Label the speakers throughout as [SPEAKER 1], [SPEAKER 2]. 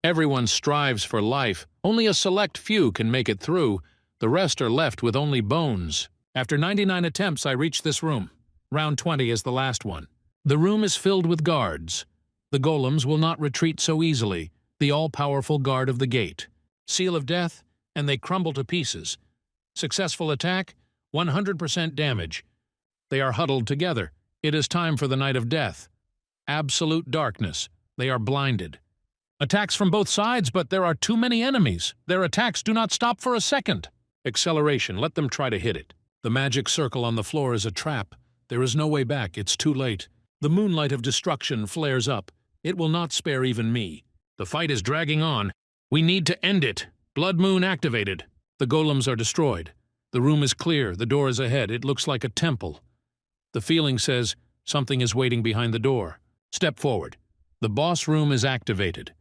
[SPEAKER 1] Everyone strives for life. Only a select few can make it through. The rest are left with only bones. After 99 attempts, I reach this room. Round 20 is the last one. The room is filled with guards. The golems will not retreat so easily, the all-powerful guard of the gate. Seal of death, and they crumble to pieces. Successful attack, 100% damage. They are huddled together. It is time for the night of death. Absolute darkness. They are blinded. Attacks from both sides, but there are too many enemies. Their attacks do not stop for a second. Acceleration, let them try to hit it. The magic circle on the floor is a trap. There is no way back, it's too late. The moonlight of destruction flares up. It will not spare even me. The fight is dragging on. We need to end it. Blood Moon activated. The golems are destroyed. The room is clear, the door is ahead, it looks like a temple. The feeling says something is waiting behind the door. Step forward. The boss room is activated.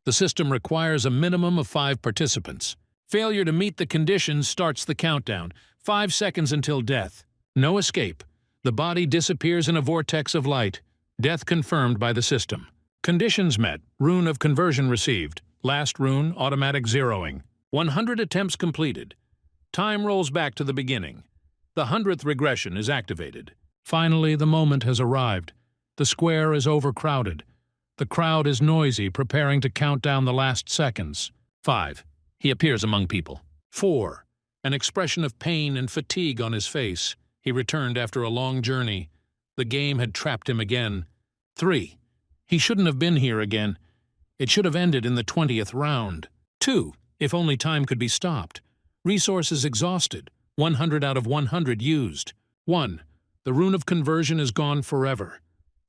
[SPEAKER 1] The system requires a minimum of 5 participants. Failure to meet the conditions starts the countdown. 5 seconds until death. No escape. The body disappears in a vortex of light. Death confirmed by the system. Conditions met. Rune of conversion received. Last rune, automatic zeroing. 100 attempts completed. Time rolls back to the beginning. The 100th regression is activated. Finally, the moment has arrived. The square is overcrowded. The crowd is noisy, preparing to count down the last seconds. 5. He appears among people. 4. An expression of pain and fatigue on his face. He returned after a long journey. The game had trapped him again. 3. He shouldn't have been here again. It should have ended in the 20th round. 2. If only time could be stopped. Resources exhausted. 100 out of 100 used. 1. The rune of conversion is gone forever.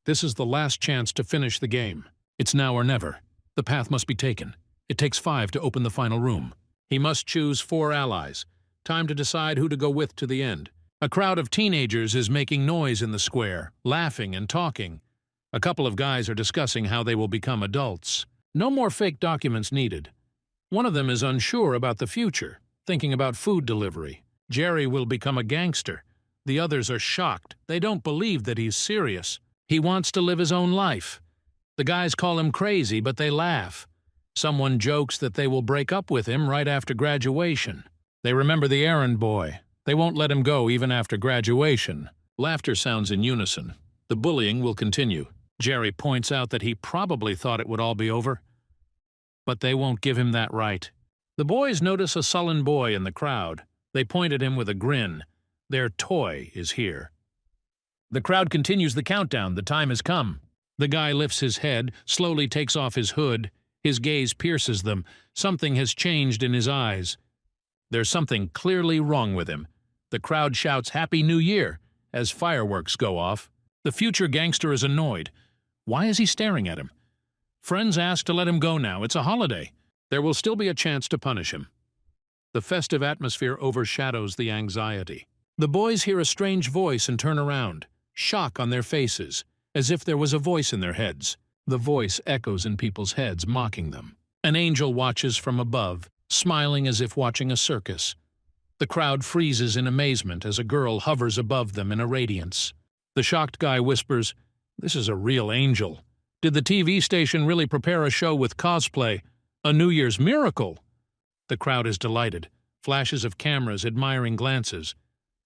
[SPEAKER 1] This is the last chance to finish the game. It's now or never. The path must be taken. It takes 5 to open the final room. He must choose 4 allies. Time to decide who to go with to the end. A crowd of teenagers is making noise in the square, laughing and talking. A couple of guys are discussing how they will become adults. No more fake documents needed. One of them is unsure about the future, thinking about food delivery. Jerry will become a gangster. The others are shocked. They don't believe that he's serious. He wants to live his own life. The guys call him crazy, but they laugh. Someone jokes that they will break up with him right after graduation. They remember the errand boy. They won't let him go even after graduation. Laughter sounds in unison. The bullying will continue. Jerry points out that he probably thought it would all be over. But they won't give him that right. The boys notice a sullen boy in the crowd. They point at him with a grin. Their toy is here. The crowd continues the countdown. The time has come. The guy lifts his head, slowly takes off his hood. His gaze pierces them. Something has changed in his eyes. There's something clearly wrong with him. The crowd shouts Happy New Year as fireworks go off. The future gangster is annoyed. Why is he staring at him? Friends ask to let him go now. It's a holiday. There will still be a chance to punish him. The festive atmosphere overshadows the anxiety. The boys hear a strange voice and turn around, shock on their faces, as if there was a voice in their heads. The voice echoes in people's heads, mocking them. An angel watches from above, smiling as if watching a circus. The crowd freezes in amazement as a girl hovers above them in a radiance. The shocked guy whispers, "This is a real angel. Did the TV station really prepare a show with cosplay? A New Year's miracle?" The crowd is delighted. Flashes of cameras, admiring glances.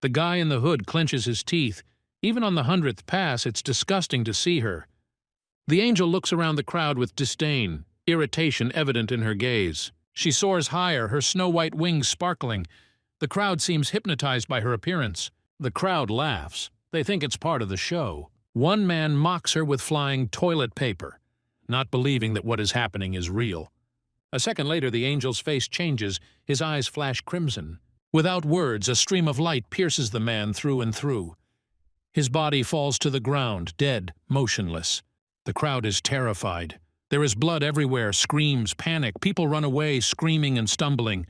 [SPEAKER 1] The guy in the hood clenches his teeth. Even on the 100th pass, it's disgusting to see her. The angel looks around the crowd with disdain, irritation evident in her gaze. She soars higher, her snow-white wings sparkling. The crowd seems hypnotized by her appearance. The crowd laughs. They think it's part of the show. One man mocks her with flying toilet paper, not believing that what is happening is real. A second later, the angel's face changes. His eyes flash crimson. Without words, a stream of light pierces the man through and through. His body falls to the ground, dead, motionless. The crowd is terrified. There is blood everywhere, screams, panic. People run away, screaming and stumbling.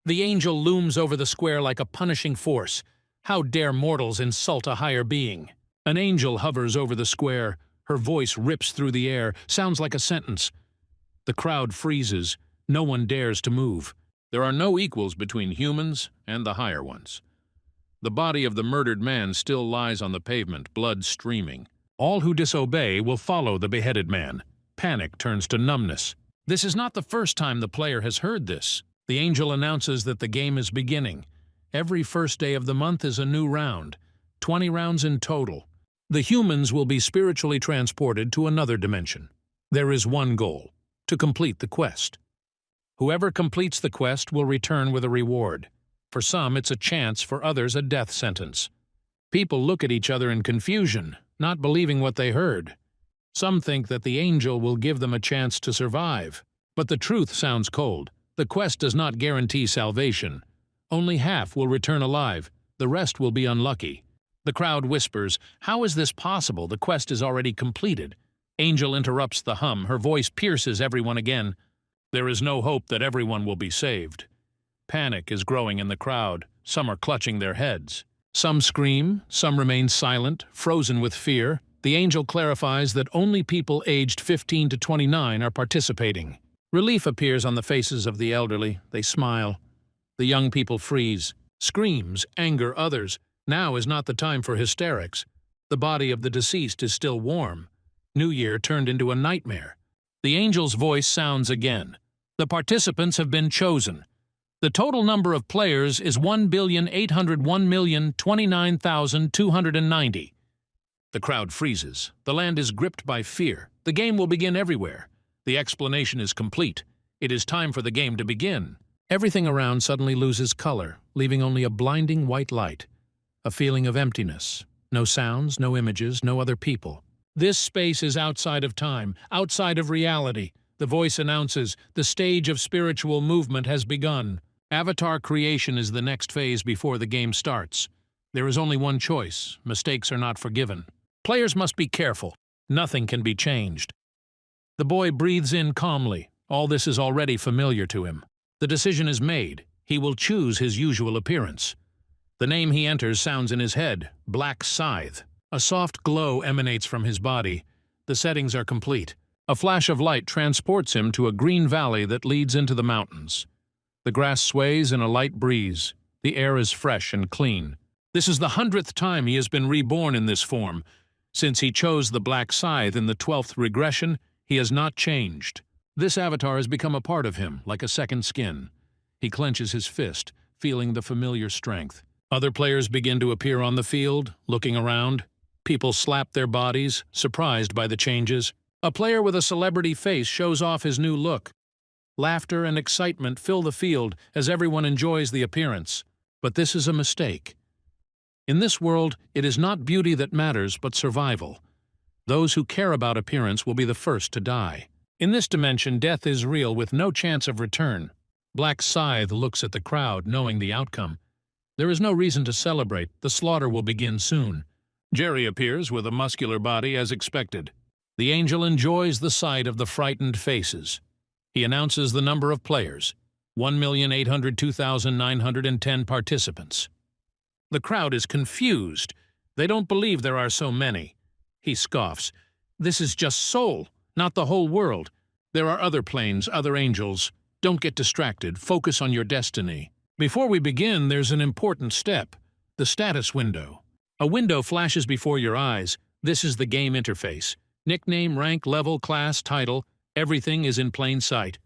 [SPEAKER 1] The angel looms over the square like a punishing force. How dare mortals insult a higher being? An angel hovers over the square. Her voice rips through the air, sounds like a sentence. The crowd freezes. No one dares to move. There are no equals between humans and the higher ones. The body of the murdered man still lies on the pavement, blood streaming. All who disobey will follow the beheaded man. Panic turns to numbness. This is not the first time the player has heard this. The angel announces that the game is beginning. Every first day of the month is a new round, 20 rounds in total. The humans will be spiritually transported to another dimension. There is one goal: to complete the quest. Whoever completes the quest will return with a reward. For some, it's a chance, for others, a death sentence. People look at each other in confusion, not believing what they heard. Some think that the angel will give them a chance to survive. But the truth sounds cold. The quest does not guarantee salvation. Only half will return alive. The rest will be unlucky. The crowd whispers, "How is this possible? The quest is already completed." Angel interrupts the hum. Her voice pierces everyone again. There is no hope that everyone will be saved. Panic is growing in the crowd. Some are clutching their heads. Some scream, some remain silent, frozen with fear. The angel clarifies that only people aged 15 to 29 are participating. Relief appears on the faces of the elderly. They smile. The young people freeze. Screams anger others. Now is not the time for hysterics. The body of the deceased is still warm. New Year turned into a nightmare. The angel's voice sounds again. The participants have been chosen. The total number of players is 1,801,029,290. The crowd freezes. The land is gripped by fear. The game will begin everywhere. The explanation is complete. It is time for the game to begin. Everything around suddenly loses color, leaving only a blinding white light. A feeling of emptiness. No sounds, no images, no other people. This space is outside of time, outside of reality. The voice announces, the stage of spiritual movement has begun. Avatar creation is the next phase before the game starts. There is only one choice. Mistakes are not forgiven. Players must be careful. Nothing can be changed. The boy breathes in calmly. All this is already familiar to him. The decision is made. He will choose his usual appearance. The name he enters sounds in his head: Black Scythe. A soft glow emanates from his body. The settings are complete. A flash of light transports him to a green valley that leads into the mountains. The grass sways in a light breeze. The air is fresh and clean. This is the 100th time he has been reborn in this form. Since he chose the Black Scythe in the 12th regression, he has not changed. This avatar has become a part of him, like a second skin. He clenches his fist, feeling the familiar strength. Other players begin to appear on the field, looking around. People slap their bodies, surprised by the changes. A player with a celebrity face shows off his new look. Laughter and excitement fill the field as everyone enjoys the appearance. But this is a mistake. In this world, it is not beauty that matters, but survival. Those who care about appearance will be the first to die. In this dimension, death is real with no chance of return. Black Scythe looks at the crowd, knowing the outcome. There is no reason to celebrate. The slaughter will begin soon. Jerry appears with a muscular body as expected. The angel enjoys the sight of the frightened faces. He announces the number of players: 1,802,910 participants. The crowd is confused. They don't believe there are so many. He scoffs. This is just Seoul, not the whole world. There are other planes, other angels. Don't get distracted. Focus on your destiny. Before we begin, there's an important step: the status window. A window flashes before your eyes. This is the game interface. Nickname, rank, level, class, title, everything is in plain sight.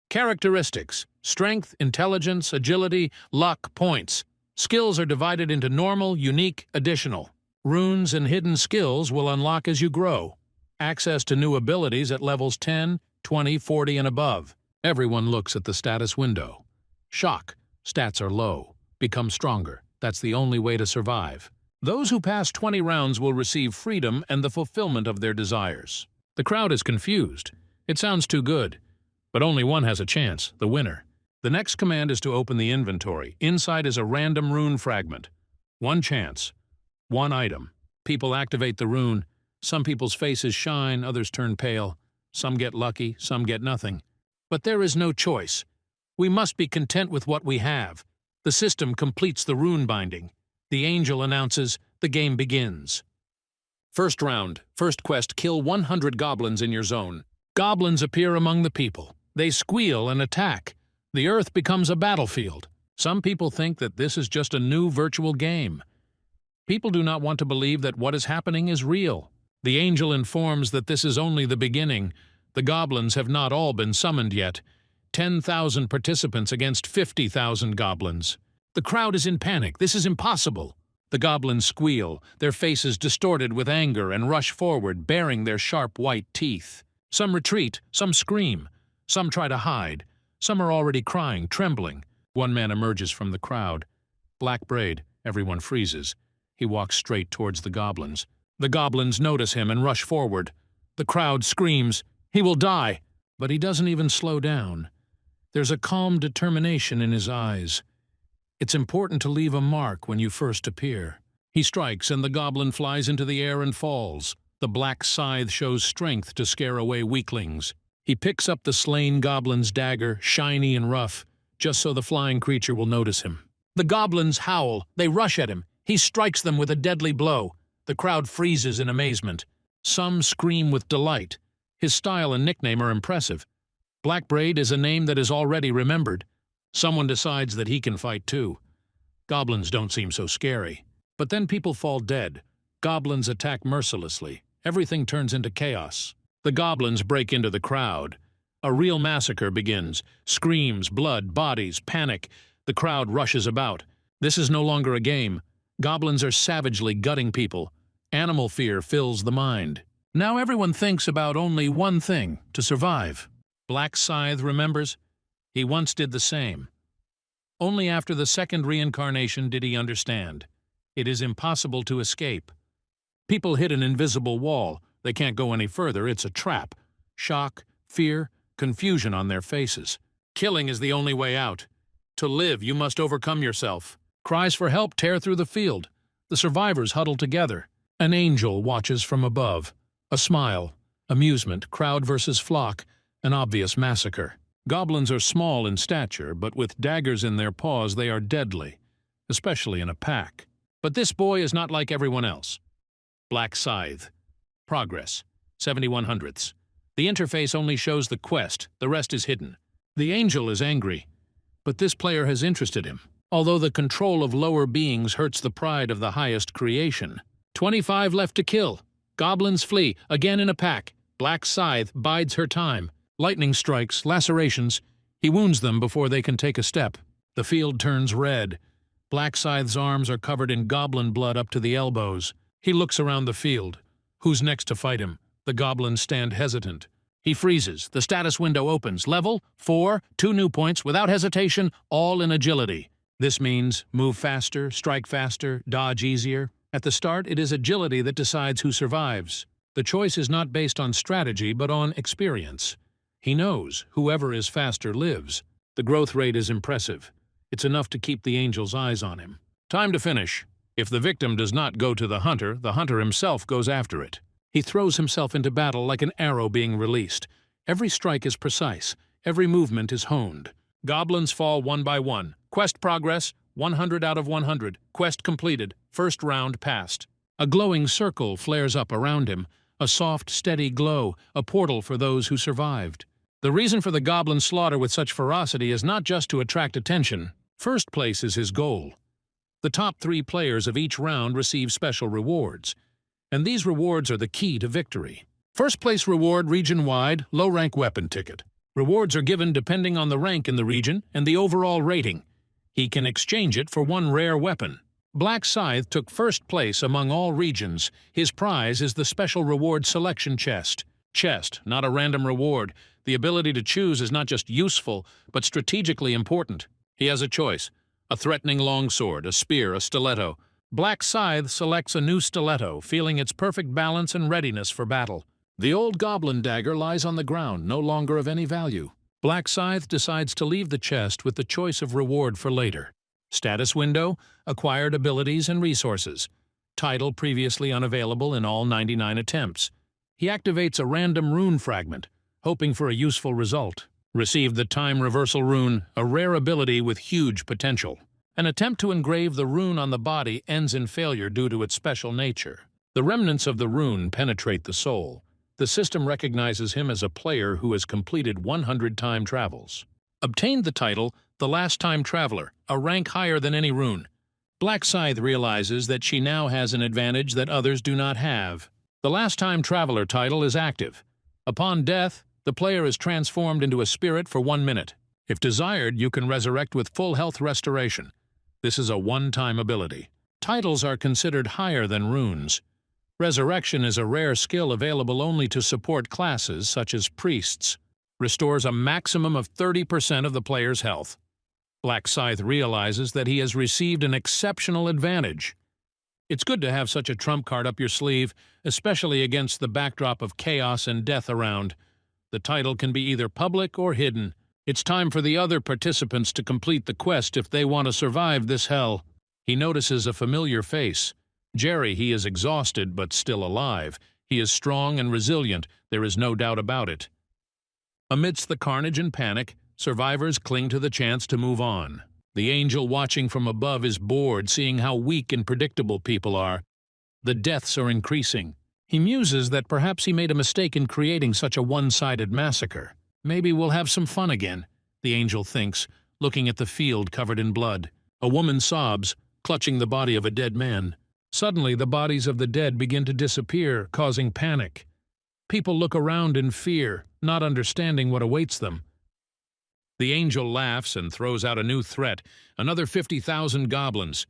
[SPEAKER 1] Characteristics: strength, intelligence, agility, luck, points. Skills are divided into normal, unique, additional. Runes and hidden skills will unlock as you grow. Access to new abilities at levels 10, 20, 40, and above. Everyone looks at the status window. Shock. Stats are low. Become stronger. That's the only way to survive. Those who pass 20 rounds will receive freedom and the fulfillment of their desires. The crowd is confused. It sounds too good. But only one has a chance, the winner. The next command is to open the inventory. Inside is a random rune fragment. One chance. One item. People activate the rune. Some people's faces shine, others turn pale. Some get lucky, some get nothing. But there is no choice. We must be content with what we have. The system completes the rune binding. The angel announces, the game begins. First round. First quest: kill 100 goblins in your zone. Goblins appear among the people. They squeal and attack. The earth becomes a battlefield. Some people think that this is just a new virtual game. People do not want to believe that what is happening is real. The angel informs that this is only the beginning. The goblins have not all been summoned yet. 10,000 participants against 50,000 goblins. The crowd is in panic. This is impossible. The goblins squeal, their faces distorted with anger, and rush forward, baring their sharp white teeth. Some retreat, some scream, some try to hide. Some are already crying, trembling. One man emerges from the crowd. Black braid, everyone freezes. He walks straight towards the goblins. The goblins notice him and rush forward. The crowd screams, "He will die!" But he doesn't even slow down. There's a calm determination in his eyes. It's important to leave a mark when you first appear. He strikes, and the goblin flies into the air and falls. The black scythe shows strength to scare away weaklings. He picks up the slain goblin's dagger, shiny and rough, just so the flying creature will notice him. The goblins howl. They rush at him. He strikes them with a deadly blow. The crowd freezes in amazement. Some scream with delight. His style and nickname are impressive. Blackbraid is a name that is already remembered. Someone decides that he can fight too. Goblins don't seem so scary. But then people fall dead. Goblins attack mercilessly. Everything turns into chaos. The goblins break into the crowd. A real massacre begins. Screams, blood, bodies, panic. The crowd rushes about. This is no longer a game. Goblins are savagely gutting people. Animal fear fills the mind. Now everyone thinks about only one thing: to survive. Black Scythe remembers. He once did the same. Only after the second reincarnation did he understand. It is impossible to escape. People hit an invisible wall. They can't go any further. It's a trap. Shock, fear, confusion on their faces. Killing is the only way out. To live, you must overcome yourself. Cries for help tear through the field. The survivors huddle together. An angel watches from above. A smile, amusement, crowd versus flock, an obvious massacre. Goblins are small in stature, but with daggers in their paws they are deadly, especially in a pack. But this boy is not like everyone else. Black Scythe. Progress. 71/100ths. The interface only shows the quest, the rest is hidden. The angel is angry, but this player has interested him, although the control of lower beings hurts the pride of the highest creation. 25 left to kill. Goblins flee, again in a pack. Black Scythe bides her time. Lightning strikes, lacerations. He wounds them before they can take a step. The field turns red. Black Scythe's arms are covered in goblin blood up to the elbows. He looks around the field. Who's next to fight him? The goblins stand hesitant. He freezes. The status window opens. Level 4, 2 new points, without hesitation, all in agility. This means move faster, strike faster, dodge easier. At the start, it is agility that decides who survives. The choice is not based on strategy, but on experience. He knows whoever is faster lives. The growth rate is impressive. It's enough to keep the angel's eyes on him. Time to finish. If the victim does not go to the hunter himself goes after it. He throws himself into battle like an arrow being released. Every strike is precise. Every movement is honed. Goblins fall one by one. Quest progress, 100 out of 100. Quest completed. First round passed. A glowing circle flares up around him. A soft, steady glow, a portal for those who survived. The reason for the goblin slaughter with such ferocity is not just to attract attention. First place is his goal. The top 3 players of each round receive special rewards, and these rewards are the key to victory. First place reward region-wide, low-rank weapon ticket. Rewards are given depending on the rank in the region and the overall rating. He can exchange it for one rare weapon. Black Scythe took first place among all regions. His prize is the special reward selection chest. Chest, not a random reward. The ability to choose is not just useful, but strategically important. He has a choice: a threatening longsword, a spear, a stiletto. Black Scythe selects a new stiletto, feeling its perfect balance and readiness for battle. The old goblin dagger lies on the ground, no longer of any value. Black Scythe decides to leave the chest with the choice of reward for later. Status window, acquired abilities and resources. Title previously unavailable in all 99 attempts. He activates a random rune fragment, hoping for a useful result. Received the time reversal rune, a rare ability with huge potential. An attempt to engrave the rune on the body ends in failure due to its special nature. The remnants of the rune penetrate the soul. The system recognizes him as a player who has completed 100 time travels. Obtained the title, the Last Time Traveler, a rank higher than any rune. Black Scythe realizes that she now has an advantage that others do not have. The Last Time Traveler title is active. Upon death, the player is transformed into a spirit for 1 minute. If desired, you can resurrect with full health restoration. This is a one-time ability. Titles are considered higher than runes. Resurrection is a rare skill available only to support classes such as priests. Restores a maximum of 30% of the player's health. Black Scythe realizes that he has received an exceptional advantage. It's good to have such a trump card up your sleeve, especially against the backdrop of chaos and death around. The title can be either public or hidden. It's time for the other participants to complete the quest if they want to survive this hell. He notices a familiar face. Jerry. He is exhausted but still alive. He is strong and resilient, there is no doubt about it. Amidst the carnage and panic, survivors cling to the chance to move on. The angel watching from above is bored, seeing how weak and predictable people are. The deaths are increasing. He muses that perhaps he made a mistake in creating such a one-sided massacre. Maybe we'll have some fun again, the angel thinks, looking at the field covered in blood. A woman sobs, clutching the body of a dead man. Suddenly, the bodies of the dead begin to disappear, causing panic. People look around in fear, not understanding what awaits them. The angel laughs and throws out a new threat, another 50,000 goblins.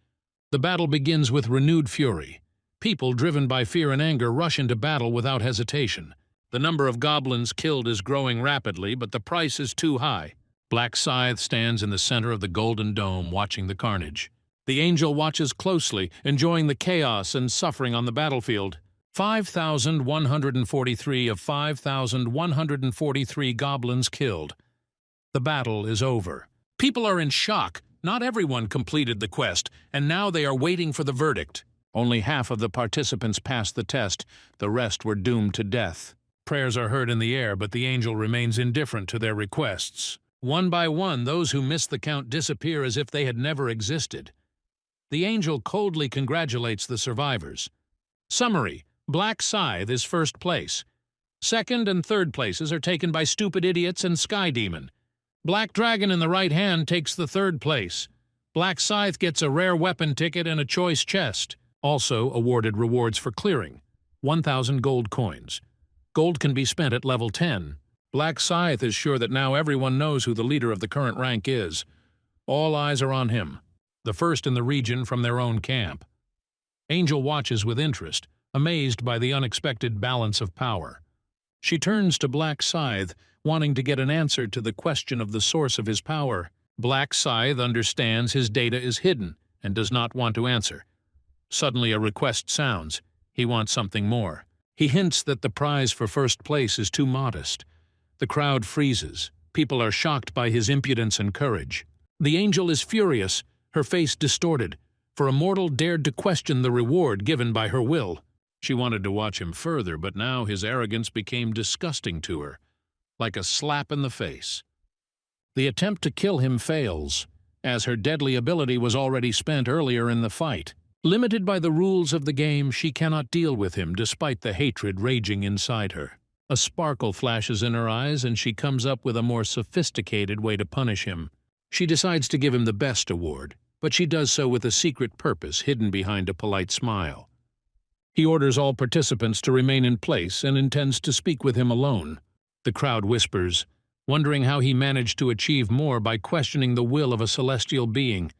[SPEAKER 1] The battle begins with renewed fury. People, driven by fear and anger, rush into battle without hesitation. The number of goblins killed is growing rapidly, but the price is too high. Black Scythe stands in the center of the golden dome, watching the carnage. The angel watches closely, enjoying the chaos and suffering on the battlefield. 5,143 of 5,143 goblins killed. The battle is over. People are in shock. Not everyone completed the quest, and now they are waiting for the verdict. Only half of the participants passed the test. The rest were doomed to death. Prayers are heard in the air, but the angel remains indifferent to their requests. One by one, those who miss the count disappear as if they had never existed. The angel coldly congratulates the survivors. Summary: Black Scythe is first place. Second and third places are taken by Stupid Idiots and Sky Demon. Black Dragon in the right hand takes the third place. Black Scythe gets a rare weapon ticket and a choice chest. Also awarded rewards for clearing. 1,000 gold coins. Gold can be spent at level 10. Black Scythe is sure that now everyone knows who the leader of the current rank is. All eyes are on him, the first in the region from their own camp. Angel watches with interest, amazed by the unexpected balance of power. She turns to Black Scythe, wanting to get an answer to the question of the source of his power. Black Scythe understands his data is hidden and does not want to answer. Suddenly a request sounds. He wants something more. He hints that the prize for first place is too modest. The crowd freezes. People are shocked by his impudence and courage. The angel is furious, her face distorted, for a mortal dared to question the reward given by her will. She wanted to watch him further, but now his arrogance became disgusting to her, like a slap in the face. The attempt to kill him fails, as her deadly ability was already spent earlier in the fight. Limited by the rules of the game, she cannot deal with him despite the hatred raging inside her. A sparkle flashes in her eyes and she comes up with a more sophisticated way to punish him. She decides to give him the best award, but she does so with a secret purpose hidden behind a polite smile. He orders all participants to remain in place and intends to speak with him alone. The crowd whispers, wondering how he managed to achieve more by questioning the will of a celestial being.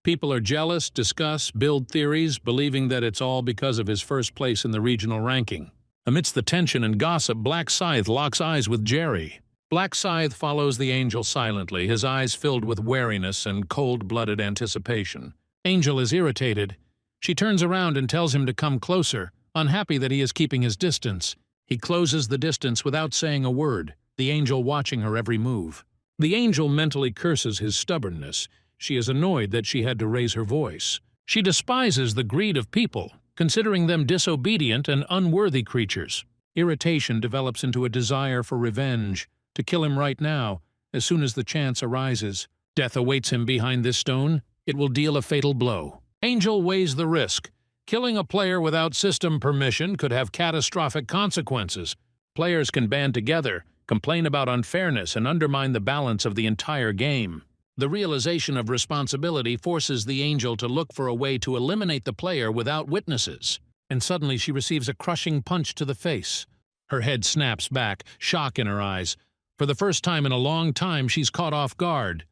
[SPEAKER 1] People are jealous, discuss, build theories, believing that it's all because of his first place in the regional ranking. Amidst the tension and gossip, Black Scythe locks eyes with Jerry. Black Scythe follows the angel silently, his eyes filled with wariness and cold-blooded anticipation. Angel is irritated. She turns around and tells him to come closer, unhappy that he is keeping his distance. He closes the distance without saying a word, the angel watching her every move. The angel mentally curses his stubbornness. She is annoyed that she had to raise her voice. She despises the greed of people, considering them disobedient and unworthy creatures. Irritation develops into a desire for revenge, to kill him right now, as soon as the chance arises. Death awaits him behind this stone. It will deal a fatal blow. Angel weighs the risk. Killing a player without system permission could have catastrophic consequences. Players can band together, complain about unfairness, and undermine the balance of the entire game. The realization of responsibility forces the angel to look for a way to eliminate the player without witnesses. And suddenly she receives a crushing punch to the face. Her head snaps back, shock in her eyes. For the first time in a long time, she's caught off guard.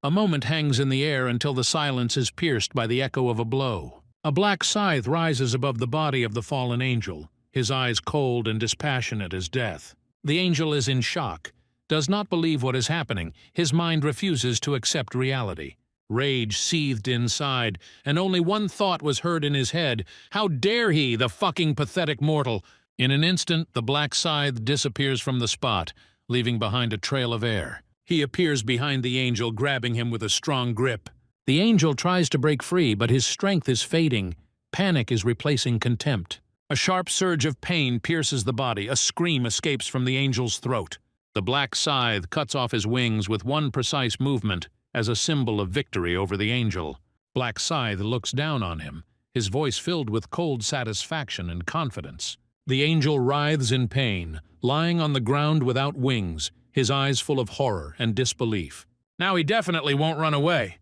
[SPEAKER 1] A moment hangs in the air until the silence is pierced by the echo of a blow. A black scythe rises above the body of the fallen angel, his eyes cold and dispassionate as death. The angel is in shock, does not believe what is happening. His mind refuses to accept reality. Rage seethed inside, and only one thought was heard in his head. How dare he, the fucking pathetic mortal! In an instant, the black scythe disappears from the spot, leaving behind a trail of air. He appears behind the angel, grabbing him with a strong grip. The angel tries to break free, but his strength is fading. Panic is replacing contempt. A sharp surge of pain pierces the body. A scream escapes from the angel's throat. The black scythe cuts off his wings with one precise movement, as a symbol of victory over the angel. Black Scythe looks down on him, his voice filled with cold satisfaction and confidence. The angel writhes in pain, lying on the ground without wings, his eyes full of horror and disbelief. Now he definitely won't run away.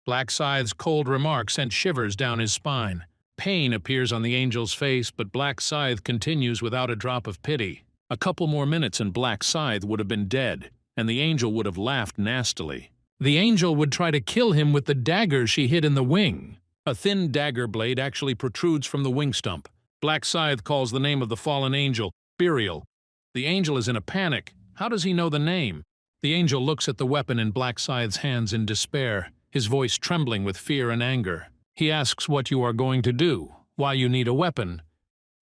[SPEAKER 1] Black Scythe's cold remark sent shivers down his spine. Pain appears on the angel's face, but Black Scythe continues without a drop of pity. A couple more minutes and Black Scythe would have been dead, and the angel would have laughed nastily. The angel would try to kill him with the dagger she hid in the wing. A thin dagger blade actually protrudes from the wing stump. Black Scythe calls the name of the fallen angel, Burial. The angel is in a panic. How does he know the name? The angel looks at the weapon in Black Scythe's hands in despair, his voice trembling with fear and anger. He asks what you are going to do, why you need a weapon.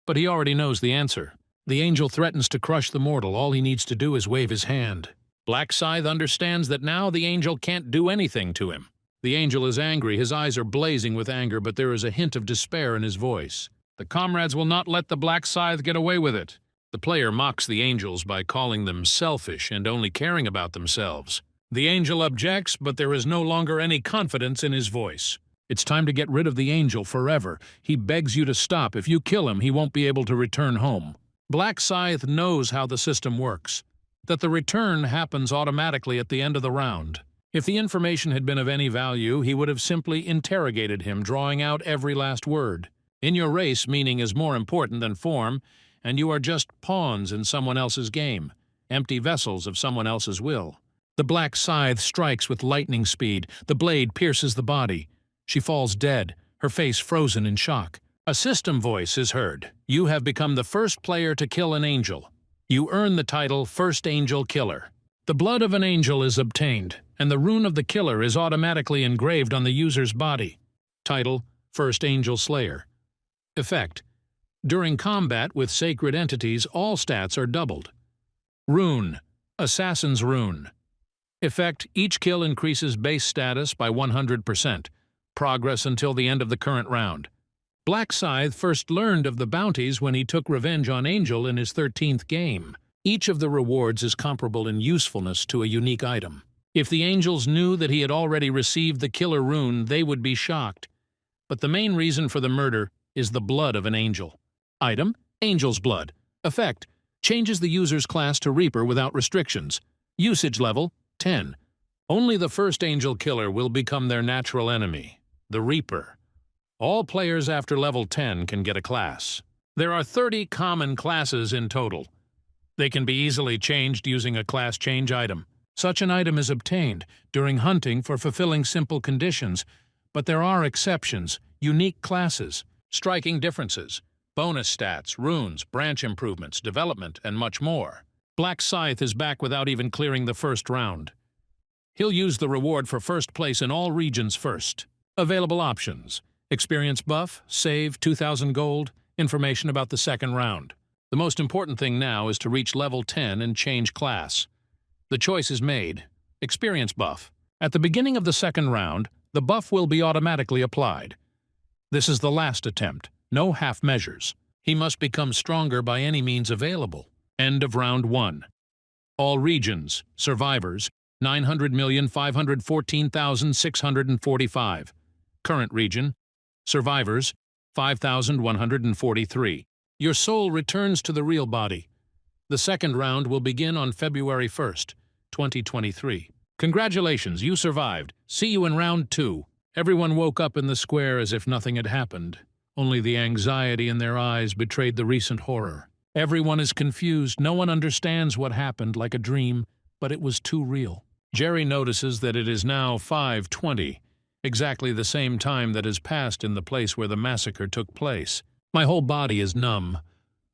[SPEAKER 1] But he already knows the answer. The angel threatens to crush the mortal. All he needs to do is wave his hand. Black Scythe understands that now the angel can't do anything to him. The angel is angry, his eyes are blazing with anger, but there is a hint of despair in his voice. The comrades will not let the Black Scythe get away with it. The player mocks the angels by calling them selfish and only caring about themselves. The angel objects, but there is no longer any confidence in his voice. It's time to get rid of the angel forever. He begs you to stop. If you kill him, he won't be able to return home. Black Scythe knows how the system works, that the return happens automatically at the end of the round. If the information had been of any value, he would have simply interrogated him, drawing out every last word. In your race, meaning is more important than form, and you are just pawns in someone else's game, empty vessels of someone else's will. The Black Scythe strikes with lightning speed. The blade pierces the body. She falls dead, her face frozen in shock. A system voice is heard. You have become the first player to kill an angel. You earn the title First Angel Killer. The blood of an angel is obtained, and the rune of the killer is automatically engraved on the user's body. Title: First Angel Slayer. Effect: during combat with sacred entities, all stats are doubled. Rune: Assassin's Rune. Effect: each kill increases base status by 100%. Progress until the end of the current round. Black Scythe first learned of the bounties when he took revenge on Angel in his 13th game. Each of the rewards is comparable in usefulness to a unique item. If the angels knew that he had already received the killer rune, they would be shocked. But the main reason for the murder is the blood of an angel. Item: Angel's Blood. Effect: changes the user's class to Reaper without restrictions. Usage level: 10. Only the first angel killer will become their natural enemy, the Reaper. All players after level 10 can get a class. There are 30 common classes in total. They can be easily changed using a class change item. Such an item is obtained during hunting for fulfilling simple conditions, but there are exceptions, unique classes, striking differences, bonus stats, runes, branch improvements, development, and much more. Black Scythe is back without even clearing the first round. He'll use the reward for first place in all regions first. Available options: experience buff, save, 2,000 gold, information about the second round. The most important thing now is to reach level 10 and change class. The choice is made. Experience buff. At the beginning of the second round, the buff will be automatically applied. This is the last attempt. No half measures. He must become stronger by any means available. End of round 1. All regions. Survivors: 900,514,645. Current region. Survivors: 5,143. Your soul returns to the real body. The second round will begin on February 1st, 2023. Congratulations, you survived. See you in round 2. Everyone woke up in the square as if nothing had happened. Only the anxiety in their eyes betrayed the recent horror. Everyone is confused. No one understands what happened like a dream, but it was too real. Jerry notices that it is now 5:20, exactly the same time that has passed in the place where the massacre took place. My whole body is numb.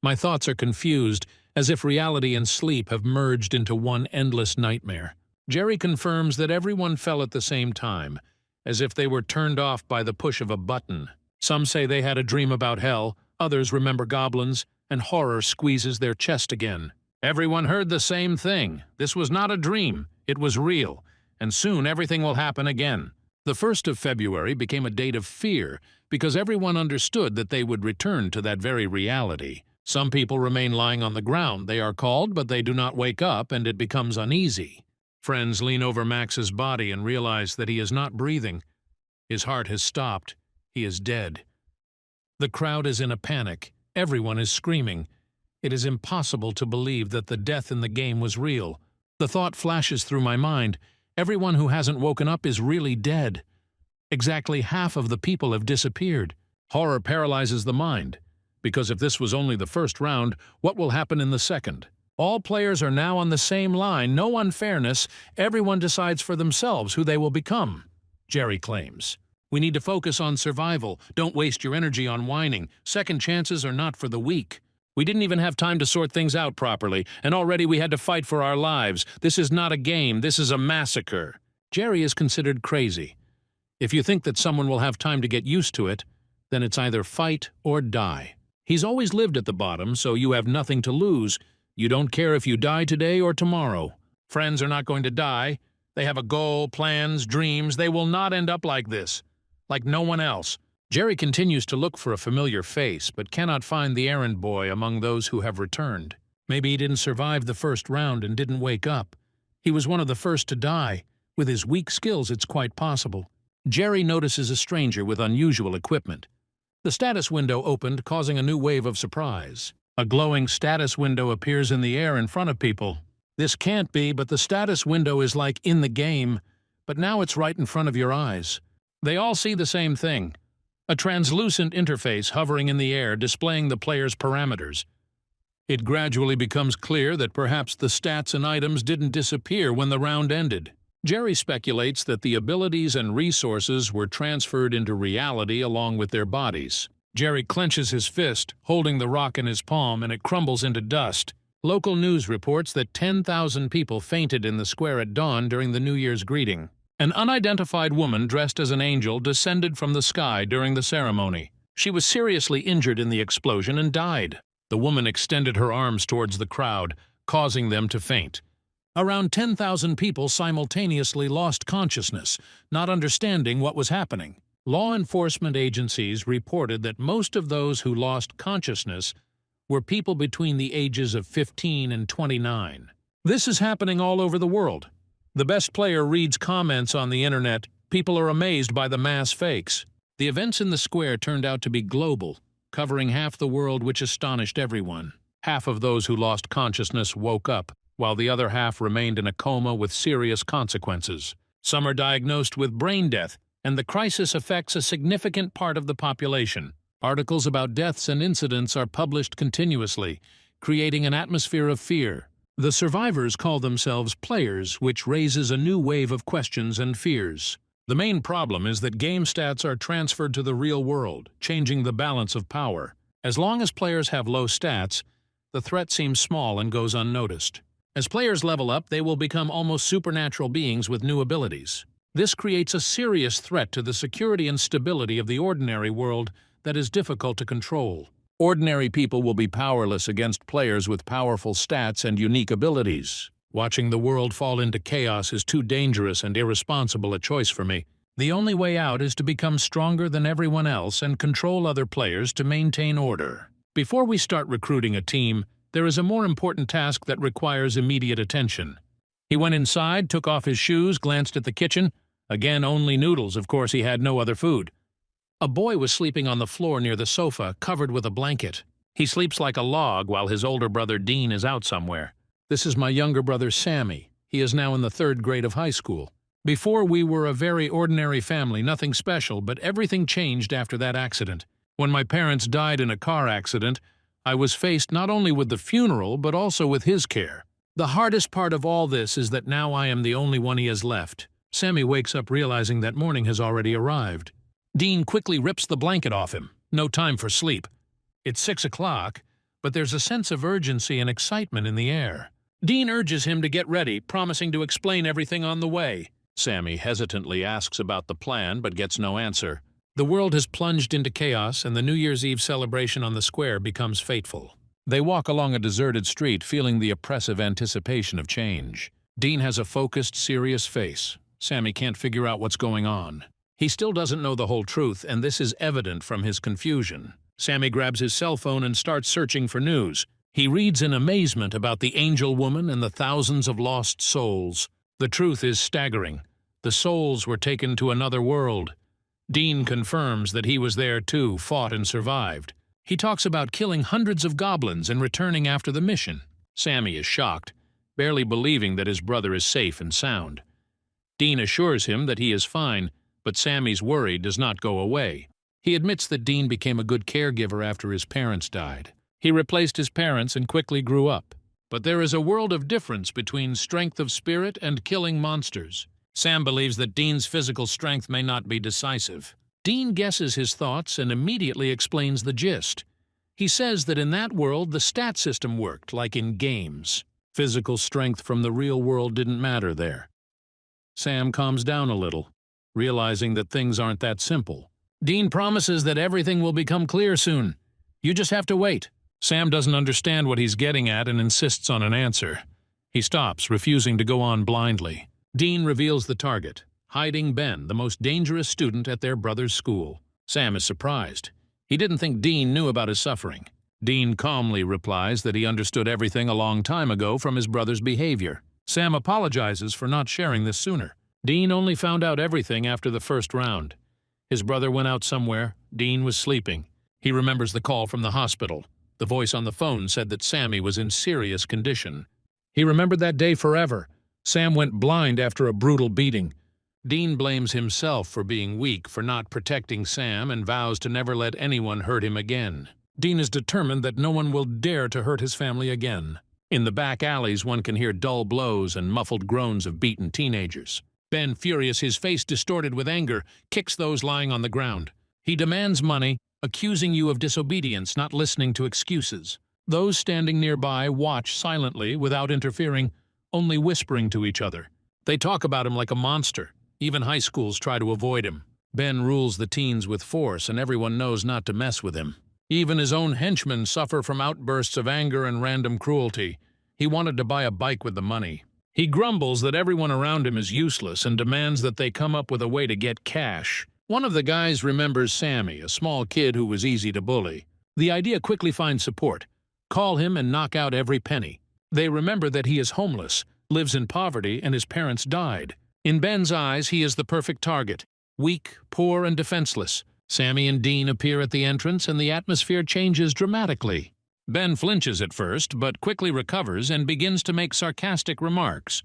[SPEAKER 1] My thoughts are confused, as if reality and sleep have merged into one endless nightmare. Jerry confirms that everyone fell at the same time, as if they were turned off by the push of a button. Some say they had a dream about hell, others remember goblins, and horror squeezes their chest again. Everyone heard the same thing. This was not a dream, it was real, and soon everything will happen again. The 1st of February became a date of fear, because everyone understood that they would return to that very reality. Some people remain lying on the ground. They are called, but they do not wake up, and it becomes uneasy. Friends lean over Max's body and realize that he is not breathing. His heart has stopped. He is dead. The crowd is in a panic. Everyone is screaming. It is impossible to believe that the death in the game was real. The thought flashes through my mind. Everyone who hasn't woken up is really dead. Exactly half of the people have disappeared. Horror paralyzes the mind, because if this was only the first round, what will happen in the second? All players are now on the same line, no unfairness, everyone decides for themselves who they will become, Jerry claims. We need to focus on survival, don't waste your energy on whining, second chances are not for the weak. We didn't even have time to sort things out properly, and already we had to fight for our lives. This is not a game, this is a massacre. Jerry is considered crazy. If you think that someone will have time to get used to it, then it's either fight or die. He's always lived at the bottom, so you have nothing to lose. You don't care if you die today or tomorrow. Friends are not going to die. They have a goal, plans, dreams. They will not end up like this, like no one else. Jerry continues to look for a familiar face, but cannot find the errand boy among those who have returned. Maybe he didn't survive the first round and didn't wake up. He was one of the first to die. With his weak skills, it's quite possible. Jerry notices a stranger with unusual equipment. The status window opened, causing a new wave of surprise. A glowing status window appears in the air in front of people. This can't be, but the status window is like in the game, but now it's right in front of your eyes. They all see the same thing. A translucent interface hovering in the air displaying the player's parameters. It gradually becomes clear that perhaps the stats and items didn't disappear when the round ended. Jerry speculates that the abilities and resources were transferred into reality along with their bodies. Jerry clenches his fist, holding the rock in his palm, and it crumbles into dust. Local news reports that 10,000 people fainted in the square at dawn during the New Year's greeting. An unidentified woman dressed as an angel descended from the sky during the ceremony. She was seriously injured in the explosion and died. The woman extended her arms towards the crowd, causing them to faint. Around 10,000 people simultaneously lost consciousness, not understanding what was happening. Law enforcement agencies reported that most of those who lost consciousness were people between the ages of 15 and 29. This is happening all over the world. The best player reads comments on the internet. People are amazed by the mass fakes. The events in the square turned out to be global, covering half the world, which astonished everyone. Half of those who lost consciousness woke up, while the other half remained in a coma with serious consequences. Some are diagnosed with brain death, and the crisis affects a significant part of the population. Articles about deaths and incidents are published continuously, creating an atmosphere of fear. The survivors call themselves players, which raises a new wave of questions and fears. The main problem is that game stats are transferred to the real world, changing the balance of power. As long as players have low stats, the threat seems small and goes unnoticed. As players level up, they will become almost supernatural beings with new abilities. This creates a serious threat to the security and stability of the ordinary world that is difficult to control. Ordinary people will be powerless against players with powerful stats and unique abilities. Watching the world fall into chaos is too dangerous and irresponsible a choice for me. The only way out is to become stronger than everyone else and control other players to maintain order. Before we start recruiting a team, there is a more important task that requires immediate attention. He went inside, took off his shoes, glanced at the kitchen. Again, only noodles. Of course, he had no other food. A boy was sleeping on the floor near the sofa, covered with a blanket. He sleeps like a log while his older brother Dean is out somewhere. This is my younger brother Sammy. He is now in the 3rd grade of high school. Before, we were a very ordinary family, nothing special, but everything changed after that accident. When my parents died in a car accident, I was faced not only with the funeral, but also with his care. The hardest part of all this is that now I am the only one he has left. Sammy wakes up realizing that morning has already arrived. Dean quickly rips the blanket off him. No time for sleep. It's 6 o'clock, but there's a sense of urgency and excitement in the air. Dean urges him to get ready, promising to explain everything on the way. Sammy hesitantly asks about the plan, but gets no answer. The world has plunged into chaos, and the New Year's Eve celebration on the square becomes fateful. They walk along a deserted street, feeling the oppressive anticipation of change. Dean has a focused, serious face. Sammy can't figure out what's going on. He still doesn't know the whole truth, and this is evident from his confusion. Sammy grabs his cell phone and starts searching for news. He reads in amazement about the angel woman and the thousands of lost souls. The truth is staggering. The souls were taken to another world. Dean confirms that he was there too, fought and survived. He talks about killing hundreds of goblins and returning after the mission. Sammy is shocked, barely believing that his brother is safe and sound. Dean assures him that he is fine, but Sammy's worry does not go away. He admits that Dean became a good caregiver after his parents died. He replaced his parents and quickly grew up. But there is a world of difference between strength of spirit and killing monsters. Sam believes that Dean's physical strength may not be decisive. Dean guesses his thoughts and immediately explains the gist. He says that in that world the stat system worked, like in games. Physical strength from the real world didn't matter there. Sam calms down a little, realizing that things aren't that simple. Dean promises that everything will become clear soon. You just have to wait. Sam doesn't understand what he's getting at and insists on an answer. He stops, refusing to go on blindly. Dean reveals the target, hiding Ben, the most dangerous student at their brother's school. Sam is surprised. He didn't think Dean knew about his suffering. Dean calmly replies that he understood everything a long time ago from his brother's behavior. Sam apologizes for not sharing this sooner. Dean only found out everything after the first round. His brother went out somewhere. Dean was sleeping. He remembers the call from the hospital. The voice on the phone said that Sammy was in serious condition. He remembered that day forever. Sam went blind after a brutal beating. Dean blames himself for being weak, for not protecting Sam, and vows to never let anyone hurt him again. Dean is determined that no one will dare to hurt his family again. In the back alleys, one can hear dull blows and muffled groans of beaten teenagers. Ben, furious, his face distorted with anger, kicks those lying on the ground. He demands money, accusing you of disobedience, not listening to excuses. Those standing nearby watch silently, without interfering, only whispering to each other. They talk about him like a monster. Even high schools try to avoid him. Ben rules the teens with force, and everyone knows not to mess with him. Even his own henchmen suffer from outbursts of anger and random cruelty. He wanted to buy a bike with the money. He grumbles that everyone around him is useless and demands that they come up with a way to get cash. One of the guys remembers Sammy, a small kid who was easy to bully. The idea quickly finds support. Call him and knock out every penny. They remember that he is homeless, lives in poverty, and his parents died. In Ben's eyes, he is the perfect target. Weak, poor, and defenseless. Sammy and Dean appear at the entrance, and the atmosphere changes dramatically. Ben flinches at first, but quickly recovers and begins to make sarcastic remarks.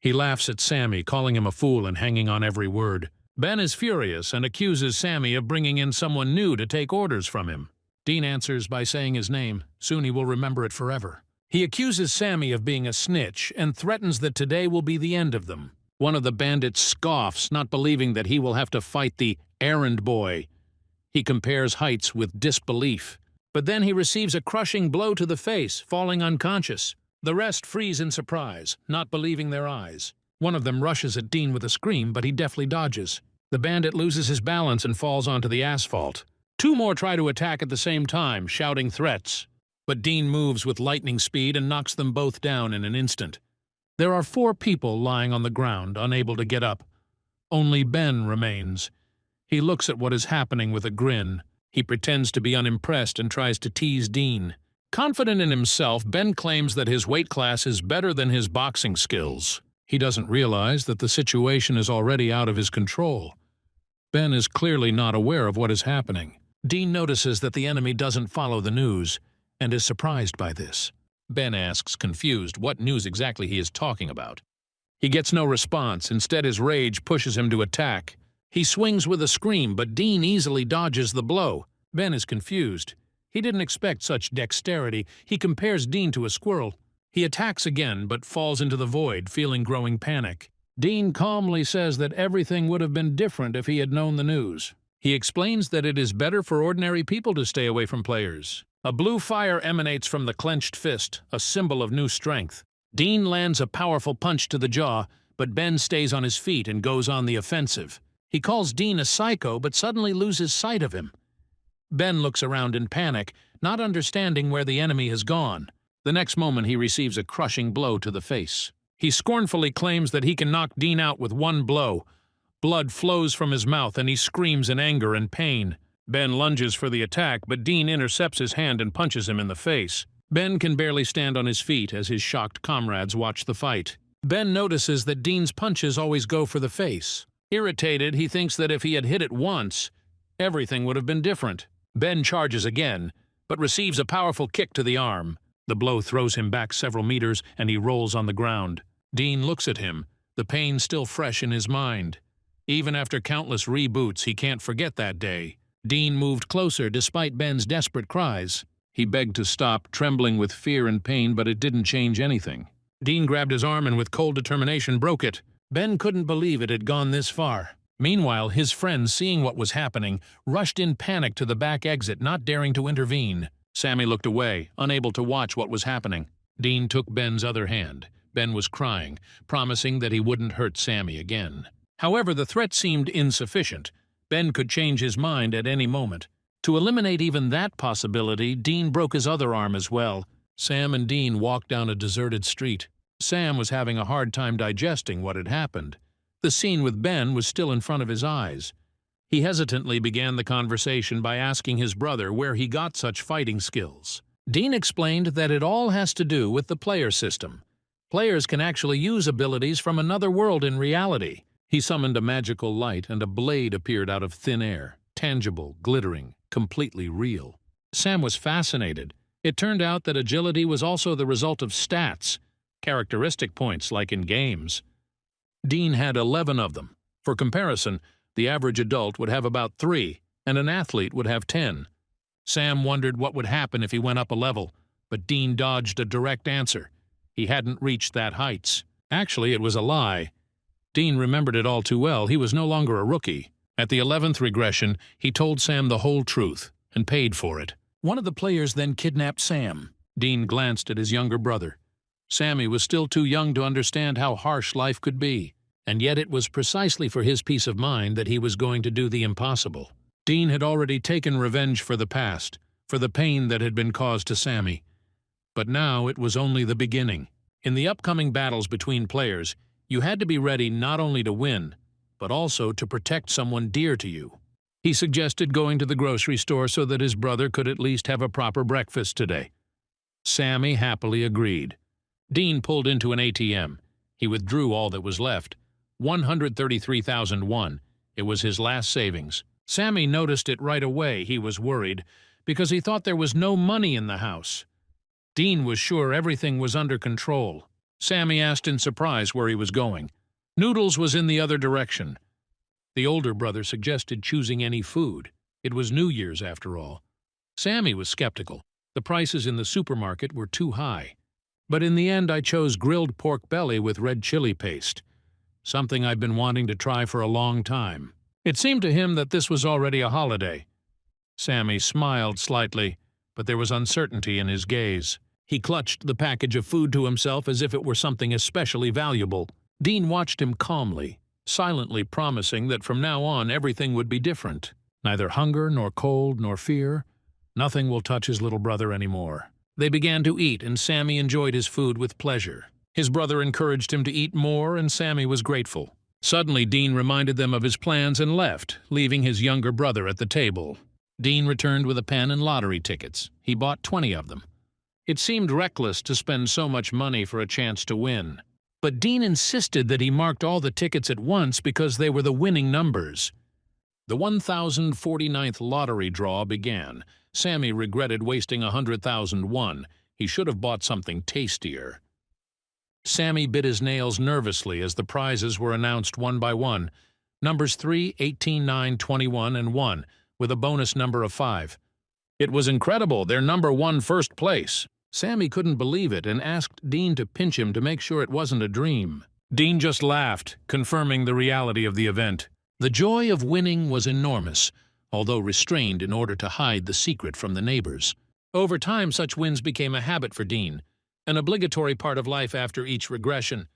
[SPEAKER 1] He laughs at Sammy, calling him a fool and hanging on every word. Ben is furious and accuses Sammy of bringing in someone new to take orders from him. Dean answers by saying his name. Soon he will remember it forever. He accuses Sammy of being a snitch and threatens that today will be the end of them. One of the bandits scoffs, not believing that he will have to fight the errand boy. He compares heights with disbelief. But then he receives a crushing blow to the face, falling unconscious. The rest freeze in surprise, not believing their eyes. One of them rushes at Dean with a scream, but he deftly dodges. The bandit loses his balance and falls onto the asphalt. Two more try to attack at the same time, shouting threats. But Dean moves with lightning speed and knocks them both down in an instant. There are 4 people lying on the ground, unable to get up. Only Ben remains. He looks at what is happening with a grin. He pretends to be unimpressed and tries to tease Dean. Confident in himself, Ben claims that his weight class is better than his boxing skills. He doesn't realize that the situation is already out of his control. Ben is clearly not aware of what is happening. Dean notices that the enemy doesn't follow the news, and is surprised by this. Ben asks, confused, what news exactly he is talking about. He gets no response. Instead, his rage pushes him to attack. He swings with a scream, but Dean easily dodges the blow. Ben is confused. He didn't expect such dexterity. He compares Dean to a squirrel. He attacks again, but falls into the void, feeling growing panic. Dean calmly says that everything would have been different if he had known the news. He explains that it is better for ordinary people to stay away from players. A blue fire emanates from the clenched fist, a symbol of new strength. Dean lands a powerful punch to the jaw, but Ben stays on his feet and goes on the offensive. He calls Dean a psycho, but suddenly loses sight of him. Ben looks around in panic, not understanding where the enemy has gone. The next moment he receives a crushing blow to the face. He scornfully claims that he can knock Dean out with one blow. Blood flows from his mouth and he screams in anger and pain. Ben lunges for the attack, but Dean intercepts his hand and punches him in the face. Ben can barely stand on his feet as his shocked comrades watch the fight. Ben notices that Dean's punches always go for the face. Irritated, he thinks that if he had hit it once, everything would have been different. Ben charges again, but receives a powerful kick to the arm. The blow throws him back several meters and he rolls on the ground. Dean looks at him, the pain still fresh in his mind. Even after countless reboots, he can't forget that day. Dean moved closer despite Ben's desperate cries. He begged to stop, trembling with fear and pain, but it didn't change anything. Dean grabbed his arm and with cold determination broke it. Ben couldn't believe it had gone this far. Meanwhile, his friends, seeing what was happening, rushed in panic to the back exit, not daring to intervene. Sammy looked away, unable to watch what was happening. Dean took Ben's other hand. Ben was crying, promising that he wouldn't hurt Sammy again. However, the threat seemed insufficient. Ben could change his mind at any moment. To eliminate even that possibility, Dean broke his other arm as well. Sam and Dean walked down a deserted street. Sam was having a hard time digesting what had happened. The scene with Ben was still in front of his eyes. He hesitantly began the conversation by asking his brother where he got such fighting skills. Dean explained that it all has to do with the player system. Players can actually use abilities from another world in reality. He summoned a magical light and a blade appeared out of thin air, tangible, glittering, completely real. Sam was fascinated. It turned out that agility was also the result of stats, characteristic points like in games. Dean had 11 of them. For comparison, the average adult would have about 3, and an athlete would have 10. Sam wondered what would happen if he went up a level, but Dean dodged a direct answer. He hadn't reached that heights. Actually, it was a lie. Dean remembered it all too well. He was no longer a rookie. At the 11th regression, he told Sam the whole truth, and paid for it. One of the players then kidnapped Sam. Dean glanced at his younger brother. Sammy was still too young to understand how harsh life could be, and yet it was precisely for his peace of mind that he was going to do the impossible. Dean had already taken revenge for the past, for the pain that had been caused to Sammy. But now it was only the beginning. In the upcoming battles between players, you had to be ready not only to win, but also to protect someone dear to you. He suggested going to the grocery store so that his brother could at least have a proper breakfast today. Sammy happily agreed. Dean pulled into an ATM. He withdrew all that was left. 133,001. It was his last savings. Sammy noticed it right away. He was worried, because he thought there was no money in the house. Dean was sure everything was under control. Sammy asked in surprise where he was going. Noodles was in the other direction. The older brother suggested choosing any food. It was New Year's after all. Sammy was skeptical. The prices in the supermarket were too high. But in the end I chose grilled pork belly with red chili paste, something I've been wanting to try for a long time. It seemed to him that this was already a holiday. Sammy smiled slightly, but there was uncertainty in his gaze. He clutched the package of food to himself as if it were something especially valuable. Dean watched him calmly, silently promising that from now on everything would be different. Neither hunger, nor cold, nor fear. Nothing will touch his little brother anymore. They began to eat, and Sammy enjoyed his food with pleasure. His brother encouraged him to eat more, and Sammy was grateful. Suddenly, Dean reminded them of his plans and left, leaving his younger brother at the table. Dean returned with a pen and lottery tickets. He bought 20 of them. It seemed reckless to spend so much money for a chance to win. But Dean insisted that he marked all the tickets at once because they were the winning numbers. The 1049th lottery draw began. Sammy regretted wasting 100,001. He should have bought something tastier. Sammy bit his nails nervously as the prizes were announced one by one. Numbers 3, 18, 9, 21, and 1, with a bonus number of 5. It was incredible, their #1 first place. Sammy couldn't believe it and asked Dean to pinch him to make sure it wasn't a dream. Dean just laughed, confirming the reality of the event. The joy of winning was enormous, although restrained in order to hide the secret from the neighbors. Over time, such wins became a habit for Dean, an obligatory part of life after each regression.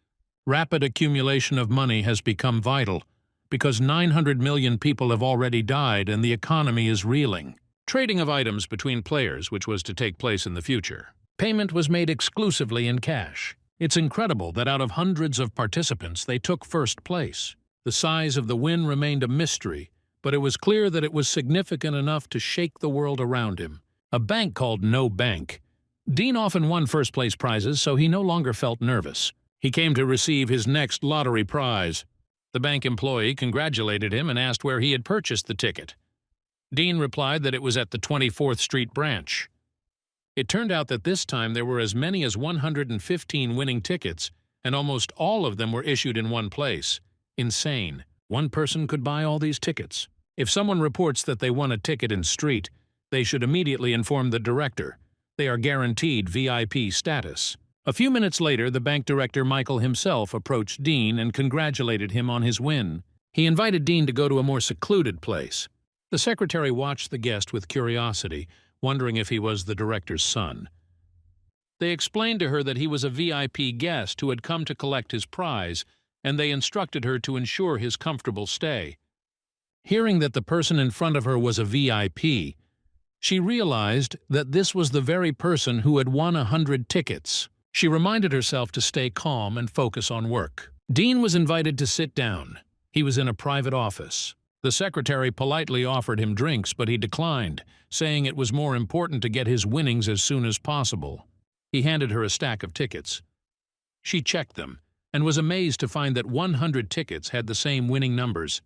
[SPEAKER 1] Rapid accumulation of money has become vital, because 900 million people have already died and the economy is reeling. Trading of items between players, which was to take place in the future. Payment was made exclusively in cash. It's incredible that out of hundreds of participants, they took first place. The size of the win remained a mystery, but it was clear that it was significant enough to shake the world around him. A bank called No Bank. Dean often won first-place prizes, so he no longer felt nervous. He came to receive his next lottery prize. The bank employee congratulated him and asked where he had purchased the ticket. Dean replied that it was at the 24th Street branch. It turned out that this time there were as many as 115 winning tickets, and almost all of them were issued in one place. Insane. One person could buy all these tickets. If someone reports that they won a ticket in street, they should immediately inform the director. They are guaranteed VIP status. A few minutes later, the bank director Michael himself approached Dean and congratulated him on his win. He invited Dean to go to a more secluded place. The secretary watched the guest with curiosity, wondering if he was the director's son. They explained to her that he was a VIP guest who had come to collect his prize, and they instructed her to ensure his comfortable stay. Hearing that the person in front of her was a VIP, she realized that this was the very person who had won 100 tickets. She reminded herself to stay calm and focus on work. Dean was invited to sit down. He was in a private office. The secretary politely offered him drinks, but he declined, saying it was more important to get his winnings as soon as possible. He handed her a stack of tickets. She checked them, and was amazed to find that 100 tickets had the same winning numbers.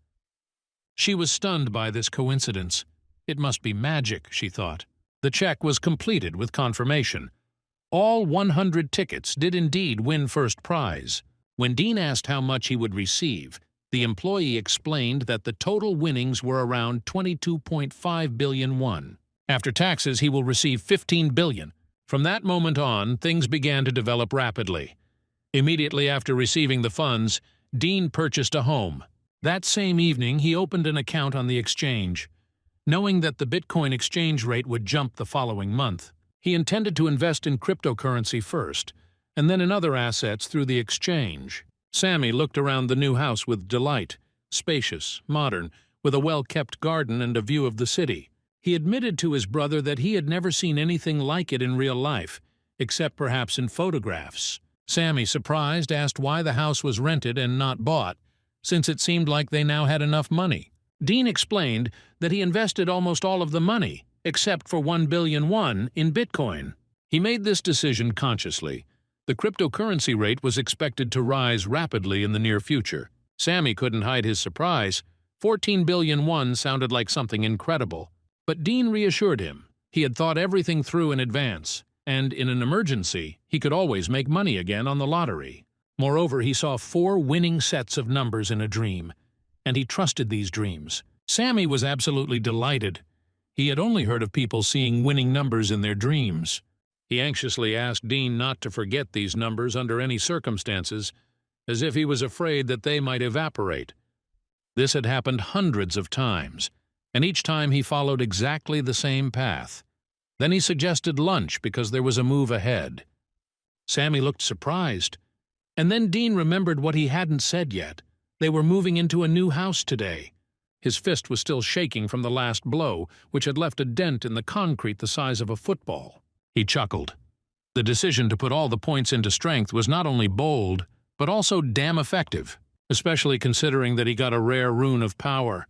[SPEAKER 1] She was stunned by this coincidence. It must be magic, she thought. The check was completed with confirmation. All 100 tickets did indeed win first prize. When Dean asked how much he would receive, the employee explained that the total winnings were around 22.5 billion won. After taxes, he will receive 15 billion. From that moment on, things began to develop rapidly. Immediately after receiving the funds, Dean purchased a home. That same evening, he opened an account on the exchange. Knowing that the Bitcoin exchange rate would jump the following month, he intended to invest in cryptocurrency first, and then in other assets through the exchange. Sammy looked around the new house with delight, spacious, modern, with a well-kept garden and a view of the city. He admitted to his brother that he had never seen anything like it in real life, except perhaps in photographs. Sammy, surprised, asked why the house was rented and not bought, since it seemed like they now had enough money. Dean explained that he invested almost all of the money, except for 1 billion won, in Bitcoin. He made this decision consciously. The cryptocurrency rate was expected to rise rapidly in the near future. Sammy couldn't hide his surprise. 14 billion won sounded like something incredible. But Dean reassured him. He had thought everything through in advance, and in an emergency, he could always make money again on the lottery. Moreover, he saw 4 winning sets of numbers in a dream, and he trusted these dreams. Sammy was absolutely delighted. He had only heard of people seeing winning numbers in their dreams. He anxiously asked Dean not to forget these numbers under any circumstances, as if he was afraid that they might evaporate. This had happened hundreds of times, and each time he followed exactly the same path. Then he suggested lunch because there was a move ahead. Sammy looked surprised, and then Dean remembered what he hadn't said yet. They were moving into a new house today. His fist was still shaking from the last blow, which had left a dent in the concrete the size of a football. He chuckled. The decision to put all the points into strength was not only bold, but also damn effective, especially considering that he got a rare rune of power,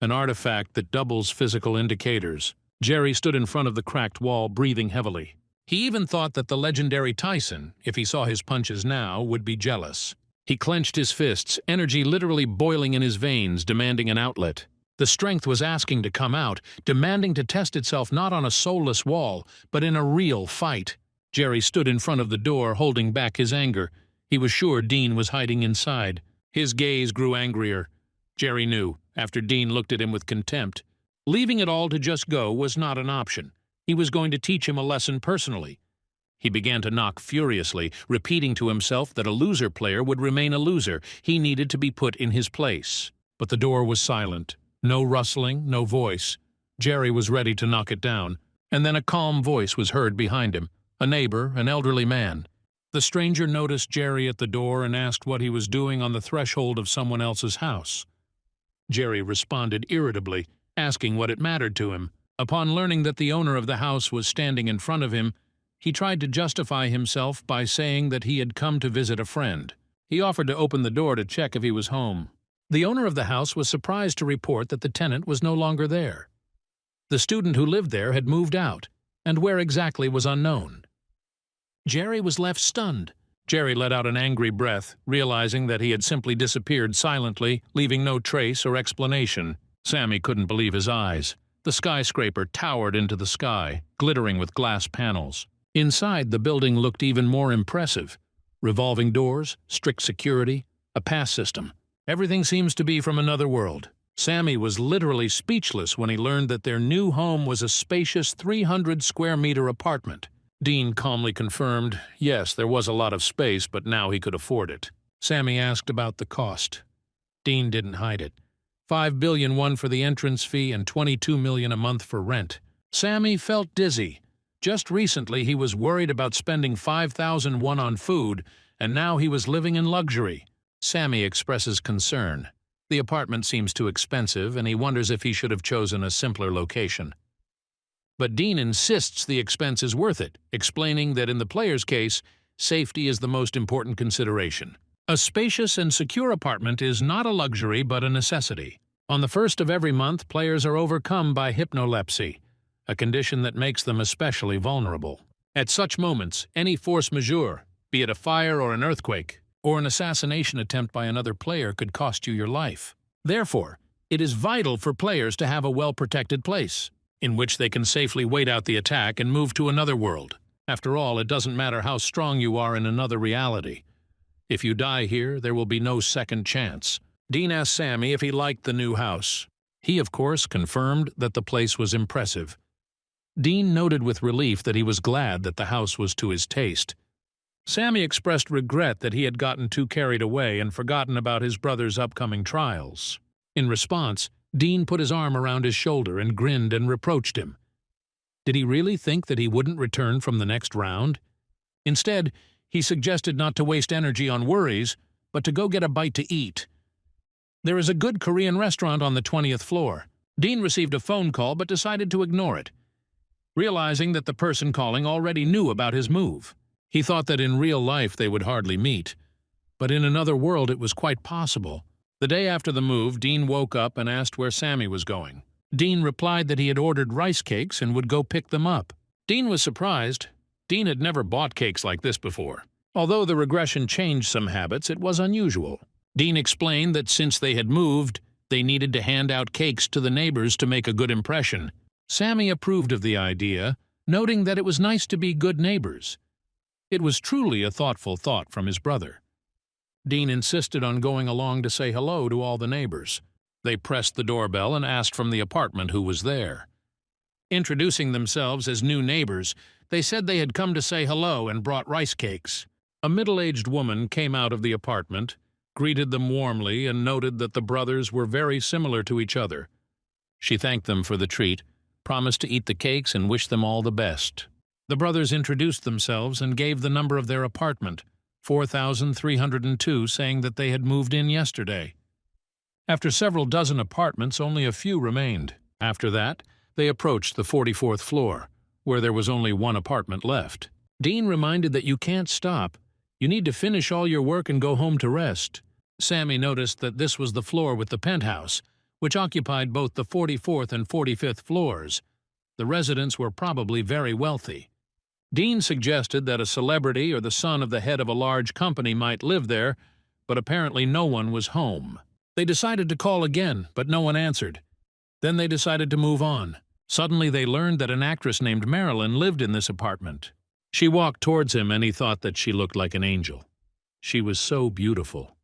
[SPEAKER 1] an artifact that doubles physical indicators. Jerry stood in front of the cracked wall, breathing heavily. He even thought that the legendary Tyson, if he saw his punches now, would be jealous. He clenched his fists, energy literally boiling in his veins, demanding an outlet. The strength was asking to come out, demanding to test itself not on a soulless wall, but in a real fight. Jerry stood in front of the door, holding back his anger. He was sure Dean was hiding inside. His gaze grew angrier. Jerry knew, after Dean looked at him with contempt. Leaving it all to just go was not an option. He was going to teach him a lesson personally. He began to knock furiously, repeating to himself that a loser player would remain a loser. He needed to be put in his place. But the door was silent. No rustling, no voice. Jerry was ready to knock it down, and then a calm voice was heard behind him. A neighbor, an elderly man. The stranger noticed Jerry at the door and asked what he was doing on the threshold of someone else's house. Jerry responded irritably, asking what it mattered to him. Upon learning that the owner of the house was standing in front of him, he tried to justify himself by saying that he had come to visit a friend. He offered to open the door to check if he was home. The owner of the house was surprised to report that the tenant was no longer there. The student who lived there had moved out, and where exactly was unknown. Jerry was left stunned. Jerry let out an angry breath, realizing that he had simply disappeared silently, leaving no trace or explanation. Sammy couldn't believe his eyes. The skyscraper towered into the sky, glittering with glass panels. Inside, the building looked even more impressive. Revolving doors, strict security, a pass system. Everything seems to be from another world. Sammy was literally speechless when he learned that their new home was a spacious 300-square-meter apartment. Dean calmly confirmed, yes, there was a lot of space, but now he could afford it. Sammy asked about the cost. Dean didn't hide it. $5 billion won for the entrance fee and $22 million a month for rent. Sammy felt dizzy. Just recently he was worried about spending $5,000 won on food, and now he was living in luxury. Sammy expresses concern. The apartment seems too expensive, and he wonders if he should have chosen a simpler location. But Dean insists the expense is worth it, explaining that in the player's case, safety is the most important consideration. A spacious and secure apartment is not a luxury but a necessity. On the first of every month, players are overcome by hypnolepsy, a condition that makes them especially vulnerable. At such moments, any force majeure, be it a fire or an earthquake, or an assassination attempt by another player could cost you your life. Therefore, it is vital for players to have a well-protected place, in which they can safely wait out the attack and move to another world. After all, it doesn't matter how strong you are in another reality. If you die here, there will be no second chance. Dean asked Sammy if he liked the new house. He, of course, confirmed that the place was impressive. Dean noted with relief that he was glad that the house was to his taste. Sammy expressed regret that he had gotten too carried away and forgotten about his brother's upcoming trials. In response, Dean put his arm around his shoulder and grinned and reproached him. Did he really think that he wouldn't return from the next round? Instead, he suggested not to waste energy on worries, but to go get a bite to eat. There is a good Korean restaurant on the 20th floor. Dean received a phone call but decided to ignore it, realizing that the person calling already knew about his move. He thought that in real life they would hardly meet, but in another world it was quite possible. The day after the move, Dean woke up and asked where Sammy was going. Dean replied that he had ordered rice cakes and would go pick them up. Dean was surprised. Dean had never bought cakes like this before. Although the regression changed some habits, it was unusual. Dean explained that since they had moved, they needed to hand out cakes to the neighbors to make a good impression. Sammy approved of the idea, noting that it was nice to be good neighbors. It was truly a thoughtful thought from his brother. Dean insisted on going along to say hello to all the neighbors. They pressed the doorbell and asked from the apartment who was there. Introducing themselves as new neighbors, they said they had come to say hello and brought rice cakes. A middle-aged woman came out of the apartment, greeted them warmly, and noted that the brothers were very similar to each other. She thanked them for the treat, promised to eat the cakes, and wished them all the best. The brothers introduced themselves and gave the number of their apartment, 4302, saying that they had moved in yesterday. After several dozen apartments, only a few remained. After that, they approached the 44th floor, where there was only one apartment left. Dean reminded that you can't stop. You need to finish all your work and go home to rest. Sammy noticed that this was the floor with the penthouse, which occupied both the 44th and 45th floors. The residents were probably very wealthy. Dean suggested that a celebrity or the son of the head of a large company might live there, but apparently no one was home. They decided to call again, but no one answered. Then they decided to move on. Suddenly they learned that an actress named Marilyn lived in this apartment. She walked towards him and he thought that she looked like an angel. She was so beautiful.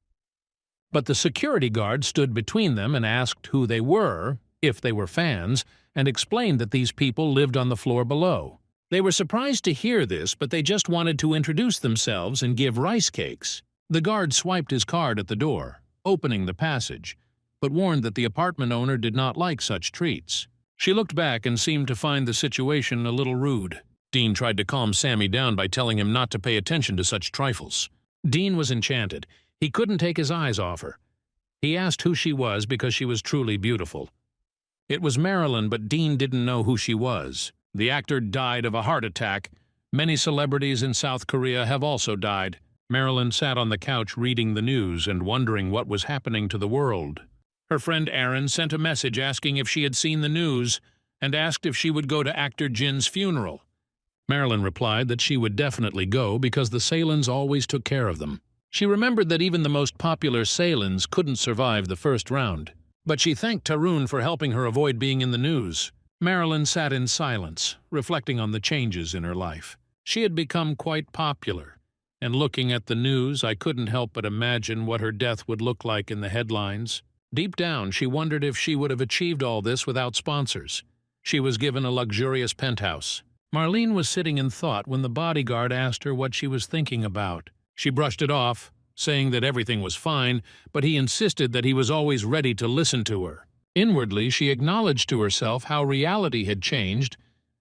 [SPEAKER 1] But the security guard stood between them and asked who they were, if they were fans, and explained that these people lived on the floor below. They were surprised to hear this, but they just wanted to introduce themselves and give rice cakes. The guard swiped his card at the door, opening the passage, but warned that the apartment owner did not like such treats. She looked back and seemed to find the situation a little rude. Dean tried to calm Sammy down by telling him not to pay attention to such trifles. Dean was enchanted. He couldn't take his eyes off her. He asked who she was because she was truly beautiful. It was Marilyn, but Dean didn't know who she was. The actor died of a heart attack. Many celebrities in South Korea have also died. Marilyn sat on the couch reading the news and wondering what was happening to the world. Her friend Aaron sent a message asking if she had seen the news and asked if she would go to actor Jin's funeral. Marilyn replied that she would definitely go because the Salins always took care of them. She remembered that even the most popular Salins couldn't survive the first round. But she thanked Tarun for helping her avoid being in the news. Marilyn sat in silence, reflecting on the changes in her life. She had become quite popular, and looking at the news, I couldn't help but imagine what her death would look like in the headlines. Deep down, she wondered if she would have achieved all this without sponsors. She was given a luxurious penthouse. Marlene was sitting in thought when the bodyguard asked her what she was thinking about. She brushed it off, saying that everything was fine, but he insisted that he was always ready to listen to her. Inwardly, she acknowledged to herself how reality had changed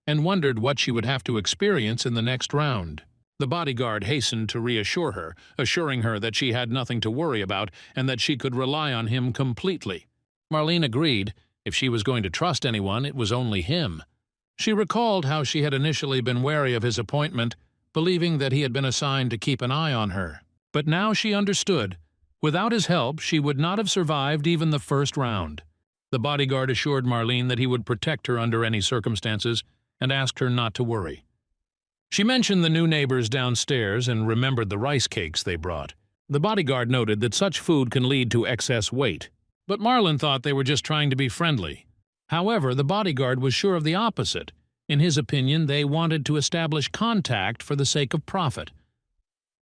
[SPEAKER 1] and wondered what she would have to experience in the next round. The bodyguard hastened to reassure her, assuring her that she had nothing to worry about and that she could rely on him completely. Marlene agreed. If she was going to trust anyone, it was only him. She recalled how she had initially been wary of his appointment, believing that he had been assigned to keep an eye on her. But now she understood. Without his help, she would not have survived even the first round. The bodyguard assured Marlene that he would protect her under any circumstances and asked her not to worry. She mentioned the new neighbors downstairs and remembered the rice cakes they brought. The bodyguard noted that such food can lead to excess weight, but Marlene thought they were just trying to be friendly. However, the bodyguard was sure of the opposite. In his opinion, they wanted to establish contact for the sake of profit.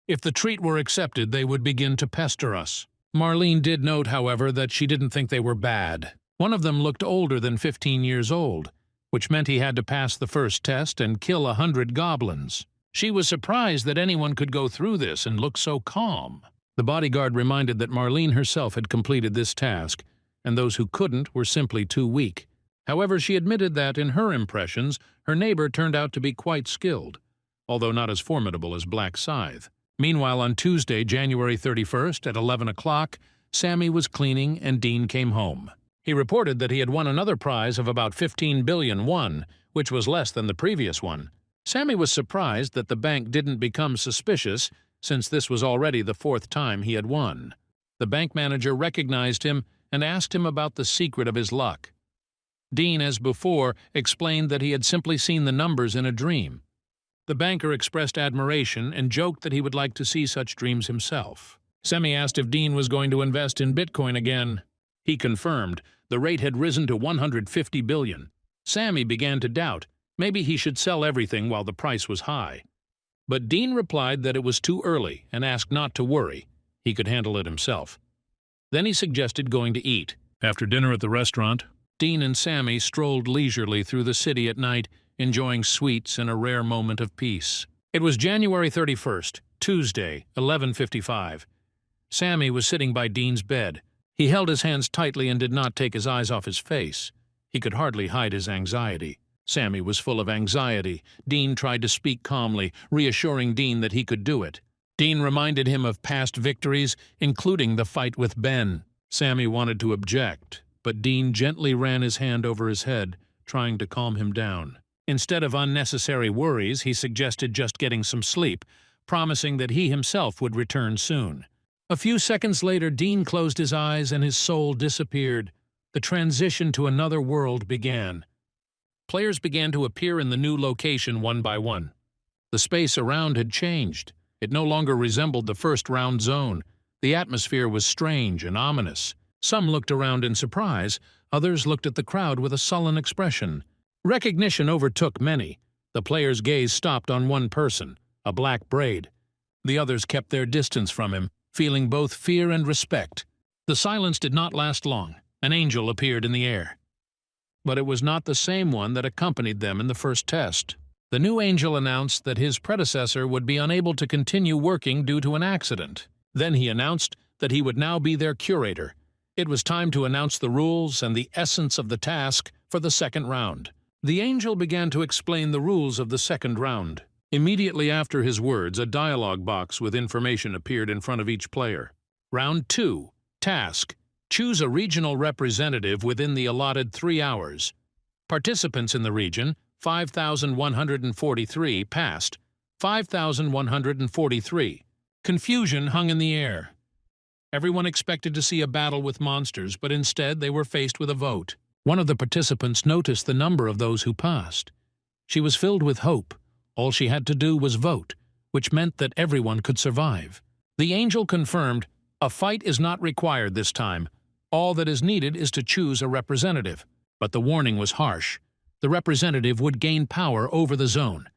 [SPEAKER 1] If the treat were accepted, they would begin to pester us. Marlene did note, however, that she didn't think they were bad. One of them looked older than 15 years old, which meant he had to pass the first test and kill 100 goblins. She was surprised that anyone could go through this and look so calm. The bodyguard reminded that Marlene herself had completed this task, and those who couldn't were simply too weak. However, she admitted that, in her impressions, her neighbor turned out to be quite skilled, although not as formidable as Black Scythe. Meanwhile, on Tuesday, January 31st, at 11 o'clock, Sammy was cleaning and Dean came home. He reported that he had won another prize of about 15 billion won, which was less than the previous one. Sammy was surprised that the bank didn't become suspicious, since this was already the fourth time he had won. The bank manager recognized him and asked him about the secret of his luck. Dean, as before, explained that he had simply seen the numbers in a dream. The banker expressed admiration and joked that he would like to see such dreams himself. Sammy asked if Dean was going to invest in Bitcoin again. He confirmed. The rate had risen to 150 billion. Sammy began to doubt. Maybe he should sell everything while the price was high. But Dean replied that it was too early and asked not to worry. He could handle it himself. Then he suggested going to eat. After dinner at the restaurant, Dean and Sammy strolled leisurely through the city at night, enjoying sweets and a rare moment of peace. It was January 31st, Tuesday, 11:55. Sammy was sitting by Dean's bed. He held his hands tightly and did not take his eyes off his face. He could hardly hide his anxiety. Sammy was full of anxiety. Dean tried to speak calmly, reassuring Dean that he could do it. Dean reminded him of past victories, including the fight with Ben. Sammy wanted to object, but Dean gently ran his hand over his head, trying to calm him down. Instead of unnecessary worries, he suggested just getting some sleep, promising that he himself would return soon. A few seconds later, Dean closed his eyes and his soul disappeared. The transition to another world began. Players began to appear in the new location one by one. The space around had changed. It no longer resembled the first round zone. The atmosphere was strange and ominous. Some looked around in surprise, others looked at the crowd with a sullen expression. Recognition overtook many. The players' gaze stopped on one person, a black braid. The others kept their distance from him, feeling both fear and respect. The silence did not last long. An angel appeared in the air. but it was not the same one that accompanied them in the first test. The new angel announced that his predecessor would be unable to continue working due to an accident. Then he announced that he would now be their curator. It was time to announce the rules and the essence of the task for the second round. The angel began to explain the rules of the second round. Immediately after his words, a dialogue box with information appeared in front of each player. Round 2. Task. Choose a regional representative within the allotted 3 hours. Participants in the region, 5,143, passed. 5,143. Confusion hung in the air. Everyone expected to see a battle with monsters, but instead they were faced with a vote. One of the participants noticed the number of those who passed. She was filled with hope. All she had to do was vote, which meant that everyone could survive. The angel confirmed, "A fight is not required this time. All that is needed is to choose a representative." But the warning was harsh. The representative would gain power over the zone.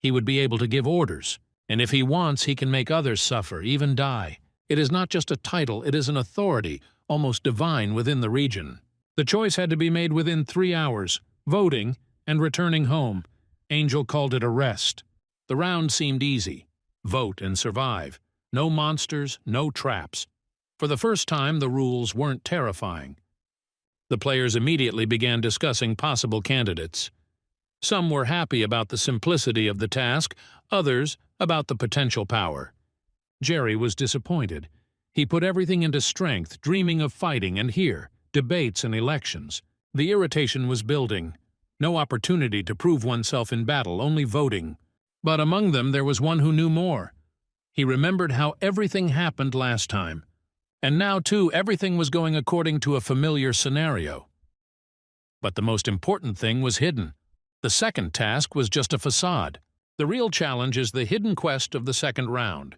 [SPEAKER 1] He would be able to give orders, and if he wants, he can make others suffer, even die. It is not just a title, it is an authority, almost divine within the region. The choice had to be made within 3 hours, voting and returning home. Angel called it a rest. The round seemed easy. Vote and survive. No monsters, no traps. For the first time, the rules weren't terrifying. The players immediately began discussing possible candidates. Some were happy about the simplicity of the task, others about the potential power. Jerry was disappointed. He put everything into strength, dreaming of fighting, and here, debates and elections. The irritation was building. No opportunity to prove oneself in battle, only voting. But among them there was one who knew more. He remembered how everything happened last time. And now, too, everything was going according to a familiar scenario. But the most important thing was hidden. The second task was just a facade. The real challenge is the hidden quest of the second round.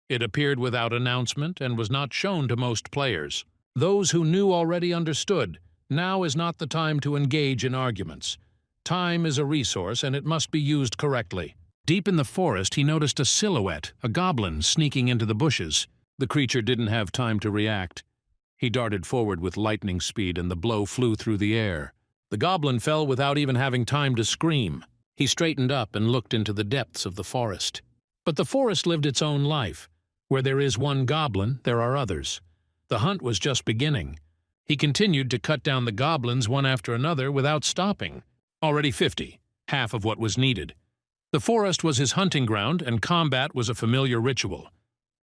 [SPEAKER 1] It appeared without announcement and was not shown to most players. Those who knew already understood. Now is not the time to engage in arguments. Time is a resource and it must be used correctly. Deep in the forest, he noticed a silhouette, a goblin, sneaking into the bushes. The creature didn't have time to react. He darted forward with lightning speed and the blow flew through the air. The goblin fell without even having time to scream. He straightened up and looked into the depths of the forest. But the forest lived its own life. Where there is one goblin, there are others. The hunt was just beginning. He continued to cut down the goblins one after another without stopping. Already 50, half of what was needed. The forest was his hunting ground and combat was a familiar ritual.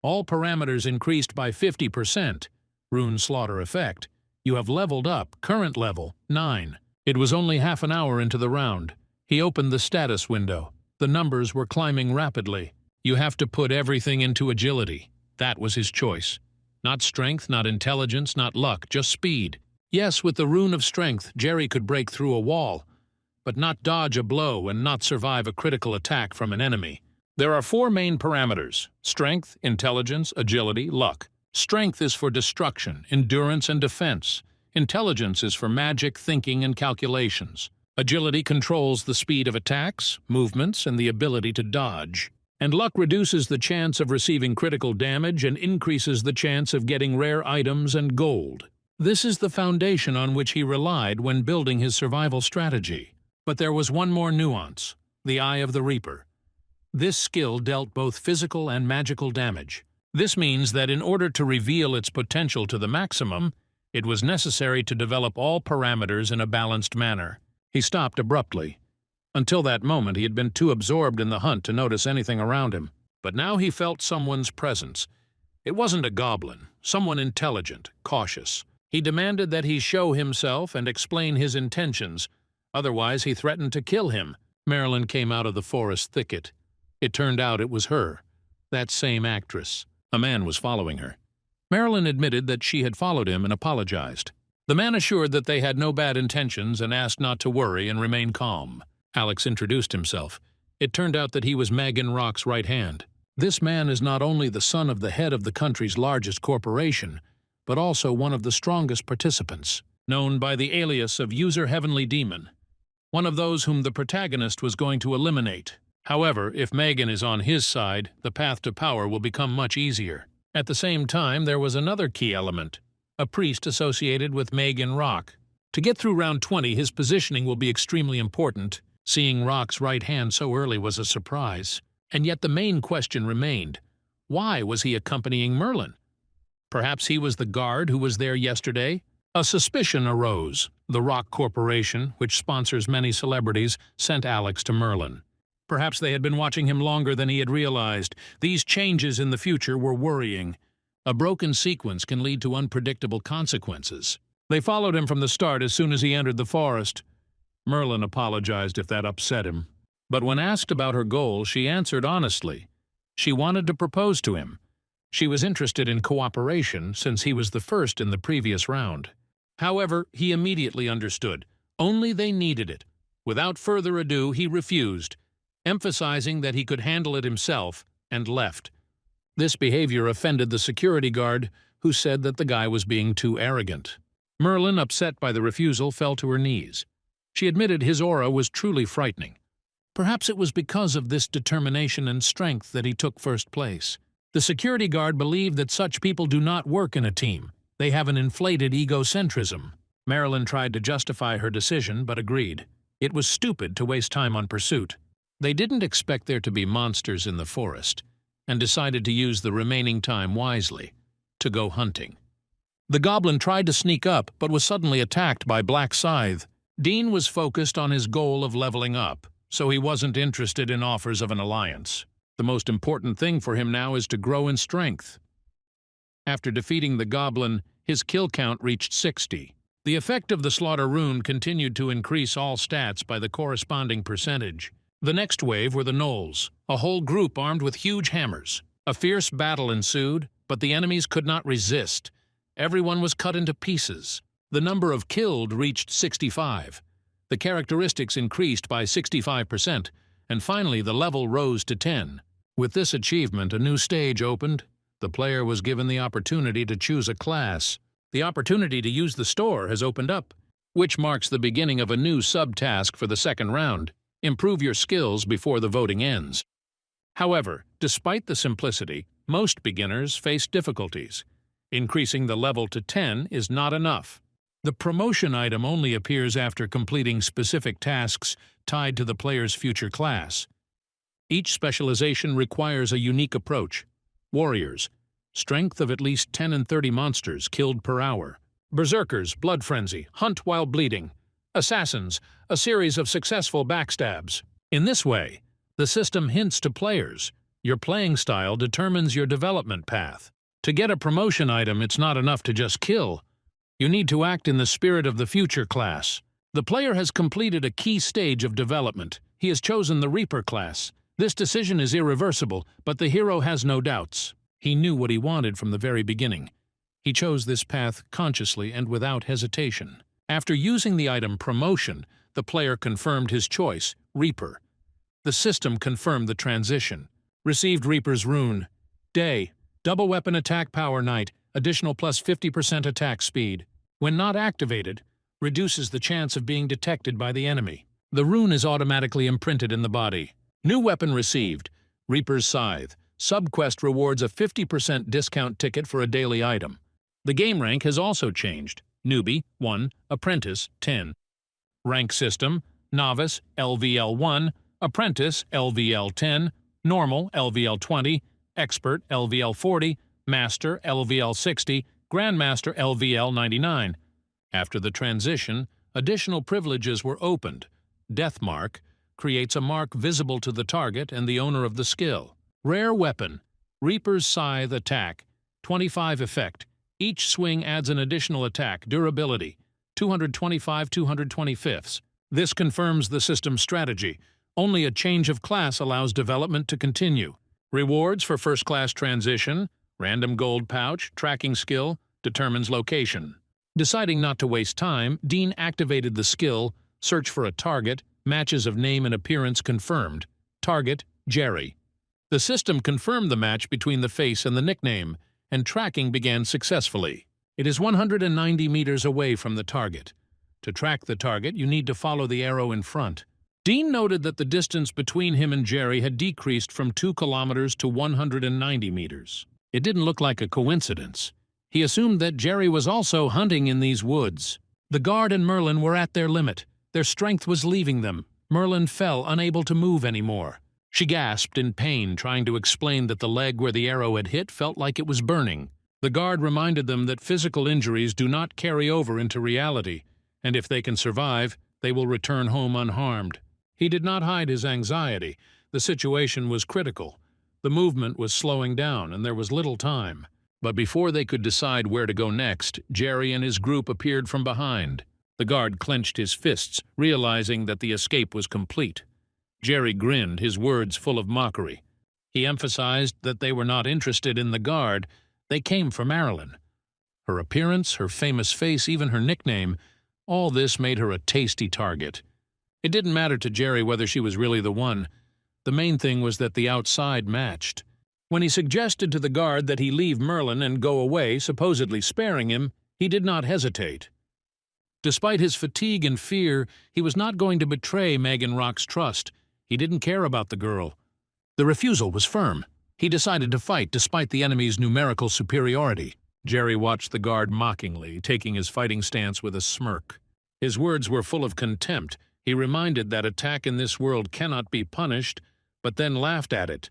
[SPEAKER 1] All parameters increased by 50%. Rune slaughter effect. You have leveled up, current level, 9. It was only half an hour into the round. He opened the status window. The numbers were climbing rapidly. You have to put everything into agility. That was his choice. Not strength, not intelligence, not luck, just speed. Yes, with the rune of strength, Jerry could break through a wall, but not dodge a blow and not survive a critical attack from an enemy. There are 4 main parameters: strength, intelligence, agility, luck. Strength is for destruction, endurance, and defense. Intelligence is for magic, thinking, and calculations. Agility controls the speed of attacks, movements, and the ability to dodge. And luck reduces the chance of receiving critical damage and increases the chance of getting rare items and gold. This is the foundation on which he relied when building his survival strategy. But there was one more nuance: the Eye of the Reaper. This skill dealt both physical and magical damage. This means that in order to reveal its potential to the maximum, it was necessary to develop all parameters in a balanced manner. He stopped abruptly. Until that moment, he had been too absorbed in the hunt to notice anything around him. But now he felt someone's presence. It wasn't a goblin, someone intelligent, cautious. He demanded that he show himself and explain his intentions. Otherwise, he threatened to kill him. Marilyn came out of the forest thicket. It turned out it was her, that same actress. A man was following her. Marilyn admitted that she had followed him and apologized. The man assured that they had no bad intentions and asked not to worry and remain calm. Alex introduced himself. It turned out that he was Megan Rock's right hand. This man is not only the son of the head of the country's largest corporation, but also one of the strongest participants, known by the alias of User Heavenly Demon, one of those whom the protagonist was going to eliminate. However, if Megan is on his side, the path to power will become much easier. At the same time, there was another key element, a priest associated with Megan Rock. To get through round 20, his positioning will be extremely important. Seeing Rock's right hand so early was a surprise. And yet the main question remained. Why was he accompanying Merlin? Perhaps he was the guard who was there yesterday? A suspicion arose. The Rock Corporation, which sponsors many celebrities, sent Alex to Merlin. Perhaps they had been watching him longer than he had realized. These changes in the future were worrying. A broken sequence can lead to unpredictable consequences. They followed him from the start as soon as he entered the forest. Merlin apologized if that upset him. But when asked about her goal, she answered honestly. She wanted to propose to him. She was interested in cooperation since he was the first in the previous round. However, he immediately understood. Only they needed it. Without further ado, he refused, emphasizing that he could handle it himself, and left. This behavior offended the security guard, who said that the guy was being too arrogant. Merlin, upset by the refusal, fell to her knees. She admitted his aura was truly frightening. Perhaps it was because of this determination and strength that he took first place. The security guard believed that such people do not work in a team. They have an inflated egocentrism. Marilyn tried to justify her decision, but agreed. It was stupid to waste time on pursuit. They didn't expect there to be monsters in the forest, and decided to use the remaining time wisely, to go hunting. The goblin tried to sneak up, but was suddenly attacked by Black Scythe. Dean was focused on his goal of leveling up, so he wasn't interested in offers of an alliance. The most important thing for him now is to grow in strength. After defeating the goblin, his kill count reached 60. The effect of the slaughter rune continued to increase all stats by the corresponding percentage. The next wave were the gnolls, a whole group armed with huge hammers. A fierce battle ensued, but the enemies could not resist. Everyone was cut into pieces. The number of killed reached 65. The characteristics increased by 65%, and finally the level rose to 10. With this achievement, a new stage opened. The player was given the opportunity to choose a class. The opportunity to use the store has opened up, which marks the beginning of a new subtask for the second round. Improve your skills before the voting ends. However, despite the simplicity, most beginners face difficulties. Increasing the level to 10 is not enough. The promotion item only appears after completing specific tasks tied to the player's future class. Each specialization requires a unique approach. Warriors, strength of at least 10 and 30 monsters killed per hour. Berserkers, blood frenzy, hunt while bleeding. Assassins, a series of successful backstabs. In this way, the system hints to players. Your playing style determines your development path. To get a promotion item, it's not enough to just kill. You need to act in the spirit of the future class. The player has completed a key stage of development. He has chosen the Reaper class. This decision is irreversible, but the hero has no doubts. He knew what he wanted from the very beginning. He chose this path consciously and without hesitation. After using the item Promotion, the player confirmed his choice, Reaper. The system confirmed the transition. Received Reaper's rune. Day, double weapon attack power night, additional plus 50% attack speed. When not activated, reduces the chance of being detected by the enemy. The rune is automatically imprinted in the body. New weapon received, Reaper's Scythe. Subquest rewards a 50% discount ticket for a daily item. The game rank has also changed. Newbie, 1, Apprentice, 10. Rank system, Novice, LVL 1, Apprentice, LVL 10, Normal, LVL 20, Expert, LVL 40, Master, LVL 60, Grandmaster, LVL 99. After the transition, additional privileges were opened. Death Mark creates a mark visible to the target and the owner of the skill. Rare weapon, Reaper's Scythe attack, 25 effect. Each swing adds an additional attack, durability, 225 225ths. This confirms the system's strategy. Only a change of class allows development to continue. Rewards for first-class transition, random gold pouch, tracking skill, determines location. Deciding not to waste time, Dean activated the skill, search for a target, matches of name and appearance confirmed. Target, Jerry. The system confirmed the match between the face and the nickname, and tracking began successfully. It is 190 meters away from the target. To track the target, you need to follow the arrow in front. Dean noted that the distance between him and Jerry had decreased from 2 kilometers to 190 meters. It didn't look like a coincidence. He assumed that Jerry was also hunting in these woods. The guard and Merlin were at their limit. Their strength was leaving them. Merlin fell, unable to move anymore. She gasped in pain, trying to explain that the leg where the arrow had hit felt like it was burning. The guard reminded them that physical injuries do not carry over into reality, and if they can survive, they will return home unharmed. He did not hide his anxiety. The situation was critical. The movement was slowing down, and there was little time. But before they could decide where to go next, Jerry and his group appeared from behind. The guard clenched his fists, realizing that the escape was complete. Jerry grinned, his words full of mockery. He emphasized that they were not interested in the guard. They came for Marilyn. Her appearance, her famous face, even her nickname, all this made her a tasty target. It didn't matter to Jerry whether she was really the one. The main thing was that the outside matched. When he suggested to the guard that he leave Merlin and go away, supposedly sparing him, he did not hesitate. Despite his fatigue and fear, he was not going to betray Megan Rock's trust. He didn't care about the girl. The refusal was firm. He decided to fight despite the enemy's numerical superiority. Jerry watched the guard mockingly, taking his fighting stance with a smirk. His words were full of contempt. He reminded that attack in this world cannot be punished, but then laughed at it.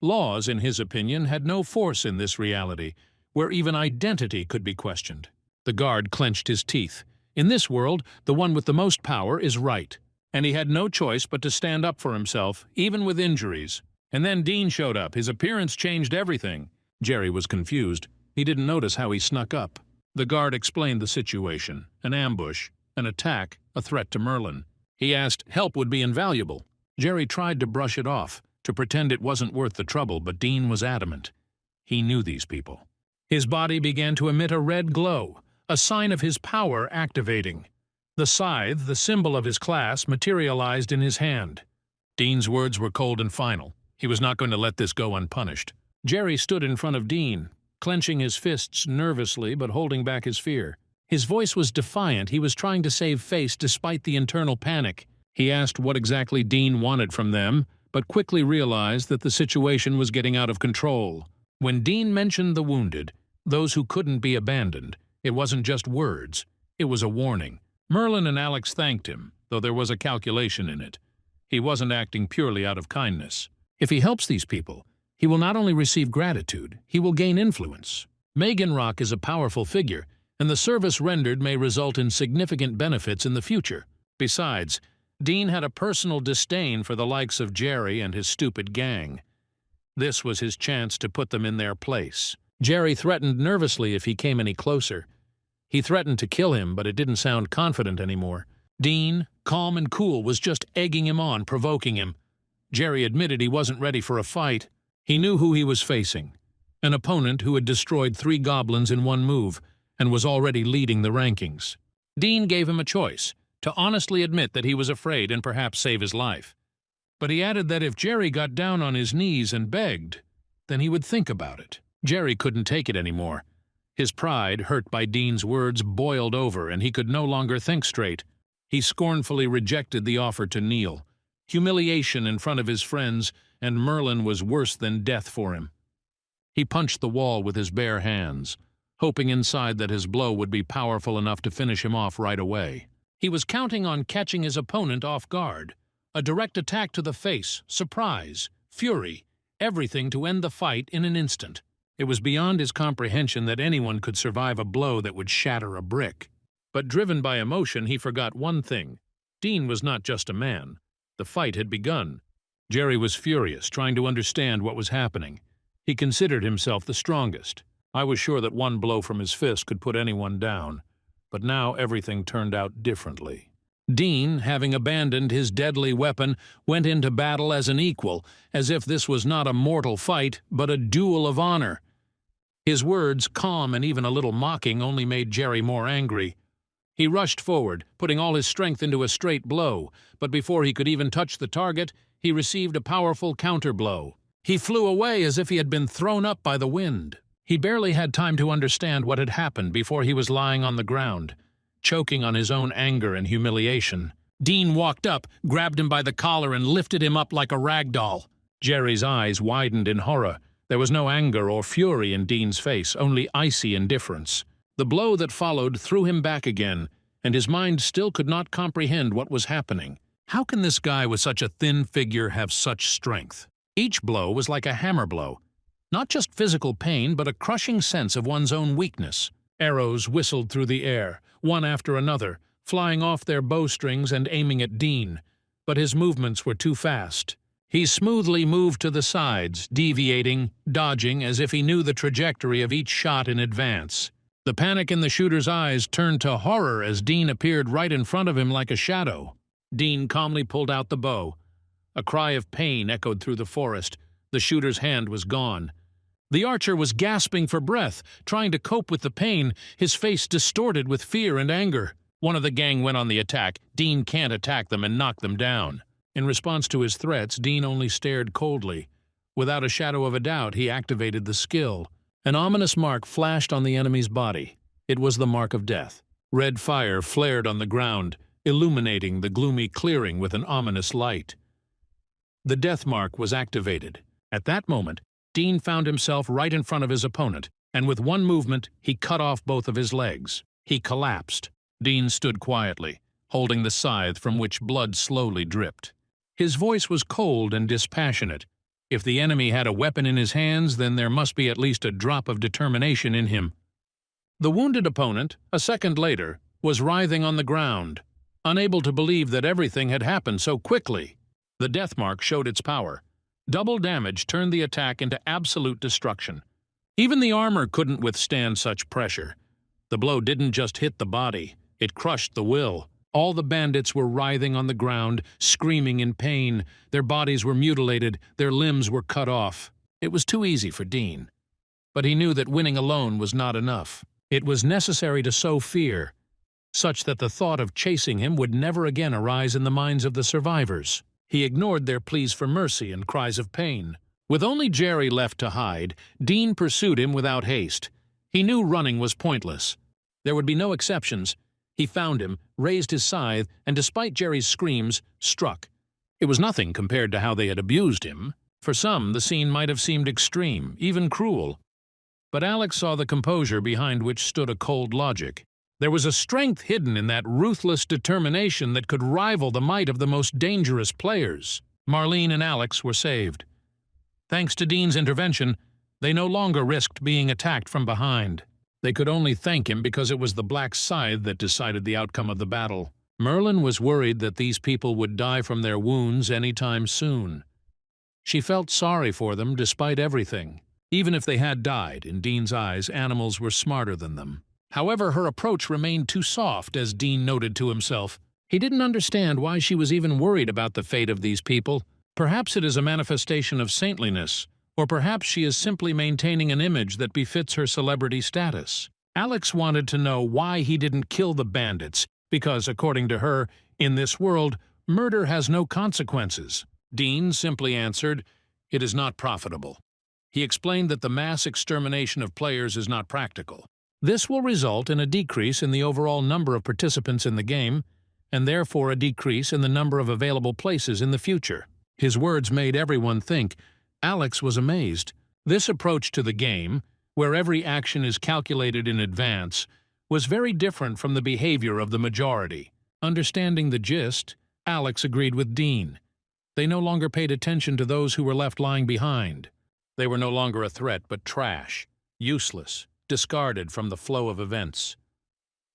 [SPEAKER 1] Laws, in his opinion, had no force in this reality, where even identity could be questioned. The guard clenched his teeth. In this world, the one with the most power is right, and he had no choice but to stand up for himself, even with injuries. And then Dean showed up. His appearance changed everything. Jerry was confused. He didn't notice how he snuck up. The guard explained the situation: an ambush, an attack, a threat to Merlin. He asked help would be invaluable. Jerry tried to brush it off, to pretend it wasn't worth the trouble, but Dean was adamant. He knew these people. His body began to emit a red glow, a sign of his power activating. The scythe, the symbol of his class, materialized in his hand. Dean's words were cold and final. He was not going to let this go unpunished. Jerry stood in front of Dean, clenching his fists nervously but holding back his fear. His voice was defiant. He was trying to save face despite the internal panic. He asked what exactly Dean wanted from them, but quickly realized that the situation was getting out of control. When Dean mentioned the wounded, those who couldn't be abandoned, it wasn't just words. It was a warning. Merlin and Alex thanked him, though there was a calculation in it. He wasn't acting purely out of kindness. If he helps these people, he will not only receive gratitude, he will gain influence. Megan Rock is a powerful figure, and the service rendered may result in significant benefits in the future. Besides, Dean had a personal disdain for the likes of Jerry and his stupid gang. This was his chance to put them in their place. Jerry threatened nervously if he came any closer. He threatened to kill him, but it didn't sound confident anymore. Dean, calm and cool, was just egging him on, provoking him. Jerry admitted he wasn't ready for a fight. He knew who he was facing: an opponent who had destroyed 3 goblins in one move and was already leading the rankings. Dean gave him a choice: to honestly admit that he was afraid and perhaps save his life. But he added that if Jerry got down on his knees and begged, then he would think about it. Jerry couldn't take it anymore. His pride, hurt by Dean's words, boiled over, and he could no longer think straight. He scornfully rejected the offer to kneel. Humiliation in front of his friends, and Merlin was worse than death for him. He punched the wall with his bare hands, hoping inside that his blow would be powerful enough to finish him off right away. He was counting on catching his opponent off guard. A direct attack to the face, surprise, fury, everything to end the fight in an instant. It was beyond his comprehension that anyone could survive a blow that would shatter a brick. But driven by emotion, he forgot one thing. Dean was not just a man. The fight had begun. Jerry was furious, trying to understand what was happening. He considered himself the strongest. I was sure that one blow from his fist could put anyone down. But now everything turned out differently. Dean, having abandoned his deadly weapon, went into battle as an equal, as if this was not a mortal fight, but a duel of honor. His words, calm and even a little mocking, only made Jerry more angry. He rushed forward, putting all his strength into a straight blow, but before he could even touch the target, he received a powerful counterblow. He flew away as if he had been thrown up by the wind. He barely had time to understand what had happened before he was lying on the ground, choking on his own anger and humiliation. Dean walked up, grabbed him by the collar, and lifted him up like a rag doll. Jerry's eyes widened in horror. There was no anger or fury in Dean's face, only icy indifference. The blow that followed threw him back again, and his mind still could not comprehend what was happening. How can this guy with such a thin figure have such strength? Each blow was like a hammer blow. Not just physical pain, but a crushing sense of one's own weakness. Arrows whistled through the air, one after another, flying off their bowstrings and aiming at Dean. But his movements were too fast. He smoothly moved to the sides, deviating, dodging as if he knew the trajectory of each shot in advance. The panic in the shooter's eyes turned to horror as Dean appeared right in front of him like a shadow. Dean calmly pulled out the bow. A cry of pain echoed through the forest. The shooter's hand was gone. The archer was gasping for breath, trying to cope with the pain, his face distorted with fear and anger. One of the gang went on the attack. Dean can't attack them and knock them down. In response to his threats, Dean only stared coldly. Without a shadow of a doubt, he activated the skill. An ominous mark flashed on the enemy's body. It was the mark of death. Red fire flared on the ground, illuminating the gloomy clearing with an ominous light. The death mark was activated. At that moment, Dean found himself right in front of his opponent, and with one movement, he cut off both of his legs. He collapsed. Dean stood quietly, holding the scythe from which blood slowly dripped. His voice was cold and dispassionate. If the enemy had a weapon in his hands, then there must be at least a drop of determination in him. The wounded opponent, a second later, was writhing on the ground, unable to believe that everything had happened so quickly. The death mark showed its power. Double damage turned the attack into absolute destruction. Even the armor couldn't withstand such pressure. The blow didn't just hit the body, it crushed the will. All the bandits were writhing on the ground, screaming in pain. Their bodies were mutilated, their limbs were cut off. It was too easy for Dean. But he knew that winning alone was not enough. It was necessary to sow fear, such that the thought of chasing him would never again arise in the minds of the survivors. He ignored their pleas for mercy and cries of pain. With only Jerry left to hide, Dean pursued him without haste. He knew running was pointless. There would be no exceptions. He found him, raised his scythe, and despite Jerry's screams, struck. It was nothing compared to how they had abused him. For some, the scene might have seemed extreme, even cruel. But Alex saw the composure behind which stood a cold logic. There was a strength hidden in that ruthless determination that could rival the might of the most dangerous players. Marlene and Alex were saved. Thanks to Dean's intervention, they no longer risked being attacked from behind. They could only thank him because it was the black scythe that decided the outcome of the battle. Merlin was worried that these people would die from their wounds any time soon. She felt sorry for them despite everything. Even if they had died, in Dean's eyes, animals were smarter than them. However, her approach remained too soft, as Dean noted to himself. He didn't understand why she was even worried about the fate of these people. Perhaps it is a manifestation of saintliness, or perhaps she is simply maintaining an image that befits her celebrity status. Alex wanted to know why he didn't kill the bandits, because, according to her, in this world, murder has no consequences. Dean simply answered, "It is not profitable." He explained that the mass extermination of players is not practical. This will result in a decrease in the overall number of participants in the game, and therefore a decrease in the number of available places in the future. His words made everyone think. Alex was amazed. This approach to the game, where every action is calculated in advance, was very different from the behavior of the majority. Understanding the gist, Alex agreed with Dean. They no longer paid attention to those who were left lying behind. They were no longer a threat, but trash, useless, discarded from the flow of events.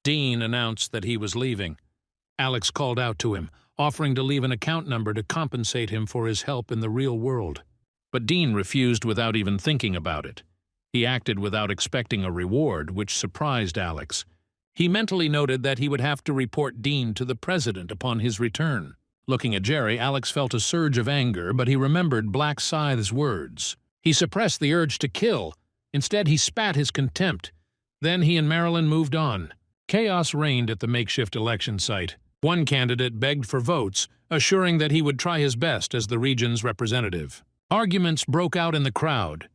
[SPEAKER 1] Dean announced that he was leaving. Alex called out to him, offering to leave an account number to compensate him for his help in the real world. But Dean refused without even thinking about it. He acted without expecting a reward, which surprised Alex. He mentally noted that he would have to report Dean to the president upon his return. Looking at Jerry, Alex felt a surge of anger, but he remembered Black Scythe's words. He suppressed the urge to kill. Instead, he spat his contempt. Then he and Marilyn moved on. Chaos reigned at the makeshift election site. One candidate begged for votes, assuring that he would try his best as the region's representative. Arguments broke out in the crowd.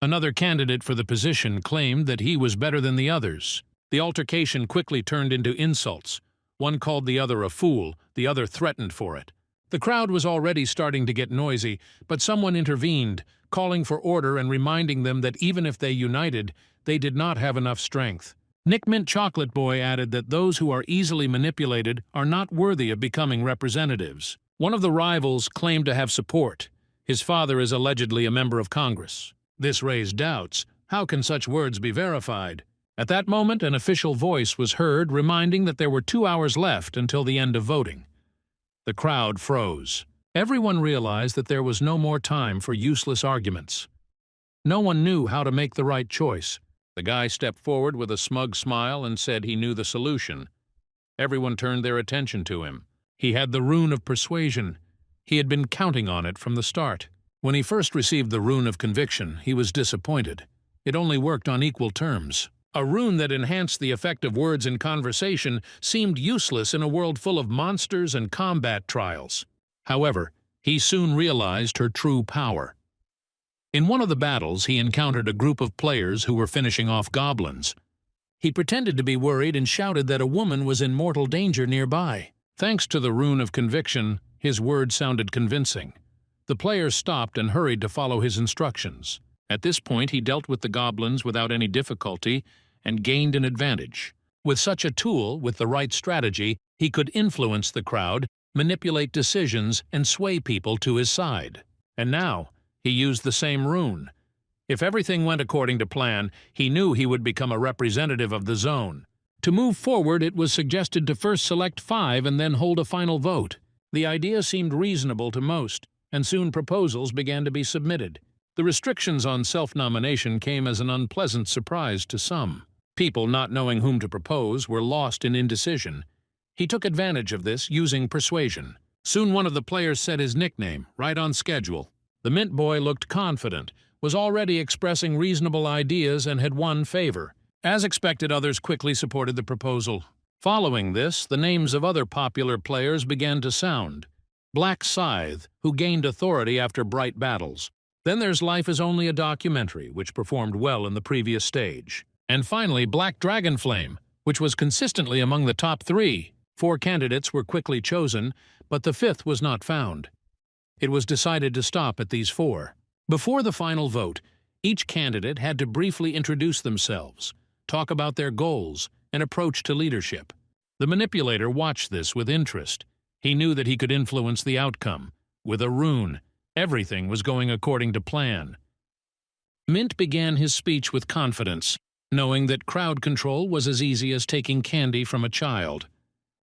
[SPEAKER 1] Another candidate for the position claimed that he was better than the others. The altercation quickly turned into insults. One called the other a fool, the other threatened for it. The crowd was already starting to get noisy, but someone intervened, calling for order and reminding them that even if they united, they did not have enough strength. Nick Mint Chocolate Boy added that those who are easily manipulated are not worthy of becoming representatives. One of the rivals claimed to have support. His father is allegedly a member of Congress. This raised doubts. How can such words be verified? At that moment, an official voice was heard reminding that there were 2 hours left until the end of voting. The crowd froze. Everyone realized that there was no more time for useless arguments. No one knew how to make the right choice. The guy stepped forward with a smug smile and said he knew the solution. Everyone turned their attention to him. He had the rune of persuasion. He had been counting on it from the start. When he first received the rune of conviction, he was disappointed. It only worked on equal terms. A rune that enhanced the effect of words in conversation seemed useless in a world full of monsters and combat trials. However, he soon realized her true power. In one of the battles, he encountered a group of players who were finishing off goblins. He pretended to be worried and shouted that a woman was in mortal danger nearby. Thanks to the rune of conviction, his words sounded convincing. The players stopped and hurried to follow his instructions. At this point, he dealt with the goblins without any difficulty and gained an advantage. With such a tool, with the right strategy, he could influence the crowd, manipulate decisions, and sway people to his side. And now, he used the same rune. If everything went according to plan, he knew he would become a representative of the zone. To move forward, it was suggested to first select 5 and then hold a final vote. The idea seemed reasonable to most, and soon proposals began to be submitted. The restrictions on self-nomination came as an unpleasant surprise to some. People, not knowing whom to propose, were lost in indecision. He took advantage of this, using persuasion. Soon one of the players said his nickname, right on schedule. The Mint Boy looked confident, was already expressing reasonable ideas, and had won favor. As expected, others quickly supported the proposal. Following this, the names of other popular players began to sound. Black Scythe, who gained authority after bright battles. Then there's Life is Only a Documentary, which performed well in the previous stage. And finally, Black Dragonflame, which was consistently among the top 3. 4 candidates were quickly chosen, but the 5th was not found. It was decided to stop at these 4. Before the final vote, each candidate had to briefly introduce themselves, talk about their goals, and approach to leadership. The manipulator watched this with interest. He knew that he could influence the outcome. With a rune, everything was going according to plan. Mint began his speech with confidence, knowing that crowd control was as easy as taking candy from a child.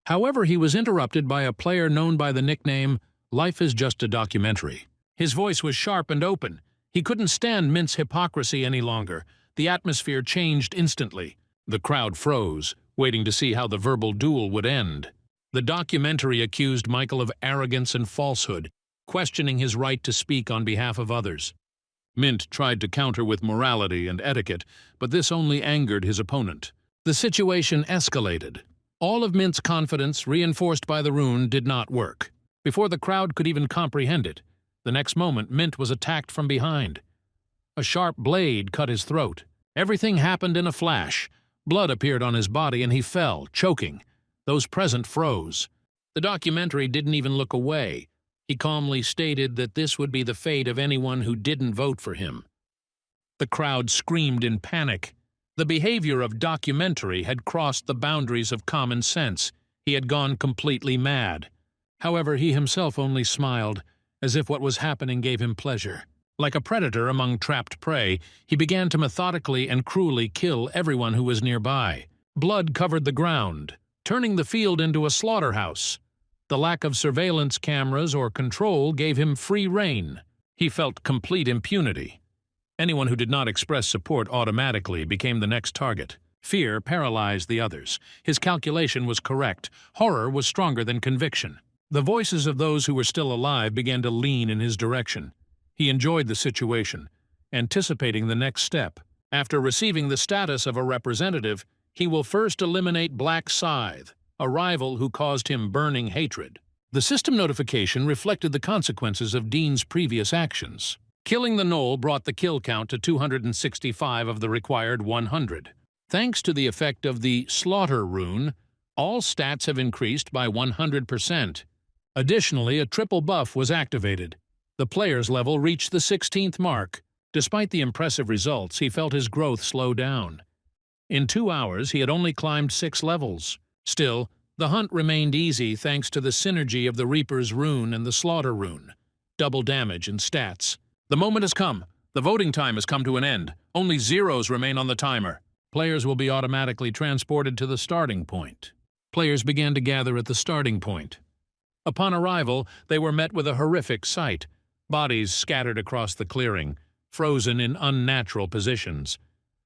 [SPEAKER 1] However, he was interrupted by a player known by the nickname Life is Just a Documentary. His voice was sharp and open. He couldn't stand Mint's hypocrisy any longer. The atmosphere changed instantly. The crowd froze, waiting to see how the verbal duel would end. The documentary accused Michael of arrogance and falsehood, questioning his right to speak on behalf of others. Mint tried to counter with morality and etiquette, but this only angered his opponent. The situation escalated. All of Mint's confidence, reinforced by the rune, did not work. Before the crowd could even comprehend it, the next moment Mint was attacked from behind. A sharp blade cut his throat. Everything happened in a flash. Blood appeared on his body and he fell, choking. Those present froze. The documentary didn't even look away. He calmly stated that this would be the fate of anyone who didn't vote for him. The crowd screamed in panic. The behavior of documentary had crossed the boundaries of common sense. He had gone completely mad. However, he himself only smiled, as if what was happening gave him pleasure. Like a predator among trapped prey, he began to methodically and cruelly kill everyone who was nearby. Blood covered the ground, turning the field into a slaughterhouse. The lack of surveillance cameras or control gave him free rein. He felt complete impunity. Anyone who did not express support automatically became the next target. Fear paralyzed the others. His calculation was correct. Horror was stronger than conviction. The voices of those who were still alive began to lean in his direction. He enjoyed the situation, anticipating the next step. After receiving the status of a representative, he will first eliminate Black Scythe, a rival who caused him burning hatred. The system notification reflected the consequences of Dean's previous actions. Killing the Knoll brought the kill count to 265 of the required 100. Thanks to the effect of the Slaughter rune, all stats have increased by 100%. Additionally, a triple buff was activated. The player's level reached the 16th mark. Despite the impressive results, he felt his growth slow down. In 2 hours, he had only climbed 6 levels. Still, the hunt remained easy thanks to the synergy of the Reaper's rune and the Slaughter rune. Double damage and stats. The moment has come. The voting time has come to an end. Only zeros remain on the timer. Players will be automatically transported to the starting point. Players began to gather at the starting point. Upon arrival, they were met with a horrific sight. Bodies scattered across the clearing, frozen in unnatural positions.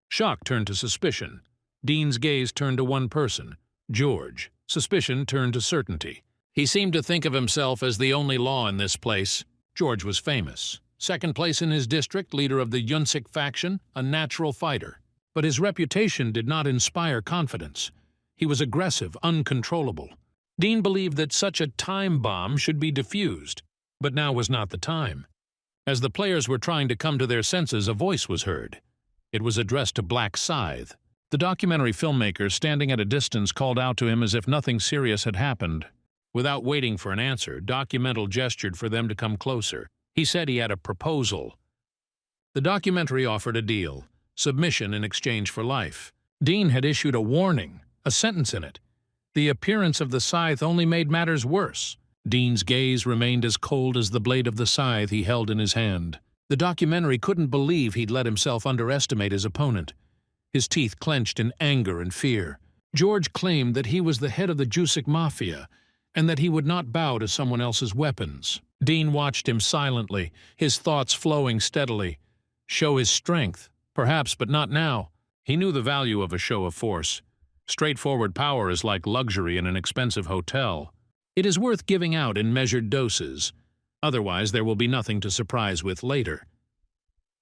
[SPEAKER 1] Shock turned to suspicion. Dean's gaze turned to one person, George. Suspicion turned to certainty. He seemed to think of himself as the only law in this place. George was famous. Second place in his district, leader of the Yunsik faction, a natural fighter. But his reputation did not inspire confidence. He was aggressive, uncontrollable. Dean believed that such a time bomb should be defused, but now was not the time. As the players were trying to come to their senses, a voice was heard. It was addressed to Black Scythe. The documentary filmmaker, standing at a distance, called out to him as if nothing serious had happened. Without waiting for an answer, Documental gestured for them to come closer. He said he had a proposal. The documentary offered a deal, submission in exchange for life. Dean had issued a warning, a sentence in it. The appearance of the scythe only made matters worse. Dean's gaze remained as cold as the blade of the scythe he held in his hand. The documentary couldn't believe he'd let himself underestimate his opponent. His teeth clenched in anger and fear. George claimed that he was the head of the Jusik Mafia, and that he would not bow to someone else's weapons. Dean watched him silently, his thoughts flowing steadily. Show his strength, perhaps, but not now. He knew the value of a show of force. Straightforward power is like luxury in an expensive hotel. It is worth giving out in measured doses. Otherwise, there will be nothing to surprise with later.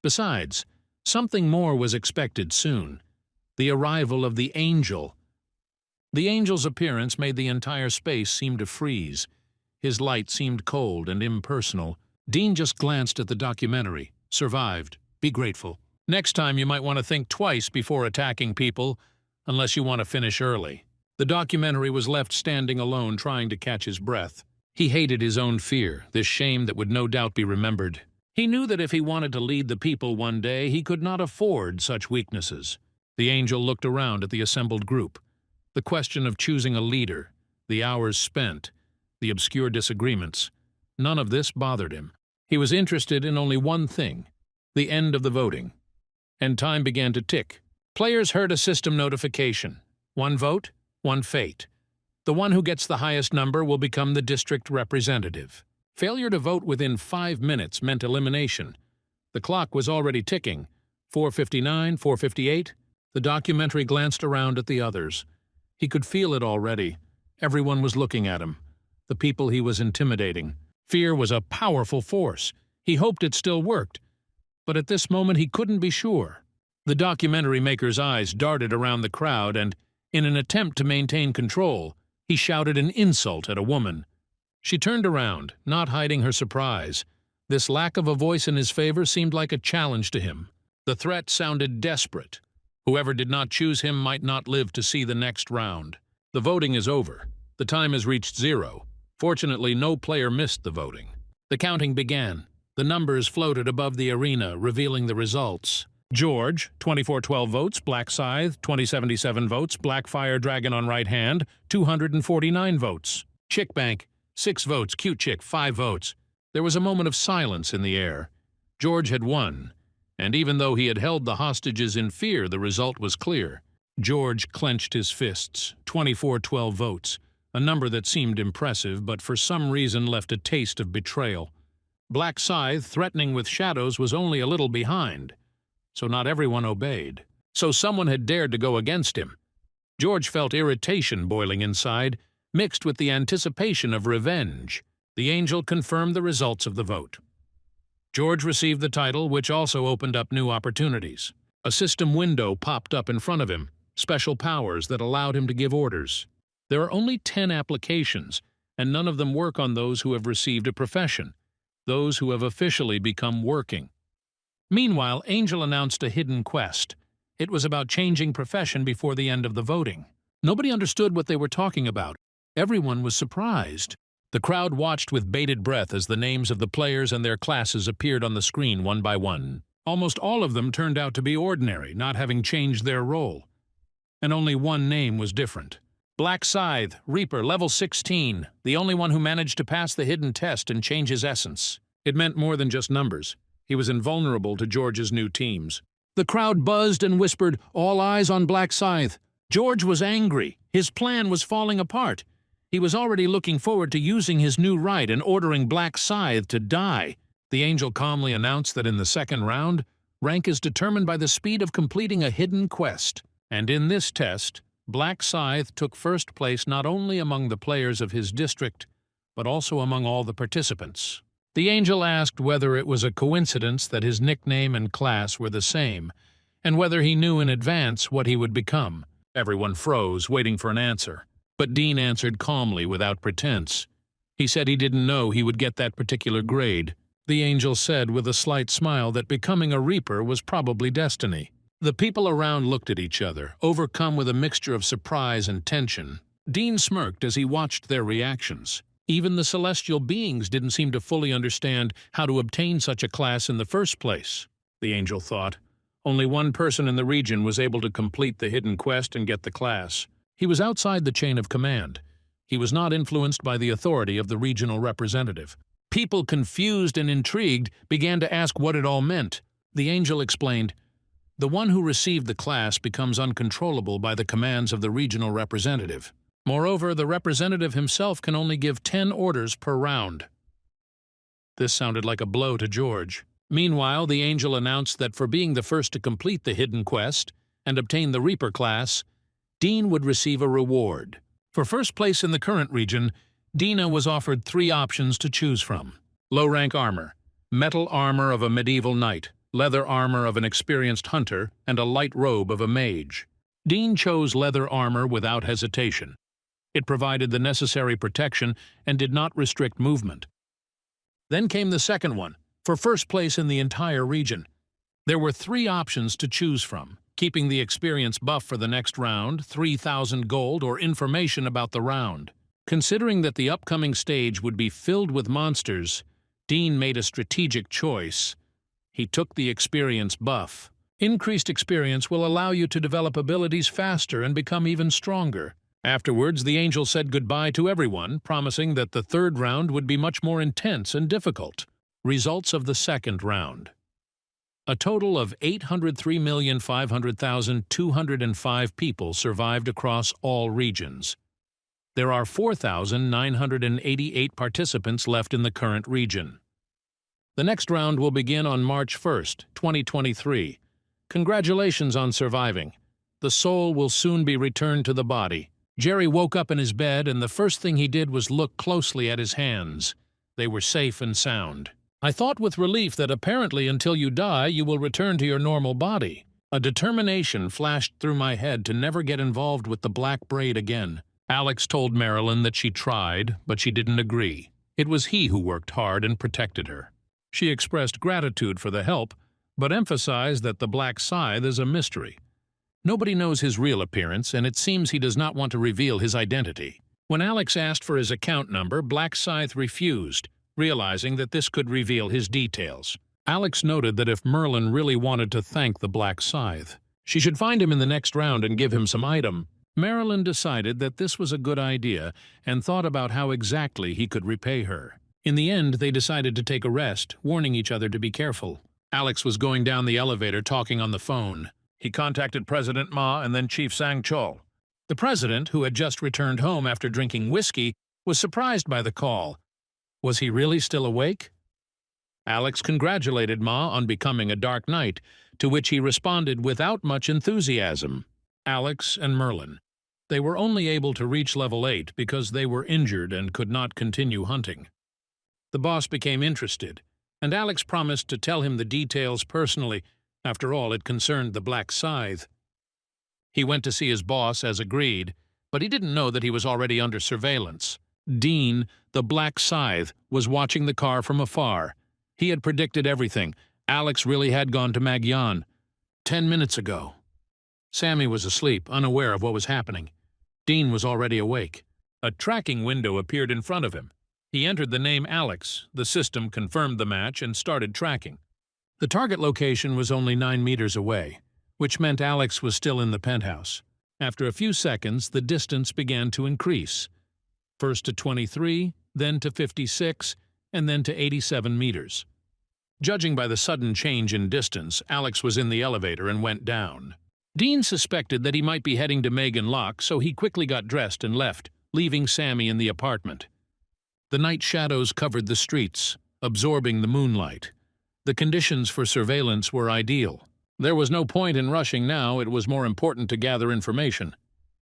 [SPEAKER 1] Besides, something more was expected soon. The arrival of the Angel. The Angel's appearance made the entire space seem to freeze. His light seemed cold and impersonal. Dean just glanced at the documentary. Survived. Be grateful. Next time you might want to think twice before attacking people, unless you want to finish early. The documentary was left standing alone, trying to catch his breath. He hated his own fear, this shame that would no doubt be remembered. He knew that if he wanted to lead the people one day, he could not afford such weaknesses. The Angel looked around at the assembled group. The question of choosing a leader, the hours spent, the obscure disagreements, none of this bothered him. He was interested in only one thing, the end of the voting. And time began to tick. Players heard a system notification. 1 vote, 1 fate. The one who gets the highest number will become the district representative. Failure to vote within 5 minutes meant elimination. The clock was already ticking. 4:59, 4:58. The documentary glanced around at the others. He could feel it already. Everyone was looking at him. The people he was intimidating. Fear was a powerful force. He hoped it still worked. But at this moment he couldn't be sure. The documentary maker's eyes darted around the crowd and, in an attempt to maintain control, he shouted an insult at a woman. She turned around, not hiding her surprise. This lack of a voice in his favor seemed like a challenge to him. The threat sounded desperate. Whoever did not choose him might not live to see the next round. The voting is over. The time has reached 0. Fortunately, no player missed the voting. The counting began. The numbers floated above the arena, revealing the results. George, 2412 votes. Black Scythe, 2077 votes. Black Fire Dragon on right hand, 249 votes. Chickbank, 6 votes. Cute Chick, 5 votes. There was a moment of silence in the air. George had won, and even though he had held the hostages in fear, the result was clear. George clenched his fists. 2412 votes, a number that seemed impressive, but for some reason left a taste of betrayal. Black Scythe, threatening with shadows, was only a little behind. So not everyone obeyed. So someone had dared to go against him. George felt irritation boiling inside, mixed with the anticipation of revenge. The Angel confirmed the results of the vote. George received the title, which also opened up new opportunities. A system window popped up in front of him, special powers that allowed him to give orders. There are only 10 applications, and none of them work on those who have received a profession, those who have officially become working. Meanwhile, Angel announced a hidden quest. It was about changing profession before the end of the voting. Nobody understood what they were talking about. Everyone was surprised. The crowd watched with bated breath as the names of the players and their classes appeared on the screen one by one. Almost all of them turned out to be ordinary, not having changed their role. and only one name was different. Black Scythe, Reaper, level 16, the only one who managed to pass the hidden test and change his essence. It meant more than just numbers. He was invulnerable to George's new teams. The crowd buzzed and whispered, "All eyes on Black Scythe." George was angry. His plan was falling apart. He was already looking forward to using his new right and ordering Black Scythe to die. The angel calmly announced that in the second round, rank is determined by the speed of completing a hidden quest. And in this test, Black Scythe took first place not only among the players of his district, but also among all the participants. The angel asked whether it was a coincidence that his nickname and class were the same, and whether he knew in advance what he would become. Everyone froze, waiting for an answer. But Dean answered calmly, without pretense. He said he didn't know he would get that particular grade. The angel said with a slight smile that becoming a Reaper was probably destiny. The people around looked at each other, overcome with a mixture of surprise and tension. Dean smirked as he watched their reactions. Even the celestial beings didn't seem to fully understand how to obtain such a class in the first place. The angel thought. Only one person in the region was able to complete the hidden quest and get the class. He was outside the chain of command. He was not influenced by the authority of the regional representative. People, confused and intrigued, began to ask what it all meant. The angel explained, "The one who received the class becomes uncontrollable by the commands of the regional representative. Moreover, the representative himself can only give 10 orders per round." This sounded like a blow to George. Meanwhile, the angel announced that for being the first to complete the hidden quest and obtain the Reaper class, Dean would receive a reward. For first place in the current region, Dina was offered 3 options to choose from. Low-rank armor, metal armor of a medieval knight, leather armor of an experienced hunter, and a light robe of a mage. Dean chose leather armor without hesitation. It provided the necessary protection and did not restrict movement. Then came the second one, for first place in the entire region. There were 3 options to choose from, keeping the experience buff for the next round, 3,000 gold, or information about the round. Considering that the upcoming stage would be filled with monsters, Dean made a strategic choice. He took the experience buff. Increased experience will allow you to develop abilities faster and become even stronger. Afterwards, the angel said goodbye to everyone, promising that the third round would be much more intense and difficult. Results of the second round. A total of 803,500,205 people survived across all regions. There are 4,988 participants left in the current region. The next round will begin on March 1st, 2023. Congratulations on surviving. The soul will soon be returned to the body. Jerry woke up in his bed, and the first thing he did was look closely at his hands. They were safe and sound. I thought with relief that apparently until you die, you will return to your normal body. A determination flashed through my head to never get involved with the black braid again. Alex told Marilyn that she tried, but she didn't agree. It was he who worked hard and protected her. She expressed gratitude for the help, but emphasized that the Black Scythe is a mystery. Nobody knows his real appearance, and it seems he does not want to reveal his identity. When Alex asked for his account number, Black Scythe refused, realizing that this could reveal his details. Alex noted that if Merlin really wanted to thank the Black Scythe, she should find him in the next round and give him some item. Marilyn decided that this was a good idea and thought about how exactly he could repay her. In the end, they decided to take a rest, warning each other to be careful. Alex was going down the elevator talking on the phone. He contacted President Ma and then Chief Sang-chol. The president, who had just returned home after drinking whiskey, was surprised by the call. Was he really still awake? Alex congratulated Ma on becoming a Dark Knight, to which he responded without much enthusiasm. Alex and Merlin. They were only able to reach level 8 because they were injured and could not continue hunting. The boss became interested, and Alex promised to tell him the details personally. After all, it concerned the Black Scythe. He went to see his boss as agreed, but he didn't know that he was already under surveillance. Dean, the Black Scythe, was watching the car from afar. He had predicted everything. Alex really had gone to Magyarn 10 minutes ago. Sammy was asleep, unaware of what was happening. Dean was already awake. A tracking window appeared in front of him. He entered the name Alex. The system confirmed the match and started tracking. The target location was only 9 meters away, which meant Alex was still in the penthouse. After a few seconds, the distance began to increase, first to 23, then to 56, and then to 87 meters. Judging by the sudden change in distance, Alex was in the elevator and went down. Dean suspected that he might be heading to Megan Locke, so he quickly got dressed and left, leaving Sammy in the apartment. The night shadows covered the streets, absorbing the moonlight. The conditions for surveillance were ideal. There was no point in rushing now, it was more important to gather information.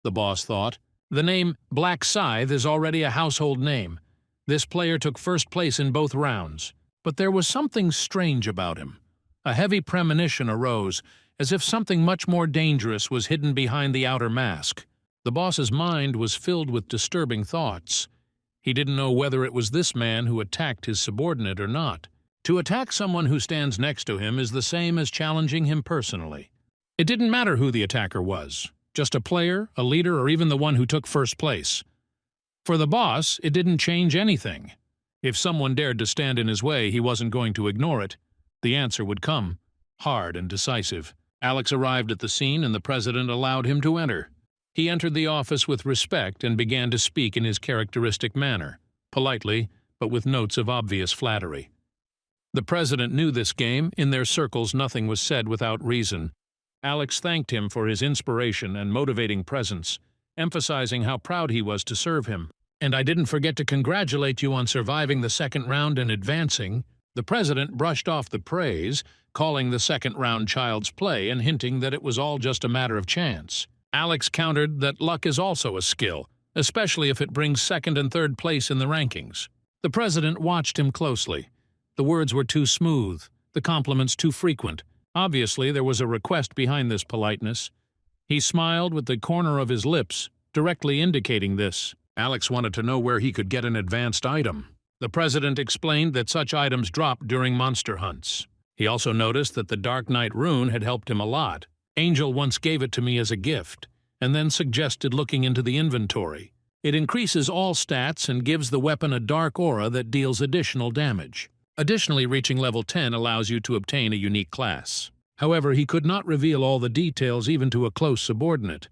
[SPEAKER 1] The boss thought. The name Black Scythe is already a household name. This player took first place in both rounds. But there was something strange about him. A heavy premonition arose, as if something much more dangerous was hidden behind the outer mask. The boss's mind was filled with disturbing thoughts. He didn't know whether it was this man who attacked his subordinate or not. To attack someone who stands next to him is the same as challenging him personally. It didn't matter who the attacker was, just a player, a leader, or even the one who took first place. For the boss, it didn't change anything. If someone dared to stand in his way, he wasn't going to ignore it. The answer would come, hard and decisive. Alex arrived at the scene and the president allowed him to enter. He entered the office with respect and began to speak in his characteristic manner, politely, but with notes of obvious flattery. The president knew this game. In their circles, nothing was said without reason. Alex thanked him for his inspiration and motivating presence, emphasizing how proud he was to serve him. "And I didn't forget to congratulate you on surviving the second round and advancing." The president brushed off the praise, calling the second round child's play and hinting that it was all just a matter of chance. Alex countered that luck is also a skill, especially if it brings second and third place in the rankings. The president watched him closely. The words were too smooth, the compliments too frequent. Obviously, there was a request behind this politeness. He smiled with the corner of his lips, directly indicating this. Alex wanted to know where he could get an advanced item. The president explained that such items dropped during monster hunts. He also noticed that the Dark Knight rune had helped him a lot. Angel once gave it to me as a gift, and then suggested looking into the inventory. It increases all stats and gives the weapon a dark aura that deals additional damage. Additionally, reaching level 10 allows you to obtain a unique class. However, he could not reveal all the details even to a close subordinate.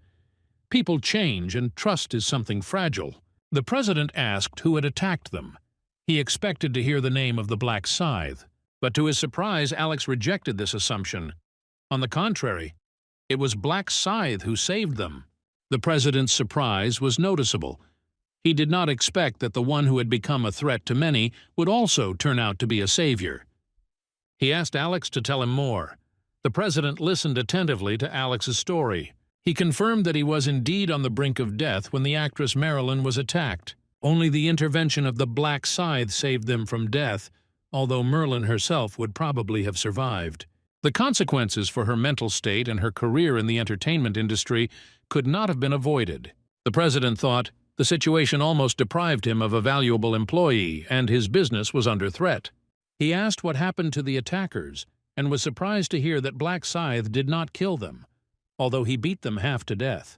[SPEAKER 1] People change, and trust is something fragile. The president asked who had attacked them. He expected to hear the name of the Black Scythe, but to his surprise, Alex rejected this assumption. On the contrary, it was Black Scythe who saved them. The president's surprise was noticeable. He did not expect that the one who had become a threat to many would also turn out to be a savior. He asked Alex to tell him more. The president listened attentively to Alex's story. He confirmed that he was indeed on the brink of death when the actress Marilyn was attacked. Only the intervention of the Black Scythe saved them from death, although Merlin herself would probably have survived. The consequences for her mental state and her career in the entertainment industry could not have been avoided. The president thought the situation almost deprived him of a valuable employee, and his business was under threat. He asked what happened to the attackers, and was surprised to hear that Black Scythe did not kill them, although he beat them half to death.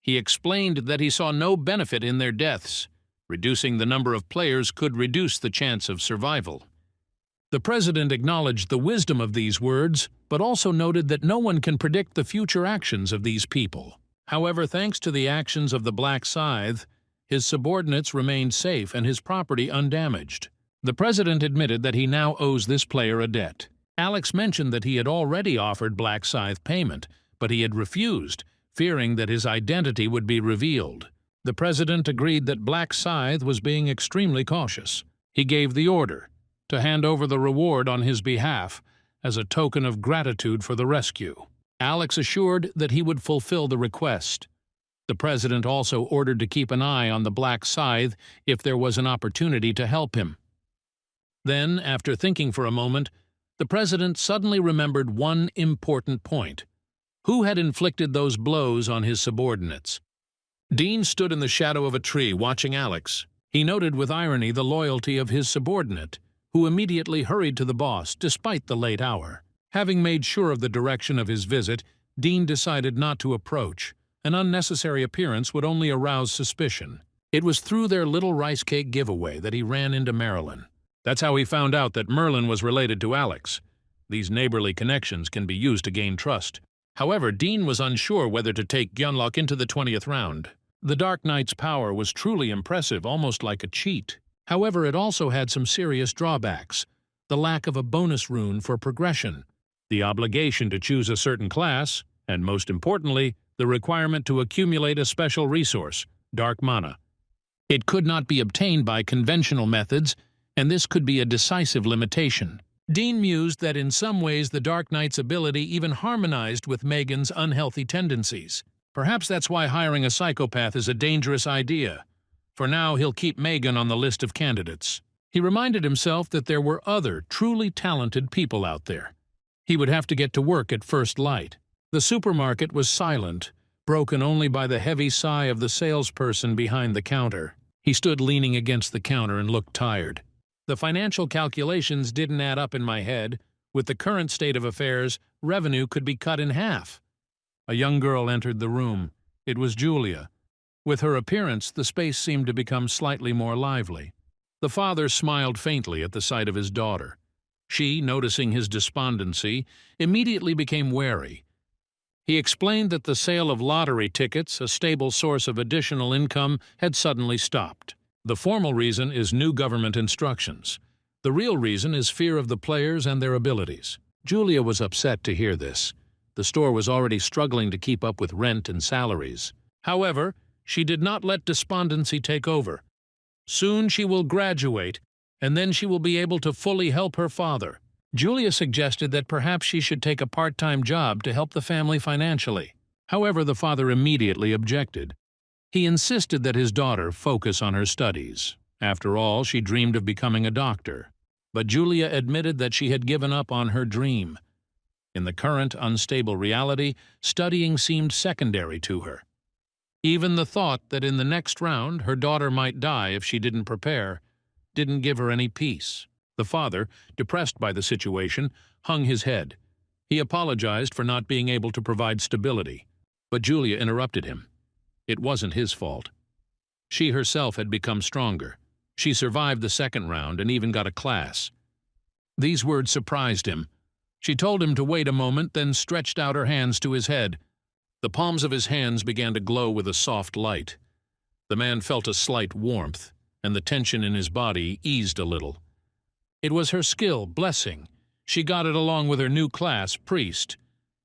[SPEAKER 1] He explained that he saw no benefit in their deaths. Reducing the number of players could reduce the chance of survival. The president acknowledged the wisdom of these words, but also noted that no one can predict the future actions of these people. However, thanks to the actions of the Black Scythe, his subordinates remained safe and his property undamaged. The president admitted that he now owes this player a debt. Alex mentioned that he had already offered Black Scythe payment, but he had refused, fearing that his identity would be revealed. The president agreed that Black Scythe was being extremely cautious. He gave the order to hand over the reward on his behalf as a token of gratitude for the rescue. Alex assured that he would fulfill the request. The president also ordered to keep an eye on the Black Scythe if there was an opportunity to help him. Then, after thinking for a moment, the president suddenly remembered one important point. Who had inflicted those blows on his subordinates? Dean stood in the shadow of a tree watching Alex. He noted with irony the loyalty of his subordinate, who immediately hurried to the boss despite the late hour. Having made sure of the direction of his visit, Dean decided not to approach. An unnecessary appearance would only arouse suspicion. It was through their little rice cake giveaway that he ran into Marilyn. That's how he found out that Merlin was related to Alex. These neighborly connections can be used to gain trust. However, Dean was unsure whether to take Gyunlok into the 20th round. The Dark Knight's power was truly impressive, almost like a cheat. However, it also had some serious drawbacks. The lack of a bonus rune for progression, the obligation to choose a certain class, and most importantly, the requirement to accumulate a special resource, dark mana. It could not be obtained by conventional methods, and this could be a decisive limitation. Dean mused that in some ways the Dark Knight's ability even harmonized with Megan's unhealthy tendencies. Perhaps that's why hiring a psychopath is a dangerous idea. For now, he'll keep Megan on the list of candidates. He reminded himself that there were other, truly talented people out there. He would have to get to work at first light. The supermarket was silent, broken only by the heavy sigh of the salesperson behind the counter. He stood leaning against the counter and looked tired. The financial calculations didn't add up in my head. With the current state of affairs, revenue could be cut in half. A young girl entered the room. It was Julia. With her appearance, the space seemed to become slightly more lively. The father smiled faintly at the sight of his daughter. She, noticing his despondency, immediately became wary. He explained that the sale of lottery tickets, a stable source of additional income, had suddenly stopped. The formal reason is new government instructions. The real reason is fear of the players and their abilities. Julia was upset to hear this. The store was already struggling to keep up with rent and salaries. However, she did not let despondency take over. Soon she will graduate, and then she will be able to fully help her father. Julia suggested that perhaps she should take a part-time job to help the family financially. However, the father immediately objected. He insisted that his daughter focus on her studies. After all, she dreamed of becoming a doctor. But Julia admitted that she had given up on her dream. In the current unstable reality, studying seemed secondary to her. Even the thought that in the next round her daughter might die if she didn't prepare didn't give her any peace. The father, depressed by the situation, hung his head. He apologized for not being able to provide stability. But Julia interrupted him. It wasn't his fault. She herself had become stronger. She survived the second round and even got a class. These words surprised him. She told him to wait a moment, then stretched out her hands to his head. The palms of his hands began to glow with a soft light. The man felt a slight warmth, and the tension in his body eased a little. It was her skill, blessing. She got it along with her new class, priest.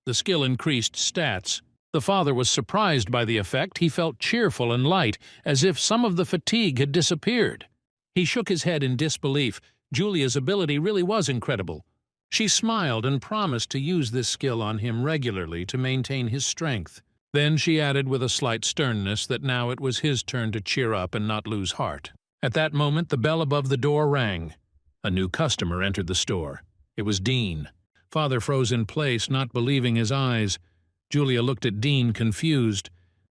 [SPEAKER 1] The skill increased stats. The father was surprised by the effect. He felt cheerful and light, as if some of the fatigue had disappeared. He shook his head in disbelief. Julia's ability really was incredible. She smiled and promised to use this skill on him regularly to maintain his strength. Then she added with a slight sternness that now it was his turn to cheer up and not lose heart. At that moment, the bell above the door rang. A new customer entered the store. It was Dean. Father froze in place, not believing his eyes. Julia looked at Dean, confused.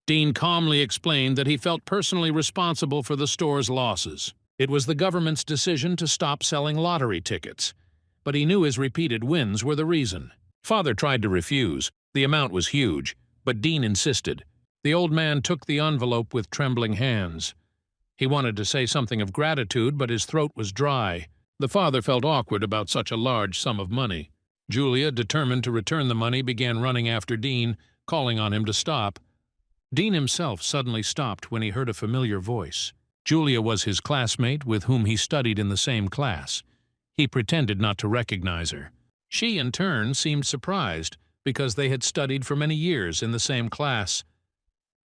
[SPEAKER 1] Dean calmly explained that he felt personally responsible for the store's losses. It was the government's decision to stop selling lottery tickets. But he knew his repeated wins were the reason. Father tried to refuse. The amount was huge, but Dean insisted. The old man took the envelope with trembling hands. He wanted to say something of gratitude, but his throat was dry. The father felt awkward about such a large sum of money. Julia, determined to return the money, began running after Dean, calling on him to stop. Dean himself suddenly stopped when he heard a familiar voice. Julia was his classmate with whom he studied in the same class. He pretended not to recognize her. She, in turn, seemed surprised, because they had studied for many years in the same class.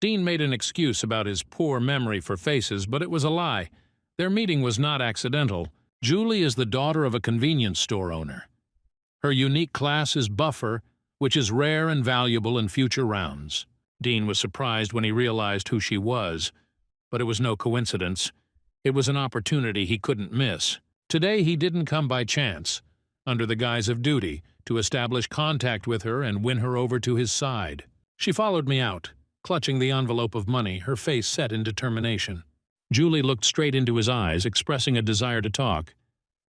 [SPEAKER 1] Dean made an excuse about his poor memory for faces, but it was a lie. Their meeting was not accidental. Julie is the daughter of a convenience store owner. Her unique class is Buffer, which is rare and valuable in future rounds. Dean was surprised when he realized who she was, but it was no coincidence. It was an opportunity he couldn't miss. Today he didn't come by chance, under the guise of duty, to establish contact with her and win her over to his side. She followed me out, clutching the envelope of money, her face set in determination. Julie looked straight into his eyes, expressing a desire to talk.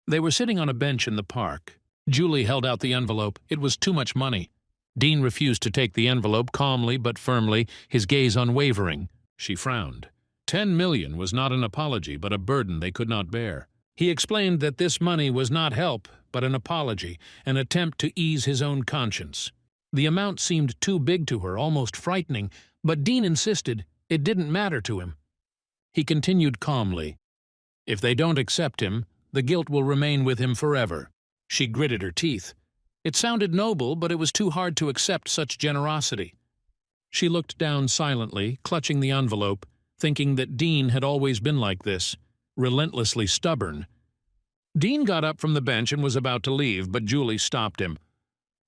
[SPEAKER 1] They were sitting on a bench in the park. Julie held out the envelope. It was too much money. Dean refused to take the envelope, calmly but firmly, his gaze unwavering. She frowned. 10 million was not an apology, but a burden they could not bear. He explained that this money was not help, but an apology, an attempt to ease his own conscience. The amount seemed too big to her, almost frightening, but Dean insisted it didn't matter to him. He continued calmly. If they don't accept him, the guilt will remain with him forever. She gritted her teeth. It sounded noble, but it was too hard to accept such generosity. She looked down silently, clutching the envelope, thinking that Dean had always been like this, relentlessly stubborn. Dean got up from the bench and was about to leave, but Julie stopped him.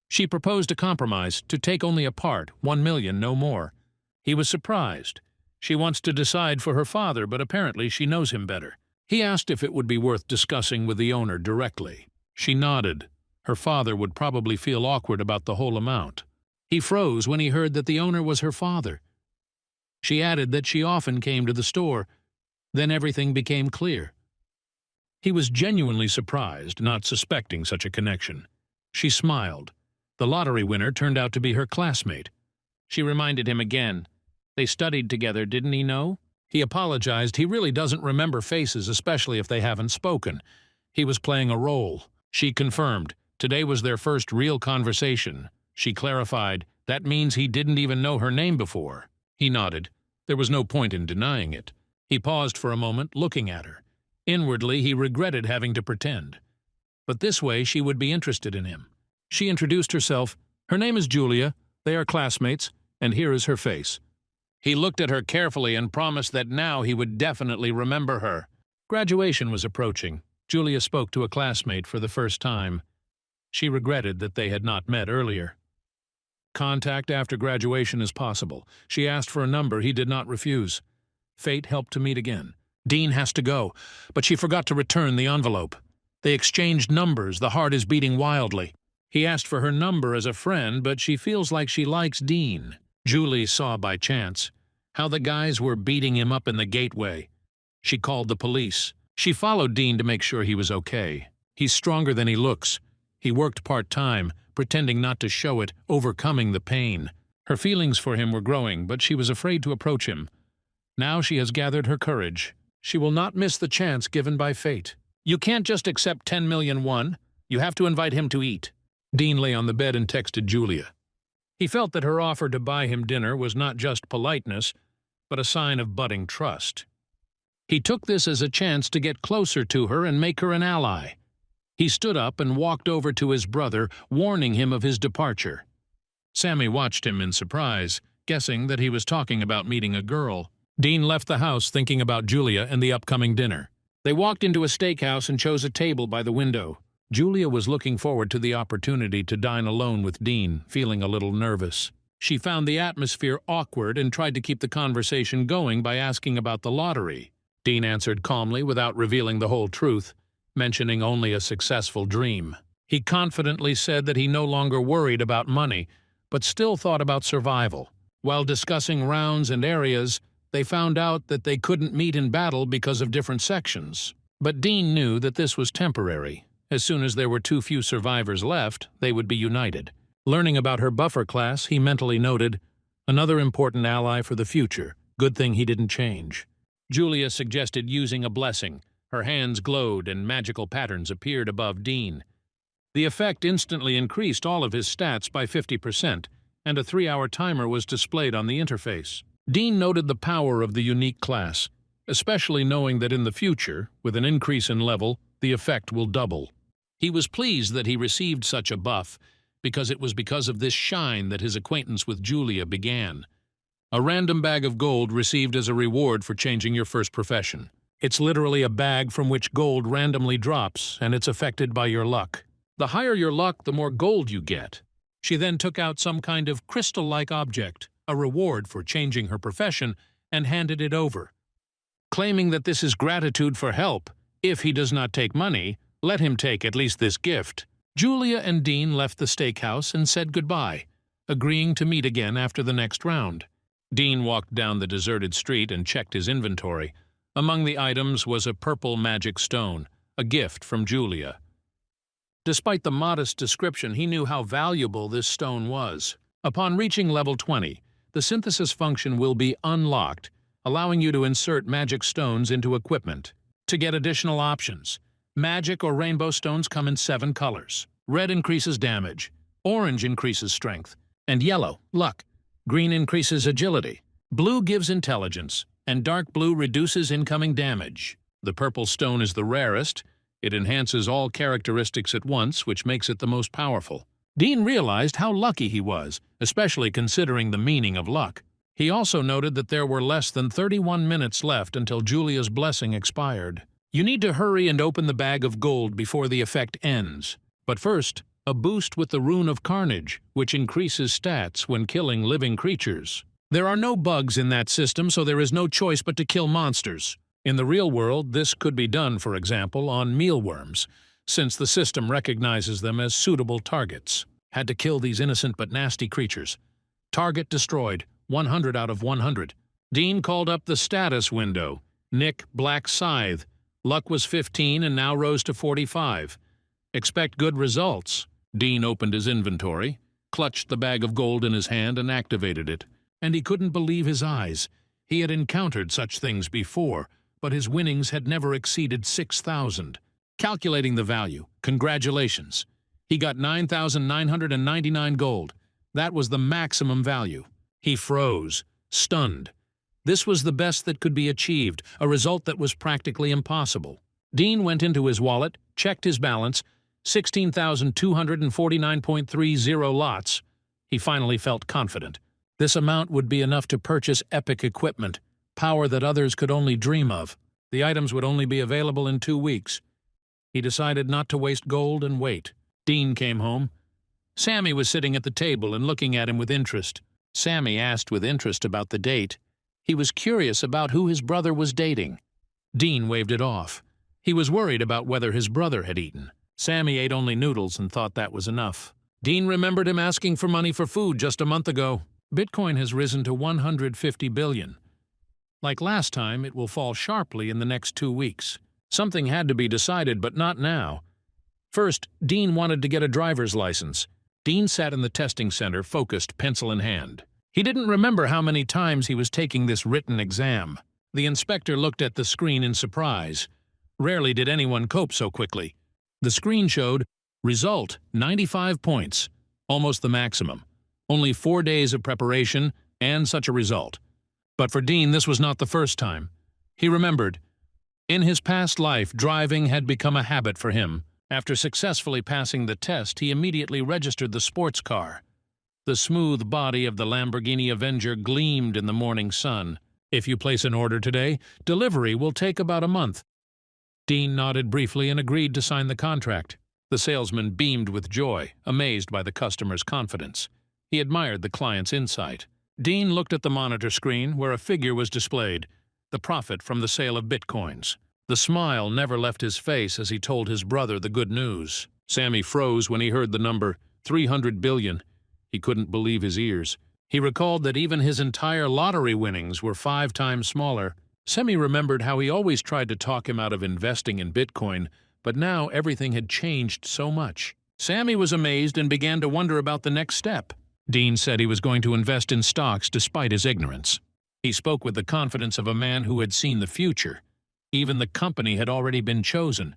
[SPEAKER 1] She proposed a compromise, to take only a part, 1 million, no more. He was surprised. She wants to decide for her father, but apparently she knows him better. He asked if it would be worth discussing with the owner directly. She nodded. Her father would probably feel awkward about the whole amount. He froze when he heard that the owner was her father. She added that she often came to the store. Then everything became clear. He was genuinely surprised, not suspecting such a connection. She smiled. The lottery winner turned out to be her classmate. She reminded him again. They studied together, didn't he know? He apologized. He really doesn't remember faces, especially if they haven't spoken. He was playing a role. She confirmed. Today was their first real conversation. She clarified. That means he didn't even know her name before. He nodded. There was no point in denying it. He paused for a moment, looking at her. Inwardly, he regretted having to pretend. But this way, she would be interested in him. She introduced herself. Her name is Julia. They are classmates, and here is her face. He looked at her carefully and promised that now he would definitely remember her. Graduation was approaching. Julia spoke to a classmate for the first time. She regretted that they had not met earlier. Contact after graduation is possible. She asked for a number he did not refuse. Fate helped to meet again. Dean has to go, but she forgot to return the envelope. They exchanged numbers. The heart is beating wildly. He asked for her number as a friend, but she feels like she likes Dean. Julie saw by chance how the guys were beating him up in the gateway. She called the police. She followed Dean to make sure he was okay. He's stronger than he looks. He worked part-time, pretending not to show it, overcoming the pain. Her feelings for him were growing, but she was afraid to approach him. Now she has gathered her courage. She will not miss the chance given by fate. You can't just accept 10 million won. You have to invite him to eat. Dean lay on the bed and texted Julia. He felt that her offer to buy him dinner was not just politeness, but a sign of budding trust. He took this as a chance to get closer to her and make her an ally. He stood up and walked over to his brother, warning him of his departure. Sammy watched him in surprise, guessing that he was talking about meeting a girl. Dean left the house thinking about Julia and the upcoming dinner. They walked into a steakhouse and chose a table by the window. Julia was looking forward to the opportunity to dine alone with Dean, feeling a little nervous. She found the atmosphere awkward and tried to keep the conversation going by asking about the lottery. Dean answered calmly without revealing the whole truth, mentioning only a successful dream. He confidently said that he no longer worried about money, but still thought about survival. While discussing rounds and areas, they found out that they couldn't meet in battle because of different sections. But Dean knew that this was temporary. As soon as there were too few survivors left, they would be united. Learning about her buffer class, he mentally noted, another important ally for the future. Good thing he didn't change. Julia suggested using a blessing. Her hands glowed and magical patterns appeared above Dean. The effect instantly increased all of his stats by 50%, and a 3-hour timer was displayed on the interface. Dean noted the power of the unique class, especially knowing that in the future, with an increase in level, the effect will double. He was pleased that he received such a buff, because it was because of this shine that his acquaintance with Julia began. A random bag of gold received as a reward for changing your first profession. It's literally a bag from which gold randomly drops, and it's affected by your luck. The higher your luck, the more gold you get. She then took out some kind of crystal-like object, a reward for changing her profession, and handed it over. Claiming that this is gratitude for help, if he does not take money, let him take at least this gift. Julia and Dean left the steakhouse and said goodbye, agreeing to meet again after the next round. Dean walked down the deserted street and checked his inventory. Among the items was a purple magic stone, a gift from Julia. Despite the modest description, he knew how valuable this stone was. Upon reaching level 20, the synthesis function will be unlocked, allowing you to insert magic stones into equipment. To get additional options, magic or rainbow stones come in 7 colors. Red increases damage, orange increases strength, And yellow, luck. Green increases agility. Blue gives intelligence, and dark blue reduces incoming damage. The purple stone is the rarest. It enhances all characteristics at once, which makes it the most powerful. Dean realized how lucky he was, especially considering the meaning of luck. He also noted that there were less than 31 minutes left until Julia's blessing expired. You need to hurry and open the bag of gold before the effect ends. But first, a boost with the Rune of Carnage, which increases stats when killing living creatures. There are no bugs in that system, so there is no choice but to kill monsters. In the real world, this could be done, for example, on mealworms, since the system recognizes them as suitable targets. Had to kill these innocent but nasty creatures. Target destroyed, 100 out of 100. Dean called up the status window. Nick, Black Scythe. Luck was 15 and now rose to 45. Expect good results. Dean opened his inventory, clutched the bag of gold in his hand and activated it. And he couldn't believe his eyes. He had encountered such things before, but his winnings had never exceeded 6,000. Calculating the value, congratulations. He got 9,999 gold. That was the maximum value. He froze, stunned. This was the best that could be achieved, a result that was practically impossible. Dean went into his wallet, checked his balance, 16,249.30 lots. He finally felt confident. This amount would be enough to purchase epic equipment, power that others could only dream of. The items would only be available in 2 weeks. He decided not to waste gold and wait. Dean came home. Sammy was sitting at the table and looking at him with interest. Sammy asked with interest about the date. He was curious about who his brother was dating. Dean waved it off. He was worried about whether his brother had eaten. Sammy ate only noodles and thought that was enough. Dean remembered him asking for money for food just a month ago. Bitcoin has risen to 150 billion. Like last time, it will fall sharply in the next 2 weeks. Something had to be decided, but not now. First, Dean wanted to get a driver's license. Dean sat in the testing center, focused, pencil in hand. He didn't remember how many times he was taking this written exam. The inspector looked at the screen in surprise. Rarely did anyone cope so quickly. The screen showed, result, 95 points, almost the maximum. Only 4 days of preparation and such a result. But for Dean, this was not the first time. He remembered. In his past life, driving had become a habit for him. After successfully passing the test, he immediately registered the sports car. The smooth body of the Lamborghini Avenger gleamed in the morning sun. If you place an order today, delivery will take about a month. Dean nodded briefly and agreed to sign the contract. The salesman beamed with joy, amazed by the customer's confidence. He admired the client's insight. Dean looked at the monitor screen where a figure was displayed, the profit from the sale of bitcoins. The smile never left his face as he told his brother the good news. Sammy froze when he heard the number, 300 billion. He couldn't believe his ears. He recalled that even his entire lottery winnings were 5 times smaller. Sammy remembered how he always tried to talk him out of investing in Bitcoin, but now everything had changed so much. Sammy was amazed and began to wonder about the next step. Dean said he was going to invest in stocks despite his ignorance. He spoke with the confidence of a man who had seen the future. Even the company had already been chosen.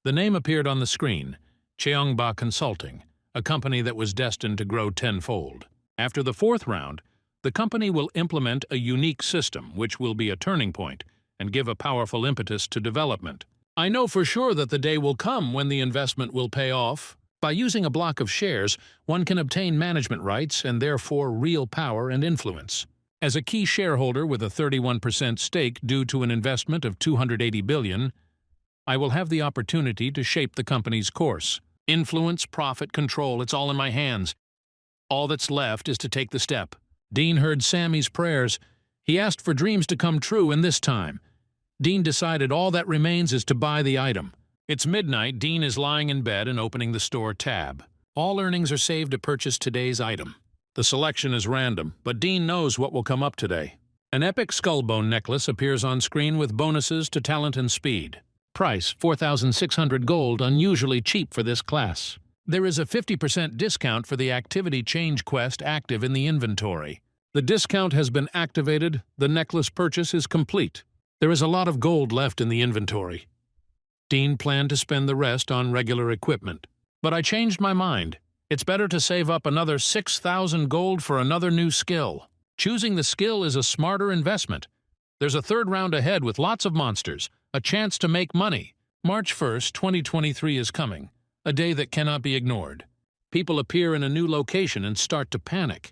[SPEAKER 1] The name appeared on the screen, Cheongba Consulting, a company that was destined to grow tenfold. After the 4th round, the company will implement a unique system which will be a turning point and give a powerful impetus to development. I know for sure that the day will come when the investment will pay off. By using a block of shares, one can obtain management rights and therefore real power and influence. As a key shareholder with a 31% stake due to an investment of 280 billion, I will have the opportunity to shape the company's course. Influence, profit, control, it's all in my hands. All that's left is to take the step. Dean heard Sammy's prayers. He asked for dreams to come true, and this time, Dean decided all that remains is to buy the item. It's midnight. Dean is lying in bed and opening the store tab. All earnings are saved to purchase today's item. The selection is random, but Dean knows what will come up today. An epic skullbone necklace appears on screen with bonuses to talent and speed. Price, 4,600 gold, unusually cheap for this class. There is a 50% discount for the activity change quest active in the inventory. The discount has been activated. The necklace purchase is complete. There is a lot of gold left in the inventory. Dean planned to spend the rest on regular equipment. But I changed my mind. It's better to save up another 6,000 gold for another new skill. Choosing the skill is a smarter investment. There's a third round ahead with lots of monsters, a chance to make money. March 1st, 2023 is coming, a day that cannot be ignored. People appear in a new location and start to panic.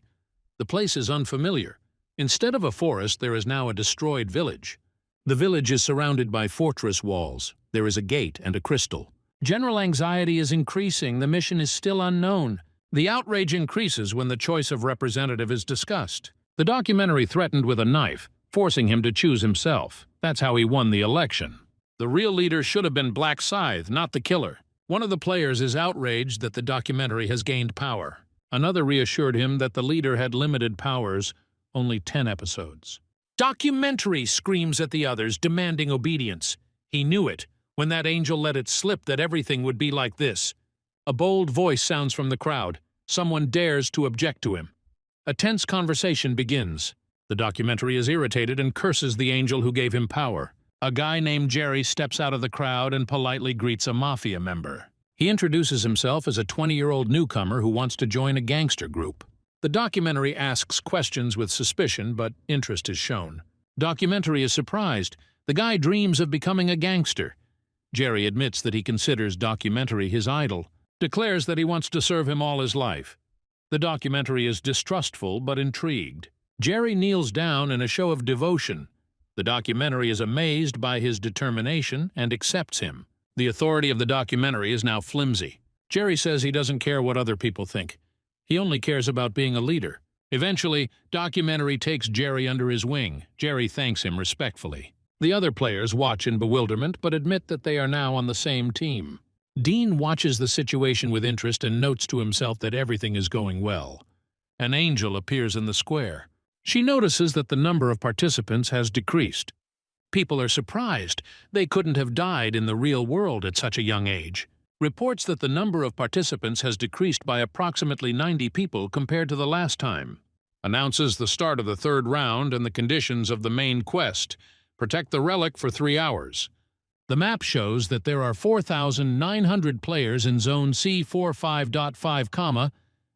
[SPEAKER 1] The place is unfamiliar. Instead of a forest, there is now a destroyed village. The village is surrounded by fortress walls. There is a gate and a crystal. General anxiety is increasing. The mission is still unknown. The outrage increases when the choice of representative is discussed. The documentary threatened with a knife, forcing him to choose himself. That's how he won the election. The real leader should have been Black Scythe, not the killer. One of the players is outraged that the documentary has gained power. Another reassured him that the leader had limited powers, only 10 episodes. Documentary screams at the others, demanding obedience. He knew it, when that angel let it slip that everything would be like this. A bold voice sounds from the crowd. Someone dares to object to him. A tense conversation begins. The documentary is irritated and curses the angel who gave him power. A guy named Jerry steps out of the crowd and politely greets a mafia member. He introduces himself as a 20-year-old newcomer who wants to join a gangster group. The documentary asks questions with suspicion, but interest is shown. Documentary is surprised. The guy dreams of becoming a gangster. Jerry admits that he considers documentary his idol, declares that he wants to serve him all his life. The documentary is distrustful but intrigued. Jerry kneels down in a show of devotion. The documentary is amazed by his determination and accepts him. The authority of the documentary is now flimsy. Jerry says he doesn't care what other people think. He only cares about being a leader. Eventually, documentary takes Jerry under his wing. Jerry thanks him respectfully. The other players watch in bewilderment but admit that they are now on the same team. Dean watches the situation with interest and notes to himself that everything is going well. An angel appears in the square. She notices that the number of participants has decreased. People are surprised. They couldn't have died in the real world at such a young age. Reports that the number of participants has decreased by approximately 90 people compared to the last time. Announces the start of the third round and the conditions of the main quest. Protect the relic for 3 hours. The map shows that there are 4,900 players in Zone C45.5,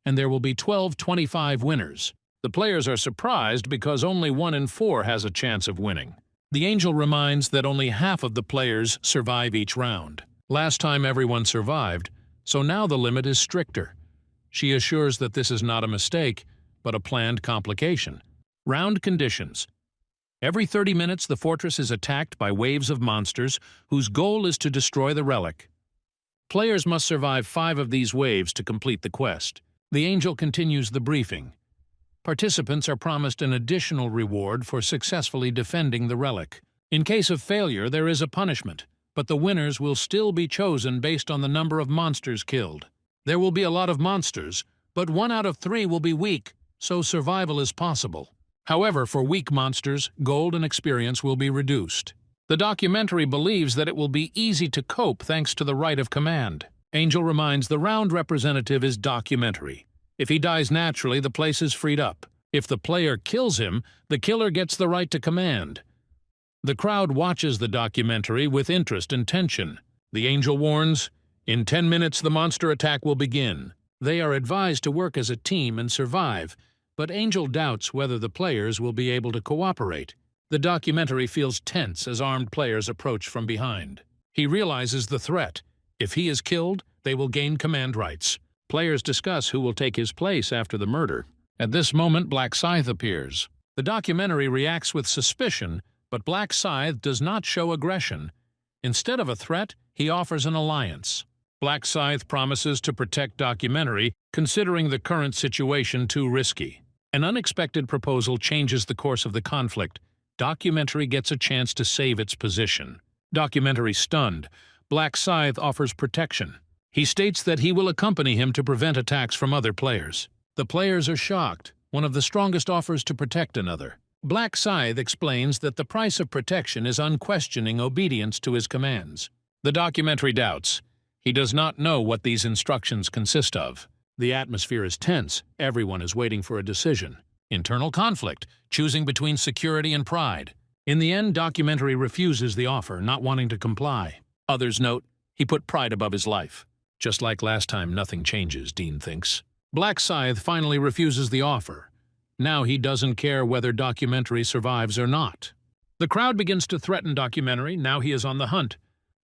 [SPEAKER 1] and there will be 1225 winners. The players are surprised because only 1 in 4 has a chance of winning. The angel reminds that only half of the players survive each round. Last time everyone survived, so now the limit is stricter. She assures that this is not a mistake, but a planned complication. Round conditions. Every 30 minutes, the fortress is attacked by waves of monsters whose goal is to destroy the relic. Players must survive 5 of these waves to complete the quest. The angel continues the briefing. Participants are promised an additional reward for successfully defending the relic. In case of failure, there is a punishment, but the winners will still be chosen based on the number of monsters killed. There will be a lot of monsters, but 1 out of 3 will be weak, so survival is possible. However, for weak monsters, gold and experience will be reduced. The documentary believes that it will be easy to cope thanks to the right of command. Angel reminds the round representative is documentary. If he dies naturally, the place is freed up. If the player kills him, the killer gets the right to command. The crowd watches the documentary with interest and tension. The angel warns, in 10 minutes the monster attack will begin. They are advised to work as a team and survive, but Angel doubts whether the players will be able to cooperate. The documentary feels tense as armed players approach from behind. He realizes the threat. If he is killed, they will gain command rights. Players discuss who will take his place after the murder. At this moment, Black Scythe appears. The documentary reacts with suspicion, but Black Scythe does not show aggression. Instead of a threat, he offers an alliance. Black Scythe promises to protect documentary, considering the current situation too risky. An unexpected proposal changes the course of the conflict. Documentary gets a chance to save its position. Documentary stunned. Black Scythe offers protection. He states that he will accompany him to prevent attacks from other players. The players are shocked. One of the strongest offers to protect another. Black Scythe explains that the price of protection is unquestioning obedience to his commands. The documentary doubts. He does not know what these instructions consist of. The atmosphere is tense. Everyone is waiting for a decision. Internal conflict, choosing between security and pride. In the end, documentary refuses the offer, not wanting to comply. Others note, he put pride above his life. Just like last time, nothing changes, Dean thinks. Black Scythe finally refuses the offer. Now he doesn't care whether Documentary survives or not. The crowd begins to threaten Documentary. Now he is on the hunt.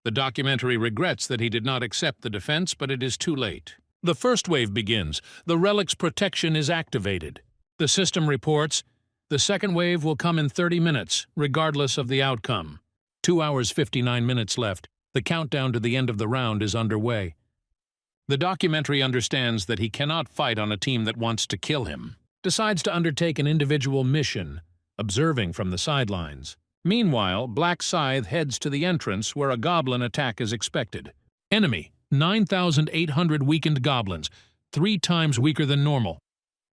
[SPEAKER 1] The Documentary regrets that he did not accept the defense, but it is too late. The first wave begins. The relic's protection is activated. The system reports, the second wave will come in 30 minutes, regardless of the outcome. 2 hours 59 minutes left. The countdown to the end of the round is underway. The Documentary understands that he cannot fight on a team that wants to kill him. Decides to undertake an individual mission, observing from the sidelines. Meanwhile, Black Scythe heads to the entrance where a goblin attack is expected. Enemy, 9,800 weakened goblins, 3 times weaker than normal.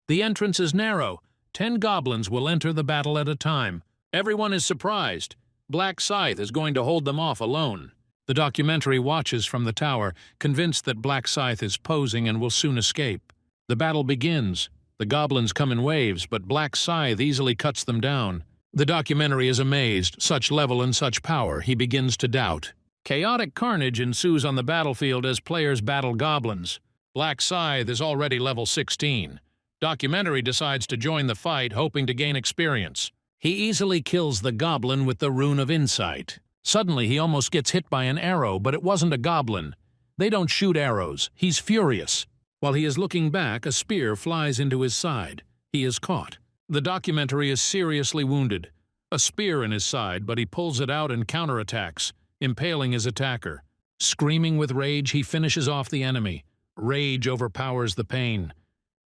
[SPEAKER 1] The entrance is narrow. 10 goblins will enter the battle at a time. Everyone is surprised. Black Scythe is going to hold them off alone. The Documentary watches from the tower, convinced that Black Scythe is posing and will soon escape. The battle begins. The goblins come in waves, but Black Scythe easily cuts them down. The Documentary is amazed. Such level and such power, he begins to doubt. Chaotic carnage ensues on the battlefield as players battle goblins. Black Scythe is already level 16. Documentary decides to join the fight, hoping to gain experience. He easily kills the goblin with the Rune of Insight. Suddenly, he almost gets hit by an arrow, but it wasn't a goblin. They don't shoot arrows. He's furious. While he is looking back, a spear flies into his side. He is caught. The Documentary is seriously wounded. A spear in his side, but he pulls it out and counterattacks, impaling his attacker. Screaming with rage, he finishes off the enemy. Rage overpowers the pain.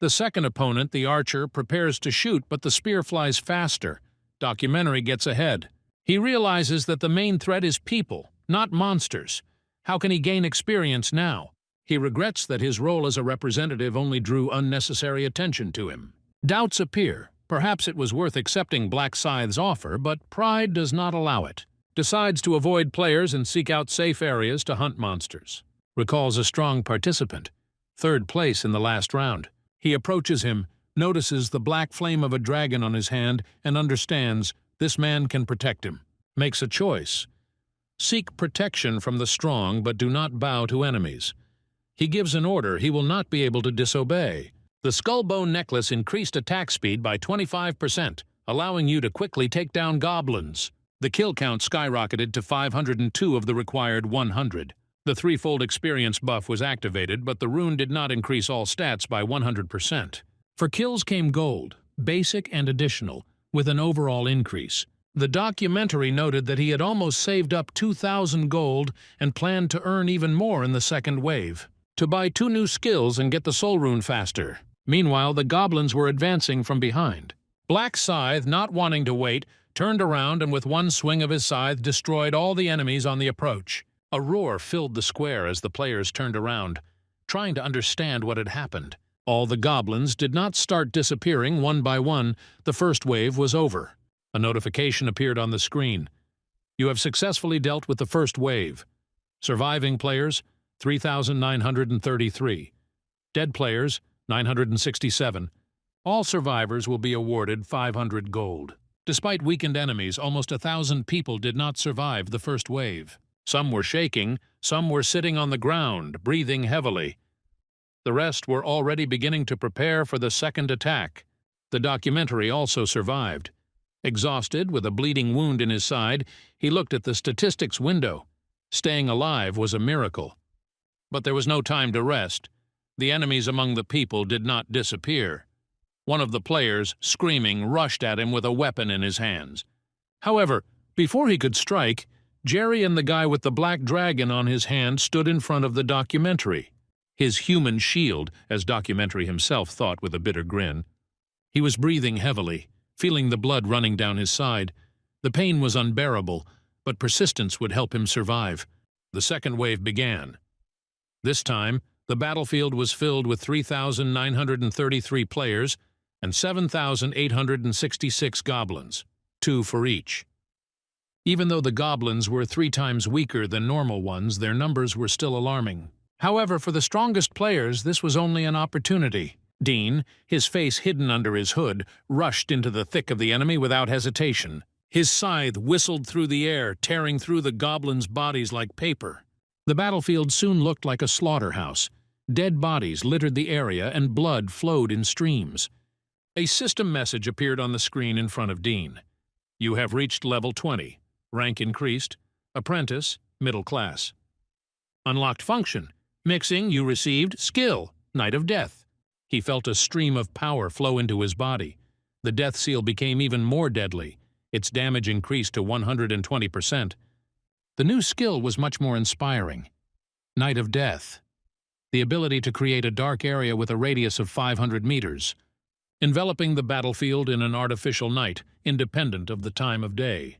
[SPEAKER 1] The second opponent, the archer, prepares to shoot, but the spear flies faster. Documentary gets ahead. He realizes that the main threat is people, not monsters. How can he gain experience now? He regrets that his role as a representative only drew unnecessary attention to him. Doubts appear. Perhaps it was worth accepting Black Scythe's offer, but pride does not allow it. Decides to avoid players and seek out safe areas to hunt monsters. Recalls a strong participant. 3rd place in the last round. He approaches him, notices the black flame of a dragon on his hand, and understands this man can protect him. Makes a choice. Seek protection from the strong, but do not bow to enemies. He gives an order he will not be able to disobey. The Skullbone Necklace increased attack speed by 25%, allowing you to quickly take down goblins. The kill count skyrocketed to 502 of the required 100. The 3-fold experience buff was activated, but the rune did not increase all stats by 100%. For kills came gold, basic and additional, with an overall increase. The Documentary noted that he had almost saved up 2,000 gold and planned to earn even more in the second wave, to buy 2 new skills and get the soul rune faster. Meanwhile, the goblins were advancing from behind. Black Scythe, not wanting to wait, turned around and with one swing of his scythe destroyed all the enemies on the approach. A roar filled the square as the players turned around, trying to understand what had happened. All the goblins did not start disappearing one by one. The first wave was over. A notification appeared on the screen. You have successfully dealt with the first wave. Surviving players, 3,933. Dead players, 967. All survivors will be awarded 500 gold. Despite weakened enemies, almost 1,000 people did not survive the first wave. Some were shaking, some were sitting on the ground, breathing heavily. The rest were already beginning to prepare for the second attack. The Documentary also survived. Exhausted, with a bleeding wound in his side, he looked at the statistics window. Staying alive was a miracle. But there was no time to rest. The enemies among the people did not disappear. One of the players, screaming, rushed at him with a weapon in his hands. However, before he could strike, Jerry and the guy with the black dragon on his hand stood in front of the Documentary. His human shield, as Documentary himself thought with a bitter grin. He was breathing heavily, feeling the blood running down his side. The pain was unbearable, but persistence would help him survive. The second wave began. This time, the battlefield was filled with 3,933 players and 7,866 goblins, 2 for each. Even though the goblins were 3 times weaker than normal ones, their numbers were still alarming. However, for the strongest players, this was only an opportunity. Dean, his face hidden under his hood, rushed into the thick of the enemy without hesitation. His scythe whistled through the air, tearing through the goblins' bodies like paper. The battlefield soon looked like a slaughterhouse. Dead bodies littered the area and blood flowed in streams. A system message appeared on the screen in front of Dean. You have reached level 20. Rank increased. Apprentice, middle class. Unlocked function. Mixing, you received. Skill, Knight of Death. He felt a stream of power flow into his body. The death seal became even more deadly. Its damage increased to 120%. The new skill was much more inspiring. Knight of Death. The ability to create a dark area with a radius of 500 meters, enveloping the battlefield in an artificial night, independent of the time of day.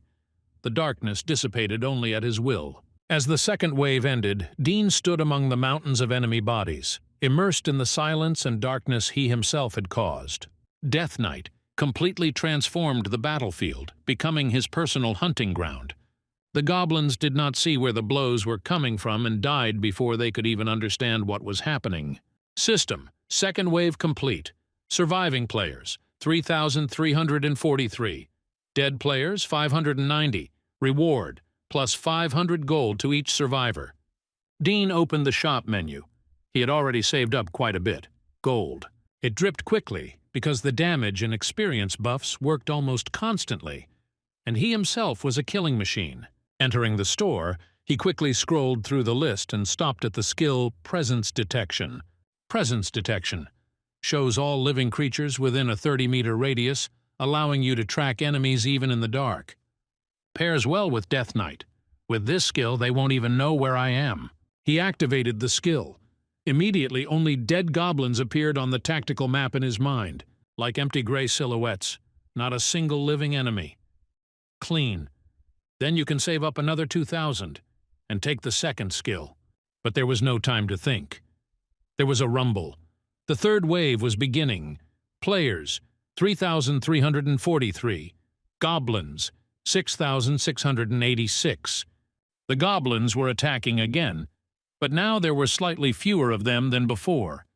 [SPEAKER 1] The darkness dissipated only at his will. As the second wave ended, Dean stood among the mountains of enemy bodies, immersed in the silence and darkness he himself had caused. Death Knight completely transformed the battlefield, becoming his personal hunting ground. The goblins did not see where the blows were coming from and died before they could even understand what was happening. System, second wave complete. Surviving players, 3,343. Dead players, 590. Reward, plus 500 gold to each survivor. Dean opened the shop menu. He had already saved up quite a bit. Gold. It dripped quickly because the damage and experience buffs worked almost constantly, and he himself was a killing machine. Entering the store, he quickly scrolled through the list and stopped at the skill Presence Detection. Presence Detection shows all living creatures within a 30-meter radius, allowing you to track enemies even in the dark. Pairs well with Death Knight. With this skill, they won't even know where I am. He activated the skill. Immediately, only dead goblins appeared on the tactical map in his mind, like empty gray silhouettes. Not a single living enemy. Clean. Then you can save up another 2,000 and take the second skill. But there was no time to think. There was a rumble. The third wave was beginning. Players, 3,343. Goblins, 6,686. The goblins were attacking again, but now there were slightly fewer of them than before.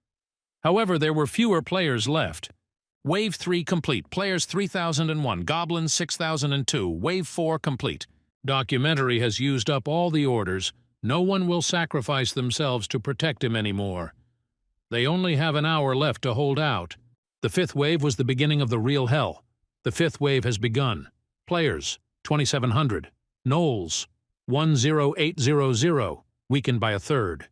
[SPEAKER 1] However, there were fewer players left. Wave 3 complete. Players 3,001. Goblins 6,002. Wave 4 complete. Documentary has used up all the orders. No one will sacrifice themselves to protect him anymore. They only have an hour left to hold out. The fifth wave was the beginning of the real hell. The fifth wave has begun. Players, 2,700. Gnolls, 10800, weakened by a third.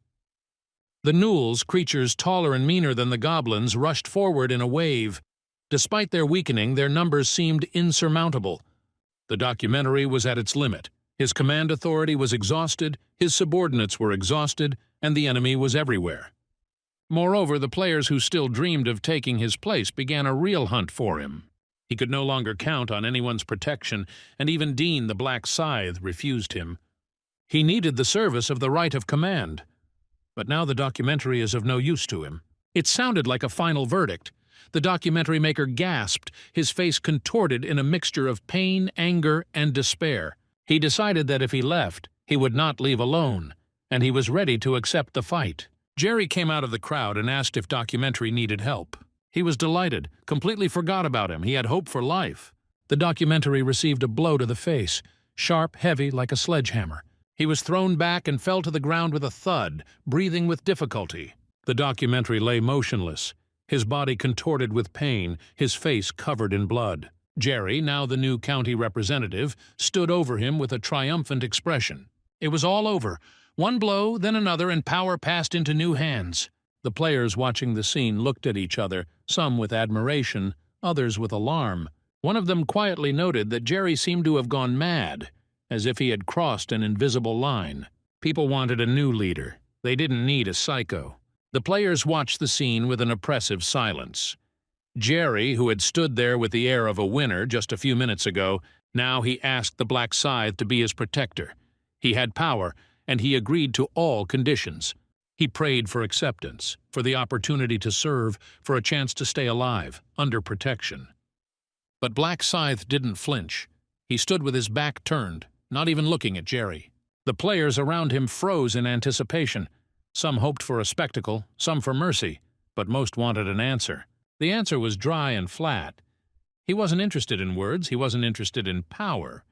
[SPEAKER 1] The Gnolls, creatures taller and meaner than the goblins, rushed forward in a wave. Despite their weakening, their numbers seemed insurmountable. The documentary was at its limit. His command authority was exhausted, his subordinates were exhausted, and the enemy was everywhere. Moreover, the players who still dreamed of taking his place began a real hunt for him. He could no longer count on anyone's protection, and even Dean, the Black Scythe, refused him. He needed the service of the right of command. But now the documentary is of no use to him. It sounded like a final verdict. The documentary maker gasped, his face contorted in a mixture of pain, anger, and despair. He decided that if he left, he would not leave alone, and he was ready to accept the fight. Jerry came out of the crowd and asked if documentary needed help. He was delighted, completely forgot about him. He had hope for life. The documentary received a blow to the face, sharp, heavy, like a sledgehammer. He was thrown back and fell to the ground with a thud, breathing with difficulty. The documentary lay motionless, his body contorted with pain, his face covered in blood. Jerry, now the new county representative, stood over him with a triumphant expression. It was all over. One blow, then another, and power passed into new hands. The players watching the scene looked at each other, some with admiration, others with alarm. One of them quietly noted that Jerry seemed to have gone mad, as if he had crossed an invisible line. People wanted a new leader. They didn't need a psycho. The players watched the scene with an oppressive silence. Jerry, who had stood there with the air of a winner just a few minutes ago, now he asked the Black Scythe to be his protector. He had power, and he agreed to all conditions. He prayed for acceptance, for the opportunity to serve, for a chance to stay alive, under protection. But Black Scythe didn't flinch. He stood with his back turned, not even looking at Jerry. The players around him froze in anticipation. Some hoped for a spectacle, some for mercy, but most wanted an answer. The answer was dry and flat. He wasn't interested in words, he wasn't interested in power,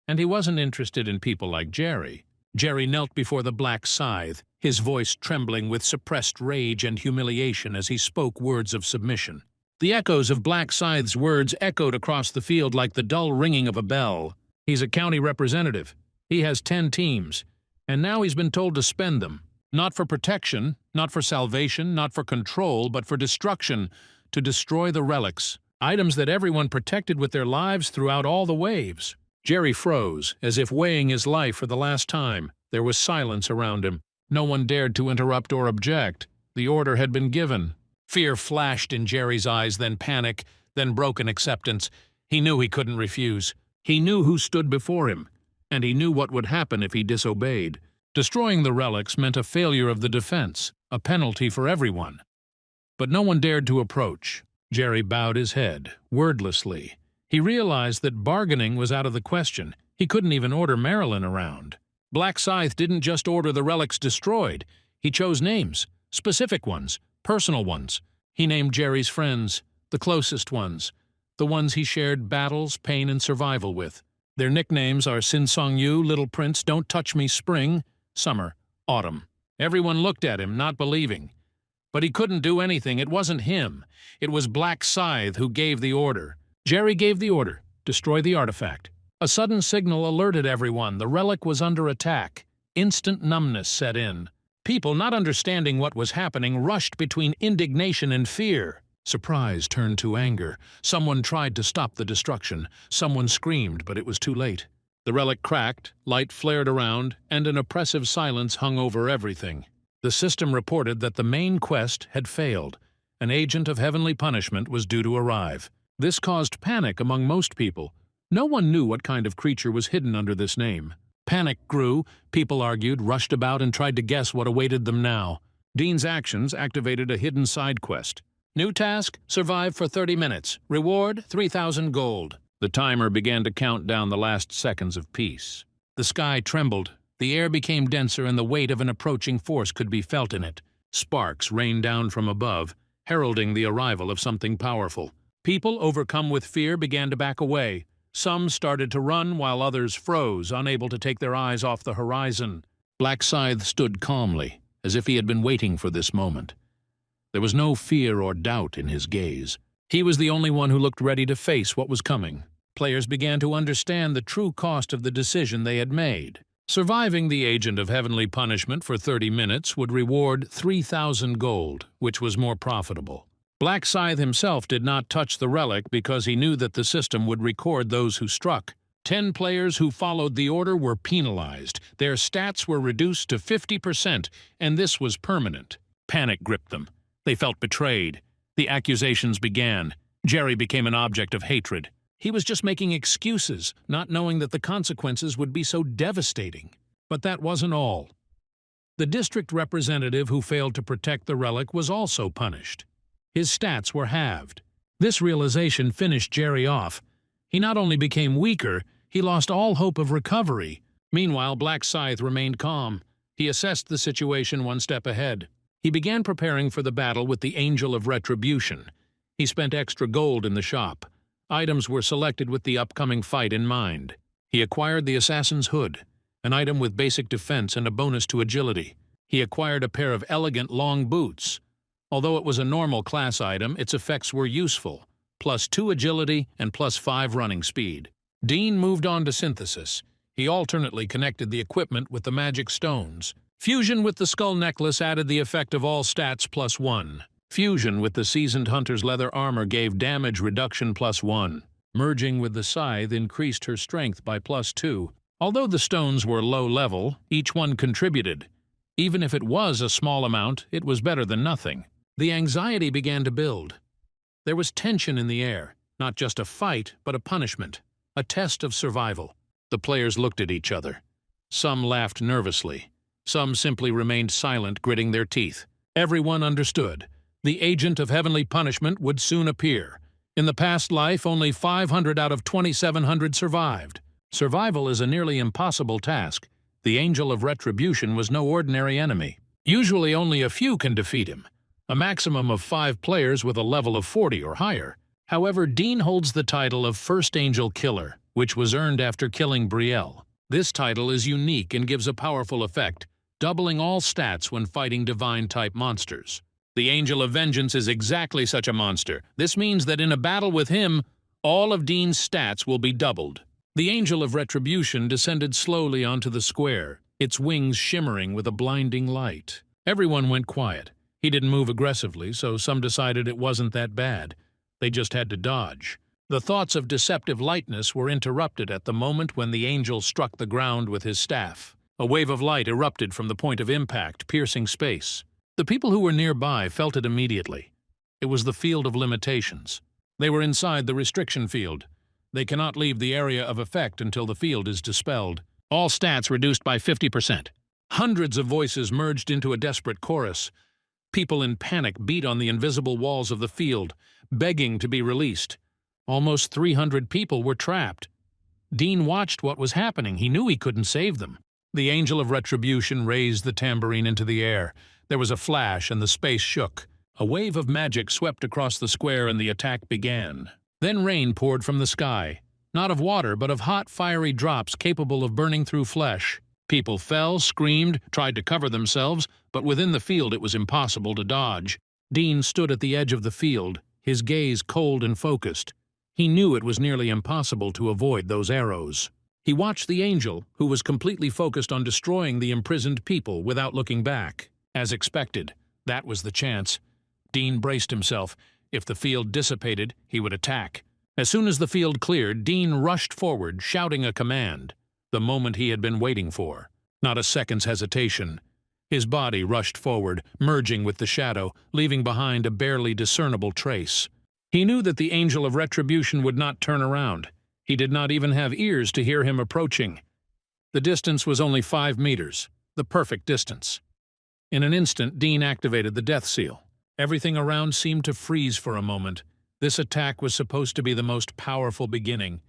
[SPEAKER 1] and he wasn't interested in people like Jerry. Jerry knelt before the black scythe, his voice trembling with suppressed rage and humiliation as he spoke words of submission. The echoes of Black Scythe's words echoed across the field like the dull ringing of a bell. He's a county representative. He has 10 teams, and now he's been told to spend them. Not for protection, not for salvation, not for control, but for destruction, to destroy the relics, items that everyone protected with their lives throughout all the waves. Jerry froze, as if weighing his life for the last time. There was silence around him. No one dared to interrupt or object. The order had been given. Fear flashed in Jerry's eyes, then panic, then broken acceptance. He knew he couldn't refuse. He knew who stood before him, and he knew what would happen if he disobeyed. Destroying the relics meant a failure of the defense, a penalty for everyone. But no one dared to approach. Jerry bowed his head, wordlessly. He realized that bargaining was out of the question. He couldn't even order Marilyn around. Black Scythe didn't just order the relics destroyed. He chose names, specific ones, personal ones. He named Jerry's friends, the closest ones, the ones he shared battles, pain, and survival with. Their nicknames are Sin Song Yu, Little Prince, Don't Touch Me, Spring, Summer, Autumn. Everyone looked at him, not believing. But he couldn't do anything. It wasn't him. It was Black Scythe who gave the order. Jerry gave the order, destroy the artifact. A sudden signal alerted everyone. The relic was under attack. Instant numbness set in. People, not understanding what was happening, rushed between indignation and fear. Surprise turned to anger. Someone tried to stop the destruction. Someone screamed, but it was too late. The relic cracked, light flared around, and an oppressive silence hung over everything. The system reported that the main quest had failed. An agent of heavenly punishment was due to arrive. This caused panic among most people. No one knew what kind of creature was hidden under this name. Panic grew, people argued, rushed about, and tried to guess what awaited them now. Dean's actions activated a hidden side quest. New task, survive for 30 minutes. Reward, 3,000 gold. The timer began to count down the last seconds of peace. The sky trembled. The air became denser, and the weight of an approaching force could be felt in it. Sparks rained down from above, heralding the arrival of something powerful. People, overcome with fear, began to back away. Some started to run, while others froze, unable to take their eyes off the horizon. Black Scythe stood calmly, as if he had been waiting for this moment. There was no fear or doubt in his gaze. He was the only one who looked ready to face what was coming. Players began to understand the true cost of the decision they had made. Surviving the agent of heavenly punishment for 30 minutes would reward 3,000 gold, which was more profitable. Black Scythe himself did not touch the relic because he knew that the system would record those who struck. 10 players who followed the order were penalized. Their stats were reduced to 50%, and this was permanent. Panic gripped them. They felt betrayed. The accusations began. Jerry became an object of hatred. He was just making excuses, not knowing that the consequences would be so devastating. But that wasn't all. The district representative who failed to protect the relic was also punished. His stats were halved. This realization finished Jerry off. He not only became weaker, he lost all hope of recovery. Meanwhile, Black Scythe remained calm. He assessed the situation one step ahead. He began preparing for the battle with the Angel of Retribution. He spent extra gold in the shop. Items were selected with the upcoming fight in mind. He acquired the Assassin's Hood, an item with basic defense and a bonus to agility. He acquired a pair of elegant long boots. Although it was a normal class item, its effects were useful, +2 agility and +5 running speed. Dean moved on to synthesis. He alternately connected the equipment with the magic stones. Fusion with the skull necklace added the effect of all stats +1. Fusion with the seasoned hunter's leather armor gave damage reduction +1. Merging with the scythe increased her strength by +2. Although the stones were low level, each one contributed. Even if it was a small amount, it was better than nothing. The anxiety began to build. There was tension in the air, not just a fight, but a punishment, a test of survival. The players looked at each other. Some laughed nervously. Some simply remained silent, gritting their teeth. Everyone understood. The agent of heavenly punishment would soon appear. In the past life, only 500 out of 2,700 survived. Survival is a nearly impossible task. The Angel of Retribution was no ordinary enemy. Usually only a few can defeat him. A maximum of 5 players with a level of 40 or higher. However, Dean holds the title of First Angel Killer, which was earned after killing Brielle. This title is unique and gives a powerful effect, doubling all stats when fighting divine-type monsters. The Angel of Vengeance is exactly such a monster. This means that in a battle with him, all of Dean's stats will be doubled. The Angel of Retribution descended slowly onto the square, its wings shimmering with a blinding light. Everyone went quiet. He didn't move aggressively, so some decided it wasn't that bad. They just had to dodge. The thoughts of deceptive lightness were interrupted at the moment when the angel struck the ground with his staff. A wave of light erupted from the point of impact, piercing space. The people who were nearby felt it immediately. It was the field of limitations. They were inside the restriction field. They cannot leave the area of effect until the field is dispelled. All stats reduced by 50%. Hundreds of voices merged into a desperate chorus. People in panic beat on the invisible walls of the field, begging to be released. Almost 300 people were trapped. Dean watched what was happening. He knew he couldn't save them. The Angel of Retribution raised the tambourine into the air. There was a flash and the space shook. A wave of magic swept across the square and the attack began. Then rain poured from the sky. Not of water, but of hot, fiery drops capable of burning through flesh. People fell, screamed, tried to cover themselves, but within the field it was impossible to dodge. Dean stood at the edge of the field, his gaze cold and focused. He knew it was nearly impossible to avoid those arrows. He watched the angel, who was completely focused on destroying the imprisoned people without looking back. As expected, that was the chance. Dean braced himself. If the field dissipated, he would attack. As soon as the field cleared, Dean rushed forward, shouting a command. The moment he had been waiting for. Not a second's hesitation. His body rushed forward, merging with the shadow, leaving behind a barely discernible trace. He knew that the Angel of Retribution would not turn around. He did not even have ears to hear him approaching. The distance was only 5 meters, the perfect distance. In an instant, Dean activated the death seal. Everything around seemed to freeze for a moment. This attack was supposed to be the most powerful beginning.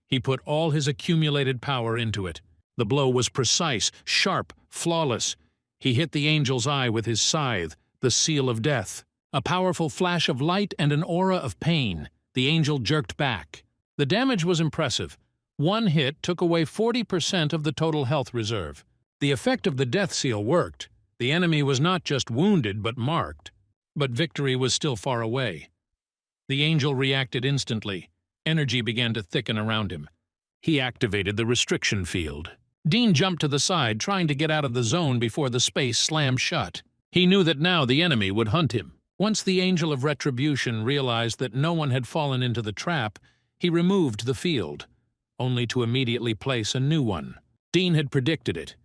[SPEAKER 1] He put all his accumulated power into it. The blow was precise, sharp, flawless. He hit the angel's eye with his scythe, the seal of death. A powerful flash of light and an aura of pain. The angel jerked back. The damage was impressive. One hit took away 40% of the total health reserve. The effect of the death seal worked. The enemy was not just wounded but marked. But victory was still far away. The angel reacted instantly. Energy began to thicken around him. He activated the restriction field. Dean jumped to the side, trying to get out of the zone before the space slammed shut. He knew that now the enemy would hunt him. Once the Angel of Retribution realized that no one had fallen into the trap, he removed the field, only to immediately place a new one. Dean had predicted it.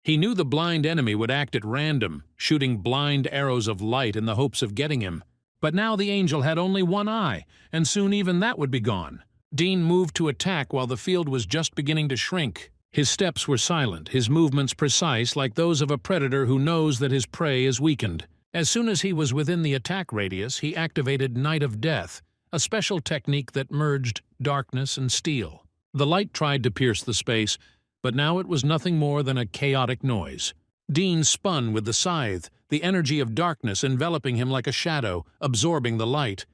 [SPEAKER 1] He knew the blind enemy would act at random, shooting blind arrows of light in the hopes of getting him. But now the angel had only one eye, and soon even that would be gone. Dean moved to attack while the field was just beginning to shrink. His steps were silent, his movements precise like those of a predator who knows that his prey is weakened. As soon as he was within the attack radius, he activated Night of Death, a special technique that merged darkness and steel. The light tried to pierce the space, but now it was nothing more than a chaotic noise. Dean spun with the scythe, the energy of darkness enveloping him like a shadow, absorbing the light.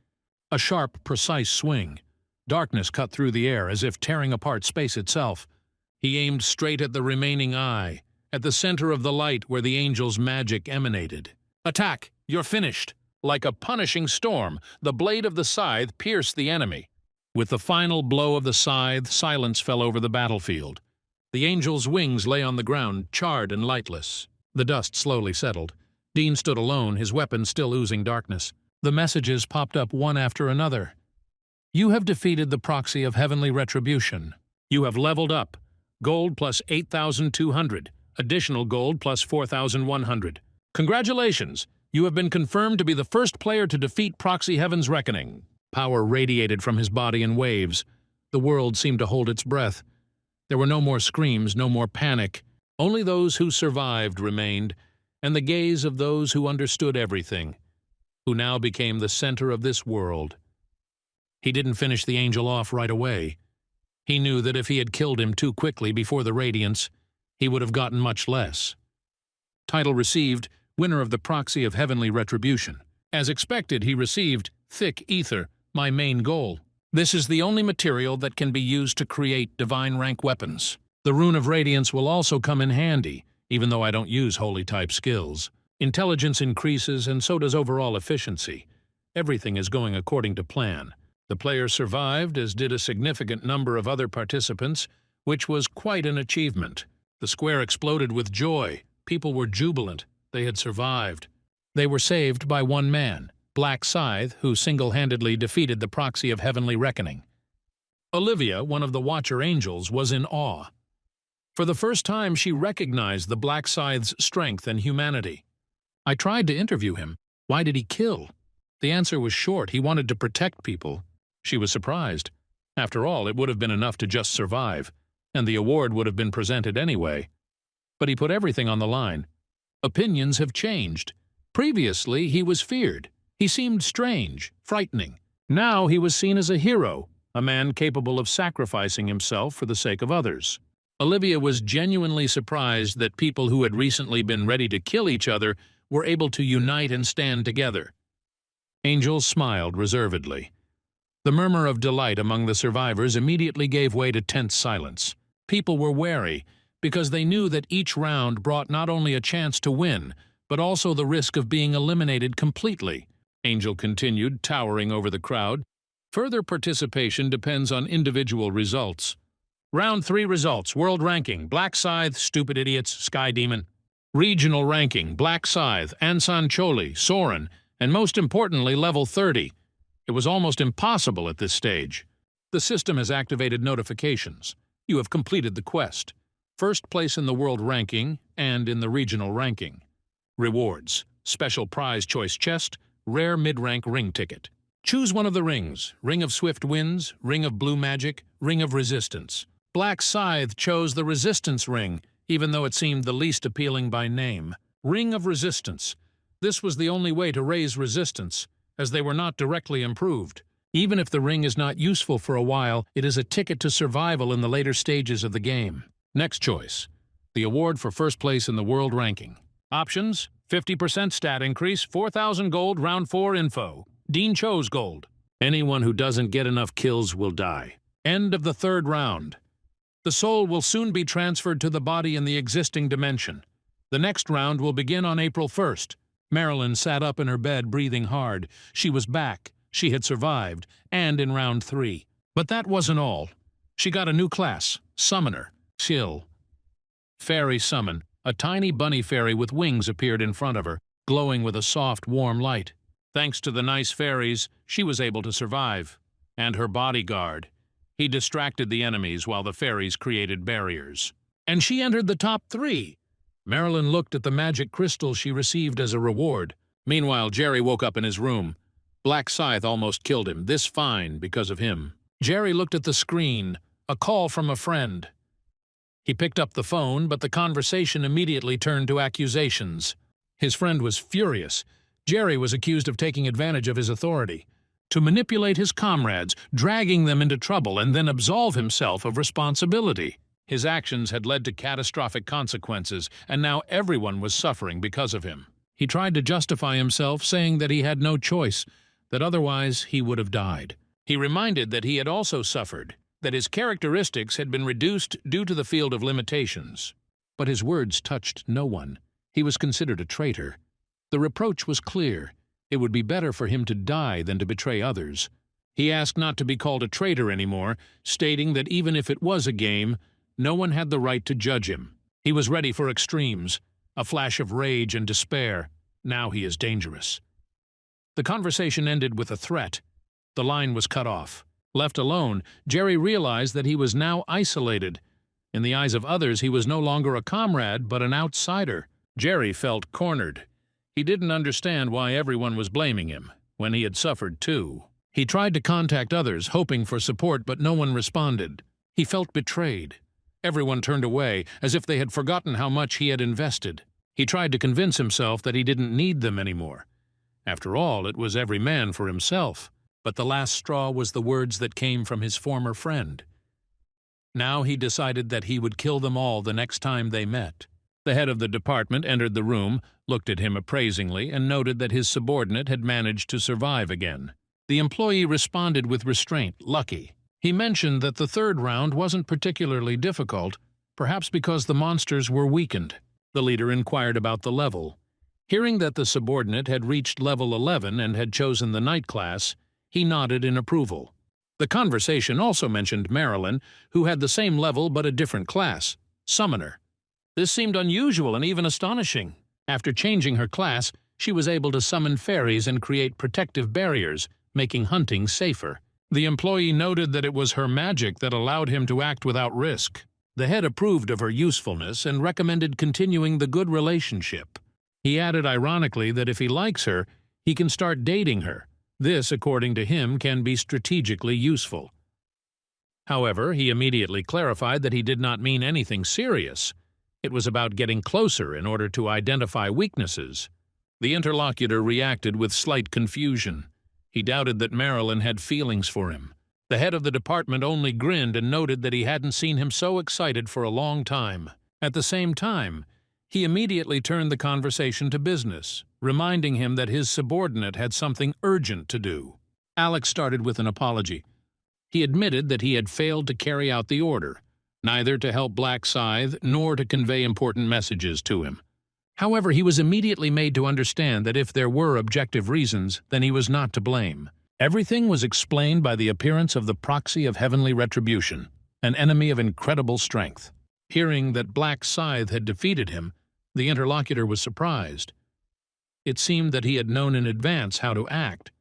[SPEAKER 1] A sharp, precise swing. Darkness cut through the air as if tearing apart space itself. He aimed straight at the remaining eye, at the center of the light where the angel's magic emanated. "Attack! You're finished!" Like a punishing storm, the blade of the scythe pierced the enemy. With the final blow of the scythe, silence fell over the battlefield. The angel's wings lay on the ground, charred and lightless. The dust slowly settled. Dean stood alone, his weapon still oozing darkness. The messages popped up one after another. "You have defeated the proxy of heavenly retribution. You have leveled up. Gold plus 8,200. Additional gold plus 4,100. Congratulations! You have been confirmed to be the first player to defeat Proxy Heaven's Reckoning." Power radiated from his body in waves. The world seemed to hold its breath. There were no more screams, no more panic. Only those who survived remained, and the gaze of those who understood everything, who now became the center of this world. He didn't finish the angel off right away. He knew that if he had killed him too quickly before the radiance, he would have gotten much less. Title received, winner of the proxy of heavenly retribution. As expected, he received thick ether, my main goal. This is the only material that can be used to create divine rank weapons. The Rune of Radiance will also come in handy, even though I don't use holy-type skills. Intelligence increases, and so does overall efficiency. Everything is going according to plan. The players survived, as did a significant number of other participants, which was quite an achievement. The square exploded with joy. People were jubilant. They had survived. They were saved by one man, Black Scythe, who single-handedly defeated the proxy of Heavenly Reckoning. Olivia, one of the Watcher Angels, was in awe. For the first time, she recognized the Black Scythe's strength and humanity. I tried to interview him. Why did he kill? The answer was short. He wanted to protect people. She was surprised. After all, it would have been enough to just survive, and the award would have been presented anyway. But he put everything on the line. Opinions have changed. Previously, he was feared. He seemed strange, frightening. Now he was seen as a hero, a man capable of sacrificing himself for the sake of others. Olivia was genuinely surprised that people who had recently been ready to kill each other were able to unite and stand together. Angel smiled reservedly. The murmur of delight among the survivors immediately gave way to tense silence. People were wary, because they knew that each round brought not only a chance to win, but also the risk of being eliminated completely. Angel continued, towering over the crowd. Further participation depends on individual results. Round 3 results: World Ranking, Black Scythe, Stupid Idiots, Sky Demon. Regional Ranking, Black Scythe, Ansan Choli, Soren, and most importantly, Level 30. It was almost impossible at this stage. The system has activated notifications. You have completed the quest. First place in the World Ranking and in the Regional Ranking. Rewards: Special Prize Choice Chest, Rare Mid-Rank Ring Ticket. Choose one of the rings: Ring of Swift Winds, Ring of Blue Magic, Ring of Resistance. Black Scythe chose the Resistance Ring, even though it seemed the least appealing by name. Ring of Resistance. This was the only way to raise resistance, as they were not directly improved. Even if the ring is not useful for a while, it is a ticket to survival in the later stages of the game. Next choice: the award for first place in the World Ranking. Options: 50% stat increase, 4,000 gold, round 4 info. Dean chose gold. Anyone who doesn't get enough kills will die. End of the 3rd round. The soul will soon be transferred to the body in the existing dimension. The next round will begin on April 1st. Marilyn sat up in her bed, breathing hard. She was back. She had survived, and in round 3. But that wasn't all. She got a new class, Summoner. Chill. Fairy Summon. A tiny bunny fairy with wings appeared in front of her, glowing with a soft, warm light. Thanks to the nice fairies, she was able to survive. And her bodyguard. He distracted the enemies while the fairies created barriers. And she entered the top 3. Marilyn looked at the magic crystal she received as a reward. Meanwhile, Jerry woke up in his room. Black Scythe almost killed him, this fine because of him. Jerry looked at the screen, a call from a friend. He picked up the phone, but the conversation immediately turned to accusations. His friend was furious. Jerry was accused of taking advantage of his authority, to manipulate his comrades, dragging them into trouble, and then absolve himself of responsibility. His actions had led to catastrophic consequences, and now everyone was suffering because of him. He tried to justify himself, saying that he had no choice, that otherwise he would have died. He reminded that he had also suffered, that his characteristics had been reduced due to the field of limitations. But his words touched no one. He was considered a traitor. The reproach was clear. It would be better for him to die than to betray others. He asked not to be called a traitor anymore, stating that even if it was a game, no one had the right to judge him. He was ready for extremes, a flash of rage and despair. Now he is dangerous. The conversation ended with a threat. The line was cut off. Left alone, Jerry realized that he was now isolated. In the eyes of others, he was no longer a comrade, but an outsider. Jerry felt cornered. He didn't understand why everyone was blaming him, when he had suffered too. He tried to contact others, hoping for support, but no one responded. He felt betrayed. Everyone turned away, as if they had forgotten how much he had invested. He tried to convince himself that he didn't need them anymore. After all, it was every man for himself. But the last straw was the words that came from his former friend. Now he decided that he would kill them all the next time they met. The head of the department entered the room, looked at him appraisingly, and noted that his subordinate had managed to survive again. The employee responded with restraint, lucky. He mentioned that the 3rd round wasn't particularly difficult. perhaps because the monsters were weakened. The leader inquired about the level. Hearing that the subordinate had reached level 11 and had chosen the night class, he nodded in approval. The conversation also mentioned Marilyn, who had the same level but a different class, Summoner. This seemed unusual and even astonishing. After changing her class, she was able to summon fairies and create protective barriers, making hunting safer. The employee noted that it was her magic that allowed him to act without risk. The head approved of her usefulness and recommended continuing the good relationship. He added ironically that if he likes her, he can start dating her. This, according to him, can be strategically useful. However, he immediately clarified that he did not mean anything serious. It was about getting closer in order to identify weaknesses. The interlocutor reacted with slight confusion. He doubted that Marilyn had feelings for him. The head of the department only grinned and noted that he hadn't seen him so excited for a long time. At the same time, he immediately turned the conversation to business, reminding him that his subordinate had something urgent to do. Alex started with an apology. He admitted that he had failed to carry out the order, neither to help Black Scythe nor to convey important messages to him. However, he was immediately made to understand that if there were objective reasons, then he was not to blame. Everything was explained by the appearance of the proxy of heavenly retribution, an enemy of incredible strength. Hearing that Black Scythe had defeated him, the interlocutor was surprised. It seemed that he had known in advance how to act.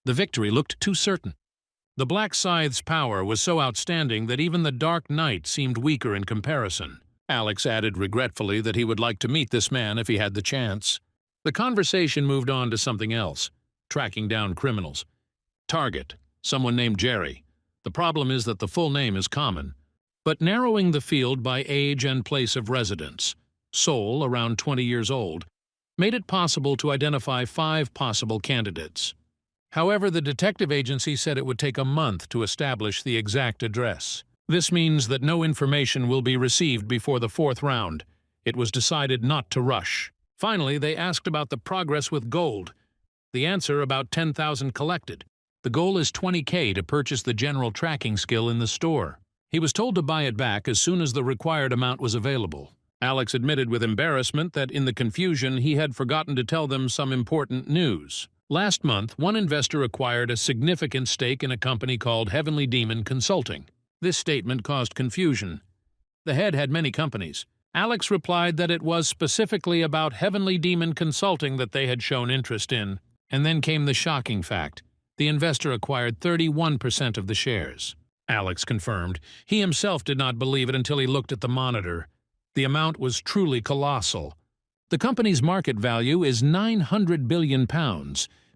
[SPEAKER 1] The victory looked too certain. The Black Scythe's power was so outstanding that even the Dark Knight seemed weaker in comparison. Alex added regretfully that he would like to meet this man if he had the chance. The conversation moved on to something else, tracking down criminals. Target, someone named Jerry. The problem is that the full name is common, but narrowing the field by age and place of residence, Soul, around 20 years old, made it possible to identify 5 possible candidates. However, the detective agency said it would take a month to establish the exact address. This means that no information will be received before the 4th round. It was decided not to rush. Finally, they asked about the progress with gold. The answer, about 10,000 collected. The goal is 20K to purchase the general tracking skill in the store. He was told to buy it back as soon as the required amount was available. Alex admitted with embarrassment that in the confusion he had forgotten to tell them some important news. Last month, one investor acquired a significant stake in a company called Heavenly Demon Consulting. This statement caused confusion. The head had many companies. Alex replied that it was specifically about Heavenly Demon Consulting that they had shown interest in. And then came the shocking fact. The investor acquired 31% of the shares. Alex confirmed. He himself did not believe it until he looked at the monitor. The amount was truly colossal. The company's market value is £900 billion,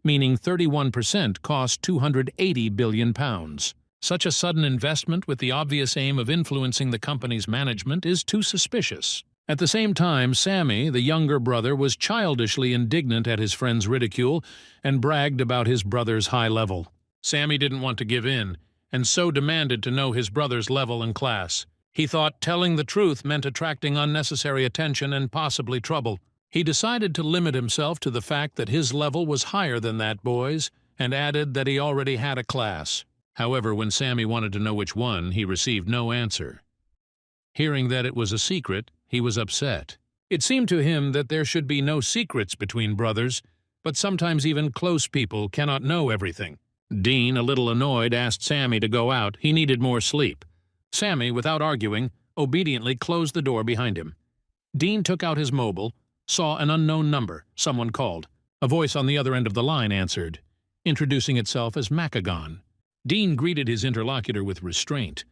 [SPEAKER 1] meaning 31% cost £280 billion. Such a sudden investment with the obvious aim of influencing the company's management is too suspicious. At the same time, Sammy, the younger brother, was childishly indignant at his friend's ridicule and bragged about his brother's high level. Sammy didn't want to give in, and so demanded to know his brother's level and class. He thought telling the truth meant attracting unnecessary attention and possibly trouble. He decided to limit himself to the fact that his level was higher than that boy's, and added that he already had a class. However, when Sammy wanted to know which one, he received no answer. Hearing that it was a secret, he was upset. It seemed to him that there should be no secrets between brothers, but sometimes even close people cannot know everything. Dean, a little annoyed, asked Sammy to go out. He needed more sleep. Sammy, without arguing, obediently closed the door behind him. Dean took out his mobile, saw an unknown number. Someone called. A voice on the other end of the line answered, introducing itself as Macagon. Dean greeted his interlocutor with restraint.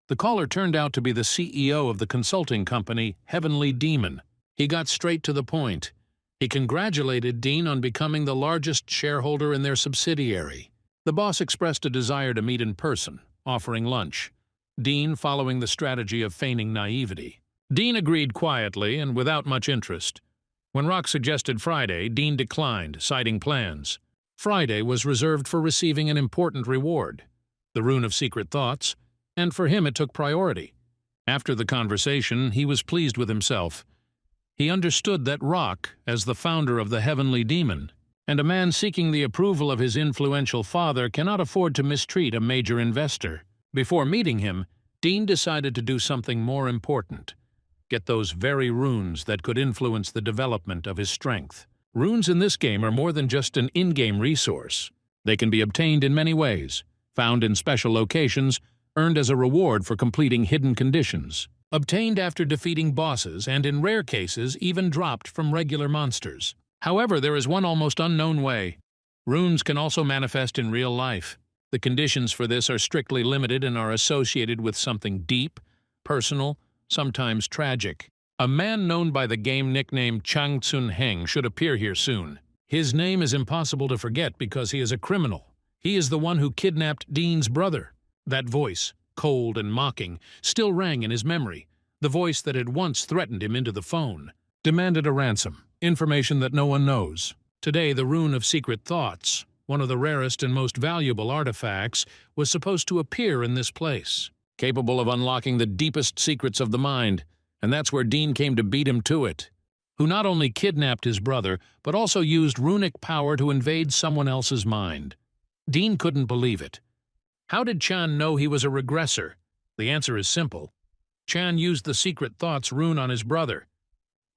[SPEAKER 1] The caller turned out to be the CEO of the consulting company, Heavenly Demon. He got straight to the point. He congratulated Dean on becoming the largest shareholder in their subsidiary. The boss expressed a desire to meet in person, offering lunch. Dean following the strategy of feigning naivety. Dean agreed quietly and without much interest. When Rock suggested Friday, Dean declined, citing plans. Friday was reserved for receiving an important reward, the Rune of Secret Thoughts, and for him it took priority. After the conversation, he was pleased with himself. He understood that Rock, as the founder of the Heavenly Demon, and a man seeking the approval of his influential father, cannot afford to mistreat a major investor. Before meeting him, Dean decided to do something more important. Get those very runes that could influence the development of his strength. Runes in this game are more than just an in-game resource. They can be obtained in many ways, found in special locations, earned as a reward for completing hidden conditions, obtained after defeating bosses, and in rare cases even dropped from regular monsters. However, there is one almost unknown way. Runes can also manifest in real life. The conditions for this are strictly limited and are associated with something deep, personal, sometimes tragic. A man known by the game nickname Chang Tsun Heng should appear here soon. His name is impossible to forget because he is a criminal. He is the one who kidnapped Dean's brother. That voice, cold and mocking, still rang in his memory. The voice that had once threatened him into the phone. Demanded a ransom, information that no one knows. Today, the Rune of Secret Thoughts, one of the rarest and most valuable artifacts, was supposed to appear in this place. Capable of unlocking the deepest secrets of the mind, and that's where Dean came to beat him to it. Who not only kidnapped his brother, but also used runic power to invade someone else's mind. Dean couldn't believe it. How did Chan know he was a regressor? The answer is simple. Chan used the Secret Thoughts rune on his brother.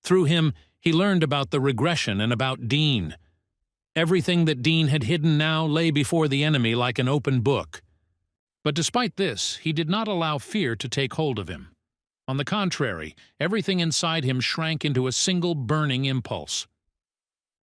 [SPEAKER 1] Through him, he learned about the regression and about Dean. Everything that Dean had hidden now lay before the enemy like an open book. But despite this, he did not allow fear to take hold of him. On the contrary, everything inside him shrank into a single burning impulse.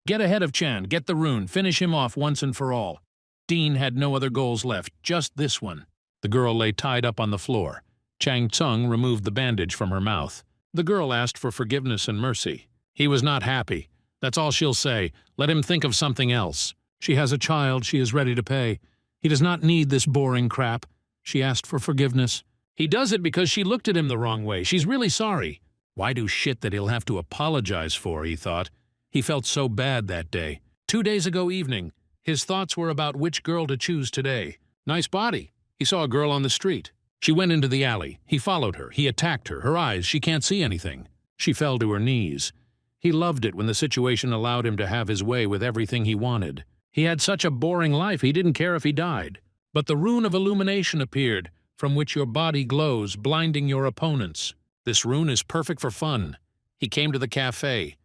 [SPEAKER 1] Get ahead of Chan, get the rune, finish him off once and for all. Dean had no other goals left, just this one. The girl lay tied up on the floor. Chang Tsung removed the bandage from her mouth. The girl asked for forgiveness and mercy. He was not happy. That's all she'll say. Let him think of something else. She has a child she is ready to pay. He does not need this boring crap. She asked for forgiveness. He does it because she looked at him the wrong way. She's really sorry. Why do shit that he'll have to apologize for, he thought. He felt so bad that day. 2 days ago evening, his thoughts were about which girl to choose today. Nice body. He saw a girl on the street. She went into the alley. He followed her. He attacked her. Her eyes, she can't see anything. She fell to her knees. He loved it when the situation allowed him to have his way with everything he wanted. He had such a boring life, he didn't care if he died. But the rune of illumination appeared, from which your body glows, blinding your opponents. This rune is perfect for fun. He came to the cafe.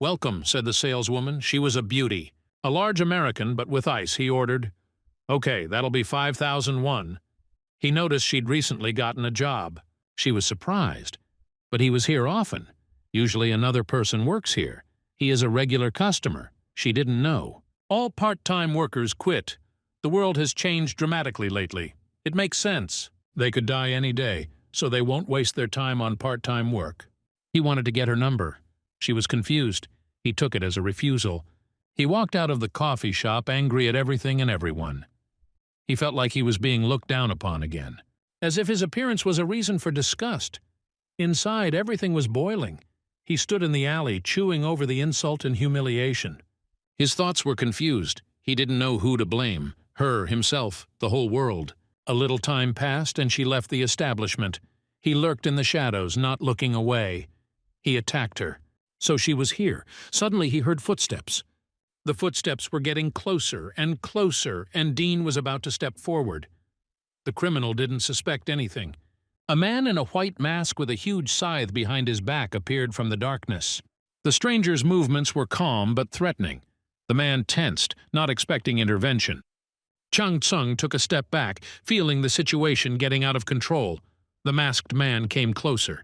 [SPEAKER 1] Welcome, said the saleswoman. She was a beauty. A large American, but with ice, he ordered. Okay, that'll be 5,001. He noticed she'd recently gotten a job. She was surprised. But he was here often. Usually another person works here. He is a regular customer. She didn't know. All part-time workers quit. The world has changed dramatically lately. It makes sense. They could die any day, so they won't waste their time on part-time work. He wanted to get her number. She was confused. He took it as a refusal. He walked out of the coffee shop angry at everything and everyone. He felt like he was being looked down upon again, as if his appearance was a reason for disgust. Inside, everything was boiling. He stood in the alley, chewing over the insult and humiliation. His thoughts were confused. He didn't know who to blame, her, himself, the whole world. A little time passed, and she left the establishment. He lurked in the shadows, not looking away. He attacked her. So she was here. Suddenly he heard footsteps. The footsteps were getting closer and closer, and Dean was about to step forward. The criminal didn't suspect anything. A man in a white mask with a huge scythe behind his back appeared from the darkness. The stranger's movements were calm but threatening. The man tensed, not expecting intervention. Chang Tsung took a step back, feeling the situation getting out of control. The masked man came closer.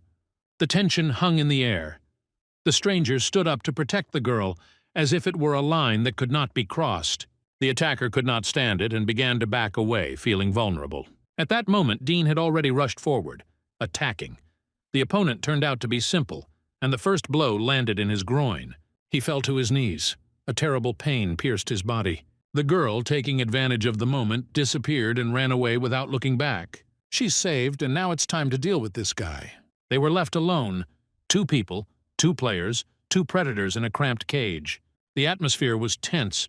[SPEAKER 1] The tension hung in the air. The stranger stood up to protect the girl, as if it were a line that could not be crossed. The attacker could not stand it and began to back away, feeling vulnerable. At that moment, Dean had already rushed forward, attacking. The opponent turned out to be simple, and the first blow landed in his groin. He fell to his knees. A terrible pain pierced his body. The girl, taking advantage of the moment, disappeared and ran away without looking back. She's saved, and now it's time to deal with this guy. They were left alone. 2 people, 2 players, 2 predators in a cramped cage. The atmosphere was tense.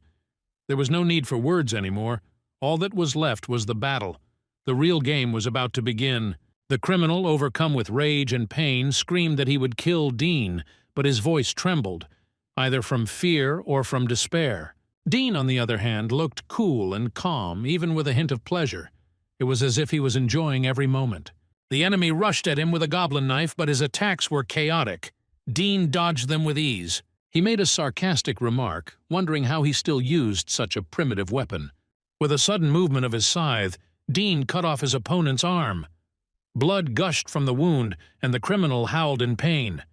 [SPEAKER 1] There was no need for words anymore. All that was left was the battle. The real game was about to begin. The criminal, overcome with rage and pain, screamed that he would kill Dean, but his voice trembled, either from fear or from despair. Dean, on the other hand, looked cool and calm, even with a hint of pleasure. It was as if he was enjoying every moment. The enemy rushed at him with a goblin knife, but his attacks were chaotic. Dean dodged them with ease. He made a sarcastic remark, wondering how he still used such a primitive weapon. With a sudden movement of his scythe, Dean cut off his opponent's arm. Blood gushed from the wound, and the criminal howled in pain.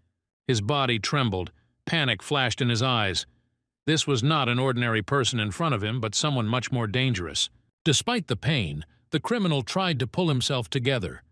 [SPEAKER 1] His body trembled. Panic flashed in his eyes. This was not an ordinary person in front of him, but someone much more dangerous. Despite the pain, the criminal tried to pull himself together.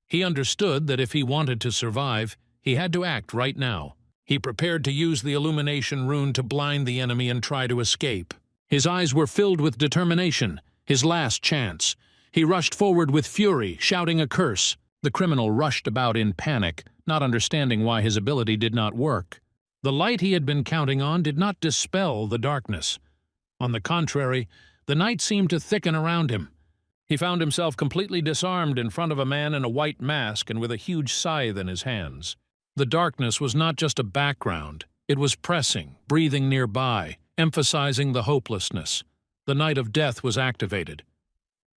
[SPEAKER 1] He understood that if he wanted to survive, he had to act right now. He prepared to use the illumination rune to blind the enemy and try to escape. His eyes were filled with determination, his last chance. He rushed forward with fury, shouting a curse. The criminal rushed about in panic, not understanding why his ability did not work. The light he had been counting on did not dispel the darkness. On the contrary, the night seemed to thicken around him. He found himself completely disarmed in front of a man in a white mask and with a huge scythe in his hands. The darkness was not just a background. It was pressing, breathing nearby, emphasizing the hopelessness. The night of death was activated.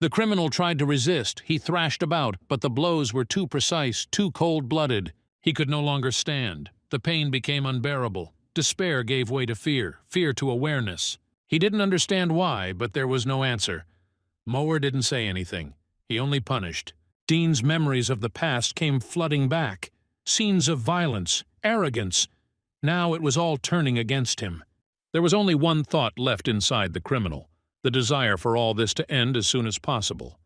[SPEAKER 1] The criminal tried to resist. He thrashed about, but the blows were too precise, too cold-blooded. He could no longer stand. The pain became unbearable. Despair gave way to fear, fear to awareness. He didn't understand why, but there was no answer. Mower didn't say anything. He only punished. Dean's memories of the past came flooding back. Scenes of violence, arrogance. Now it was all turning against him. There was only one thought left inside the criminal, the desire for all this to end as soon as possible.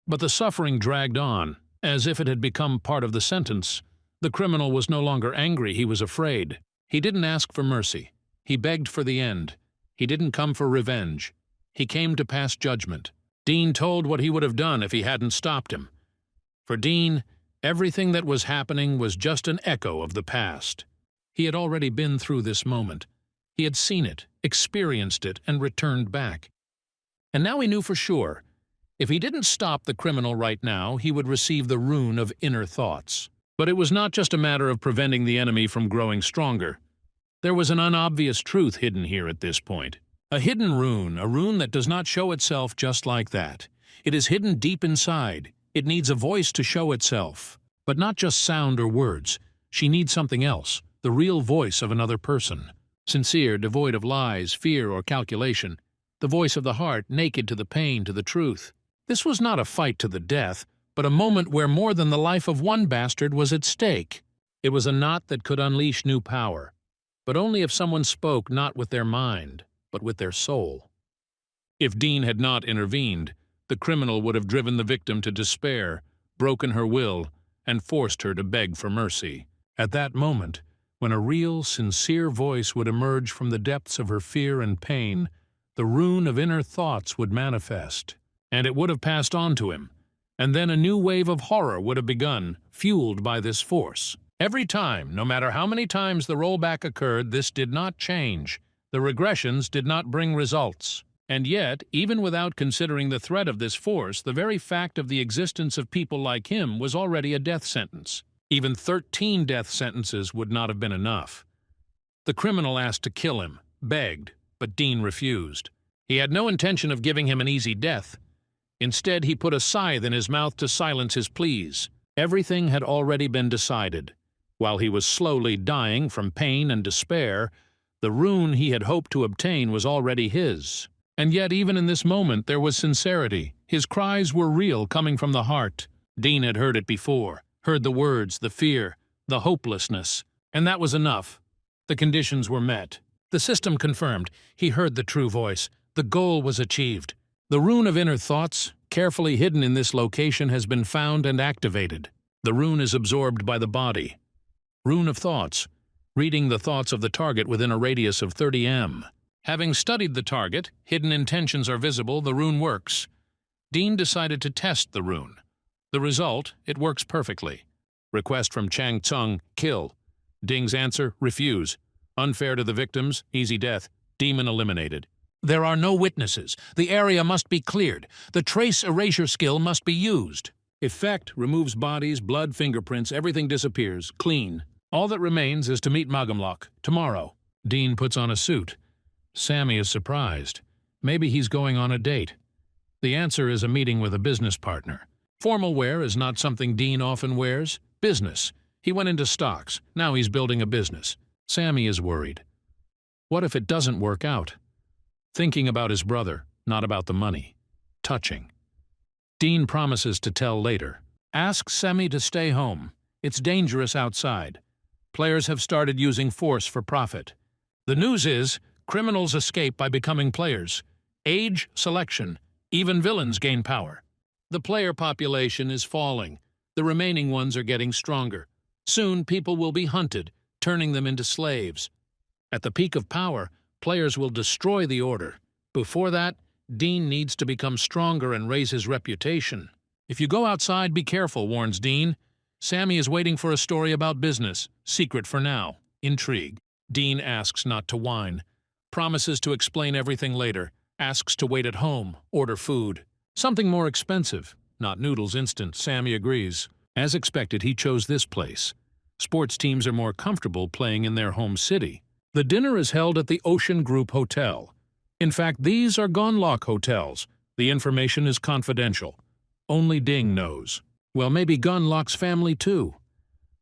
[SPEAKER 1] But the suffering dragged on, as if it had become part of the sentence. The criminal was no longer angry, he was afraid. He didn't ask for mercy. He begged for the end. He didn't come for revenge. He came to pass judgment. Dean told what he would have done if he hadn't stopped him. For Dean, everything that was happening was just an echo of the past. He had already been through this moment. He had seen it, experienced it, and returned back. And now he knew for sure, if he didn't stop the criminal right now, he would receive the rune of inner thoughts. But it was not just a matter of preventing the enemy from growing stronger. There was an unobvious truth hidden here at this point. A hidden rune, a rune that does not show itself just like that. It is hidden deep inside. It needs a voice to show itself. But not just sound or words. She needs something else, the real voice of another person. Sincere, devoid of lies, fear, or calculation. The voice of the heart, naked to the pain, to the truth. This was not a fight to the death, but a moment where more than the life of one bastard was at stake. It was a knot that could unleash new power, but only if someone spoke not with their mind, but with their soul. If Dean had not intervened, the criminal would have driven the victim to despair, broken her will, and forced her to beg for mercy. At that moment, when a real, sincere voice would emerge from the depths of her fear and pain, the rune of inner thoughts would manifest, and it would have passed on to him. And then a new wave of horror would have begun, fueled by this force. Every time, no matter how many times the rollback occurred, this did not change. The regressions did not bring results. And yet, even without considering the threat of this force, the very fact of the existence of people like him was already a death sentence. Even 13 death sentences would not have been enough. The criminal asked to kill him, begged, but Dean refused. He had no intention of giving him an easy death. Instead, he put a scythe in his mouth to silence his pleas. Everything had already been decided. While he was slowly dying from pain and despair, the rune he had hoped to obtain was already his. And yet, even in this moment, there was sincerity. His cries were real, coming from the heart. Dean had heard it before, heard the words, the fear, the hopelessness. And that was enough. The conditions were met. The system confirmed. He heard the true voice. The goal was achieved. The rune of inner thoughts, carefully hidden in this location, has been found and activated. The rune is absorbed by the body. Rune of thoughts, reading the thoughts of the target within a radius of 30 m. Having studied the target, hidden intentions are visible, the rune works. Dean decided to test the rune. The result, it works perfectly. Request from Chang Tsung, kill. Ding's answer, refuse. Unfair to the victims, easy death. Demon eliminated. There are no witnesses. The area must be cleared. The trace erasure skill must be used. Effect removes bodies, blood, fingerprints, everything disappears, clean. All that remains is to meet Magamlock, tomorrow. Dean puts on a suit. Sammy is surprised. Maybe he's going on a date. The answer is a meeting with a business partner. Formal wear is not something Dean often wears. Business. He went into stocks. Now he's building a business. Sammy is worried. What if it doesn't work out? Thinking about his brother, not about the money. Touching. Dean promises to tell later. Asks Sammy to stay home. It's dangerous outside. Players have started using force for profit. The news is, criminals escape by becoming players. Age, selection. Even villains gain power. The player population is falling. The remaining ones are getting stronger. Soon, people will be hunted, turning them into slaves. At the peak of power, players will destroy the order. Before that, Dean needs to become stronger and raise his reputation. If you go outside, be careful, warns Dean. Sammy is waiting for a story about business. Secret for now. Intrigue. Dean asks not to whine. Promises to explain everything later. Asks to wait at home, order food. Something more expensive. Not noodles instant, Sammy agrees. As expected, he chose this place. Sports teams are more comfortable playing in their home city. The dinner is held at the Ocean Group Hotel. In fact, these are Gunlock hotels. The information is confidential. Only Ding knows. Well, maybe Gunlock's family too.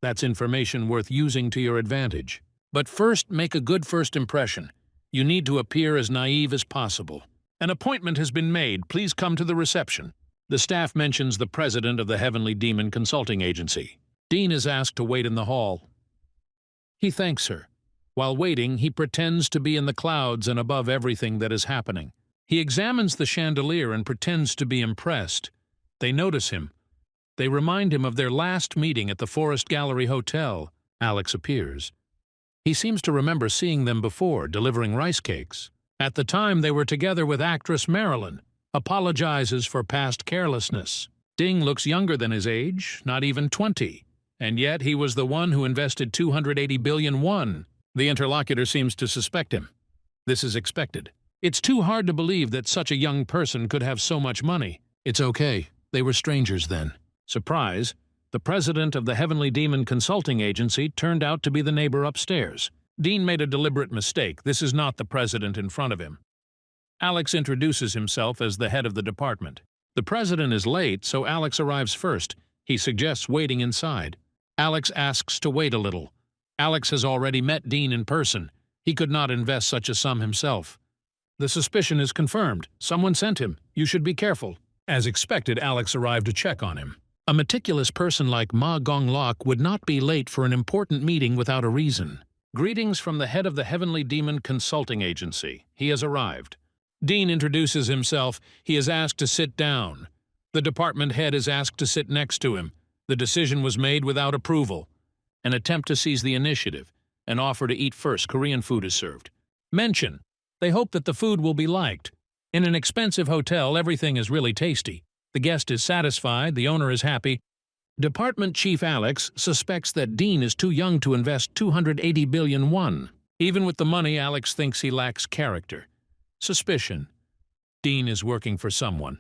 [SPEAKER 1] That's information worth using to your advantage. But first, make a good first impression. You need to appear as naive as possible. An appointment has been made. Please come to the reception. The staff mentions the president of the Heavenly Demon Consulting Agency. Dean is asked to wait in the hall. He thanks her. While waiting, he pretends to be in the clouds and above everything that is happening. He examines the chandelier and pretends to be impressed. They notice him. They remind him of their last meeting at the Forest Gallery Hotel. Alex appears. He seems to remember seeing them before, delivering rice cakes. At the time, they were together with actress Marilyn. Apologizes for past carelessness. Ding looks younger than his age, not even 20. And yet he was the one who invested 280 billion won. The interlocutor seems to suspect him. This is expected. It's too hard to believe that such a young person could have so much money. It's okay. They were strangers then. Surprise, the president of the Heavenly Demon Consulting Agency turned out to be the neighbor upstairs. Dean made a deliberate mistake. This is not the president in front of him. Alex introduces himself as the head of the department. The president is late, so Alex arrives first. He suggests waiting inside. Alex asks to wait a little. Alex has already met Dean in person. He could not invest such a sum himself. The suspicion is confirmed. Someone sent him. You should be careful. As expected, Alex arrived to check on him. A meticulous person like Ma Gonglok would not be late for an important meeting without a reason. Greetings from the head of the Heavenly Demon Consulting Agency. He has arrived. Dean introduces himself. He is asked to sit down. The department head is asked to sit next to him. The decision was made without approval. An attempt to seize the initiative. An offer to eat first. Korean food is served. Mention. They hope that the food will be liked. In an expensive hotel, everything is really tasty. The guest is satisfied. The owner is happy. Department Chief Alex suspects that Dean is too young to invest 280 billion won. Even with the money, Alex thinks he lacks character. Suspicion. Dean is working for someone.